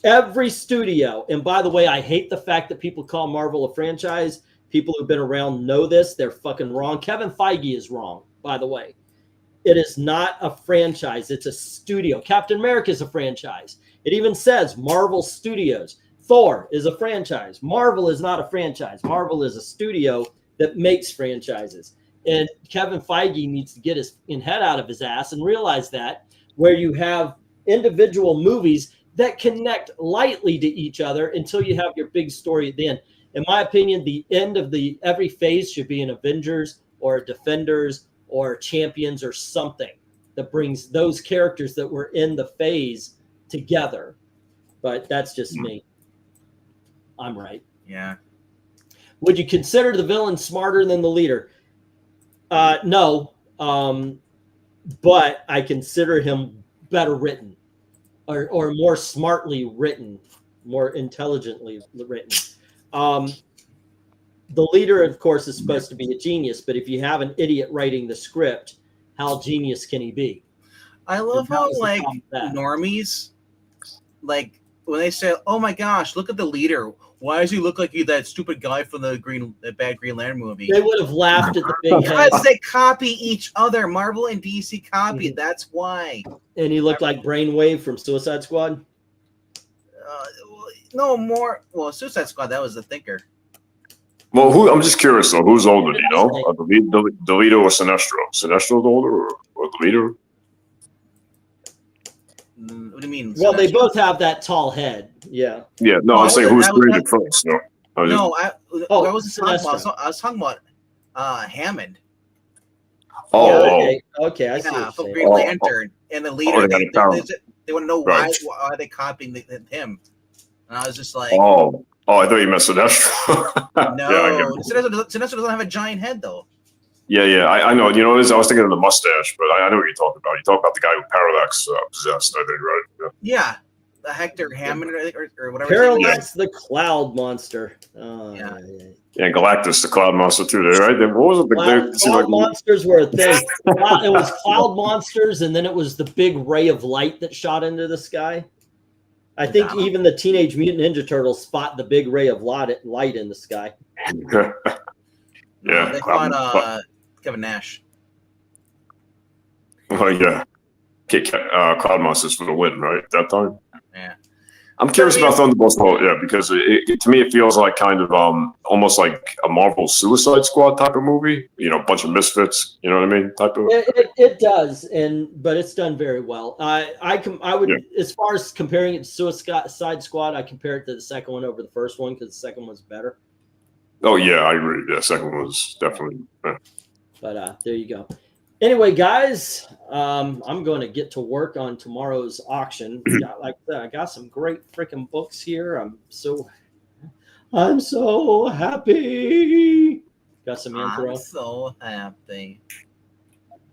Every studio, and by the way, I hate the fact that people call Marvel a franchise. People who've been around know this. They're fucking wrong. Kevin Feige is wrong, by the way. It is not a franchise. It's a studio. Captain America is a franchise. It even says Marvel Studios. Thor is a franchise. Marvel is not a franchise. Marvel is a studio that makes franchises. And Kevin Feige needs to get his head out of his ass and realize that, where you have individual movies that connect lightly to each other until you have your big story at the end. In my opinion, the end of every phase should be an Avengers or a Defenders or Champions or something that brings those characters that were in the phase together. But that's just me. I'm right. Yeah. Would you consider the villain smarter than the leader? No. But I consider him better written. Or more smartly written, more intelligently written. The leader, of course, is supposed to be a genius, but if you have an idiot writing the script, how genius can he be? I love how, like, normies, like, when they say, "Oh my gosh, look at the leader. Why does he look like that stupid guy from the bad Green Lantern movie?" They would have laughed at the big head. Because they copy each other. Marvel and DC copy. Mm-hmm. That's why. And he looked like Brainwave from Suicide Squad? No more. Well, Suicide Squad, that was the thinker. Well, I'm just curious, though. Who's older, do you know? The leader or Sinestro? Sinestro the older, or the leader? What do you mean? Well, they both have that tall head. Yeah. Yeah, no, I'm saying who's created first. No, I wasn't talking about. I was talking about Hammond. Oh, yeah, okay. I see. From Green Lantern and the leader. They want to know why are they copying him? And I was just like, oh, I thought you meant Sinestro. No, Sinestro doesn't have a giant head though. Yeah, I know. You know, I was thinking of the mustache, but I know what you're talking about. You talk about the guy who Parallax possessed, I think, right? Yeah, the Hector Hammond or whatever. Parallax, the Cloud Monster. Yeah, Galactus, the Cloud Monster too. Right? What was it? Cloud monsters were a thing. It was Cloud Monsters, and then it was the big ray of light that shot into the sky. I think even the Teenage Mutant Ninja Turtles spot the big ray of light in the sky. Yeah, they fought Kevin Nash. Oh yeah. Cloud Monsters for the win, right? That time. Yeah. I'm curious about Thunderbolts, because to me it feels like kind of almost like a Marvel Suicide Squad type of movie. A bunch of misfits. You know what I mean? Type of. It does, but it's done very well. I would, as far as comparing it to Suicide Squad, I compare it to the second one over the first one because the second one's better. Oh yeah, I agree. Yeah, second one was definitely. But there you go. Anyway, guys, I'm going to get to work on tomorrow's auction. Like I said, I got some great freaking books here. I'm so happy. Got some Anthro. I'm so happy.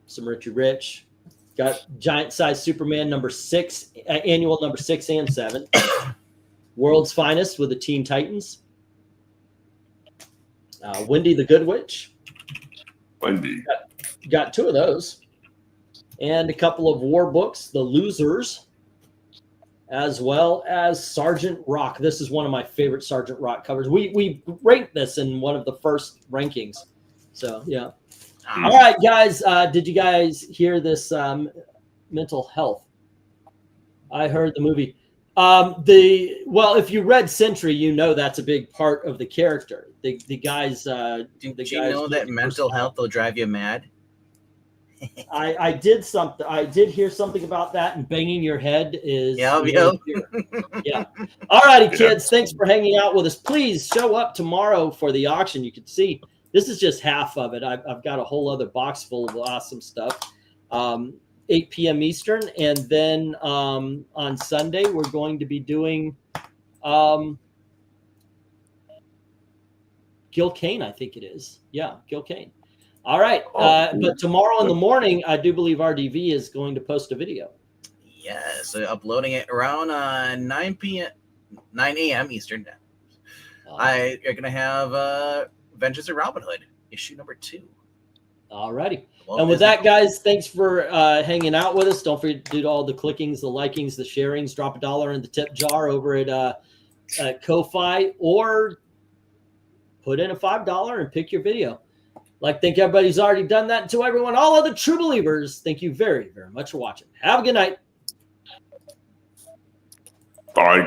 Some Richie Rich. Got Giant Size Superman number 6, annual number 6 and 7. World's Finest with the Teen Titans. Wendy the Good Witch. Wendy. Got 2 of those. And a couple of war books, The Losers, as well as Sergeant Rock. This is one of my favorite Sergeant Rock covers. We ranked this in one of the first rankings. So, yeah. All right, guys. Did you guys hear this mental health? I heard the movie. If you read Sentry, you know that's a big part of the character. The guys. Did you know that mental health will drive you mad? I did something. I did hear something about that, and banging your head is. Yeah. All righty, kids. Thanks for hanging out with us. Please show up tomorrow for the auction. You can see this is just half of it. I've got a whole other box full of awesome stuff. 8 p.m. Eastern, and then on Sunday we're going to be doing Gil Kane, I think it is. Yeah, Gil Kane. All right, but tomorrow in the morning, I do believe RDV is going to post a video. Yeah, so uploading it around 9 a.m. Eastern. You're going to have Vengeance of Robin Hood, issue number 2. All righty. And with that, guys, thanks for hanging out with us. Don't forget to do all the clickings, the likings, the sharings. Drop $1 in the tip jar over at Ko-Fi, or put in a $5 and pick your video. Think everybody's already done that. And to everyone, all other true believers, thank you very, very much for watching. Have a good night. Bye.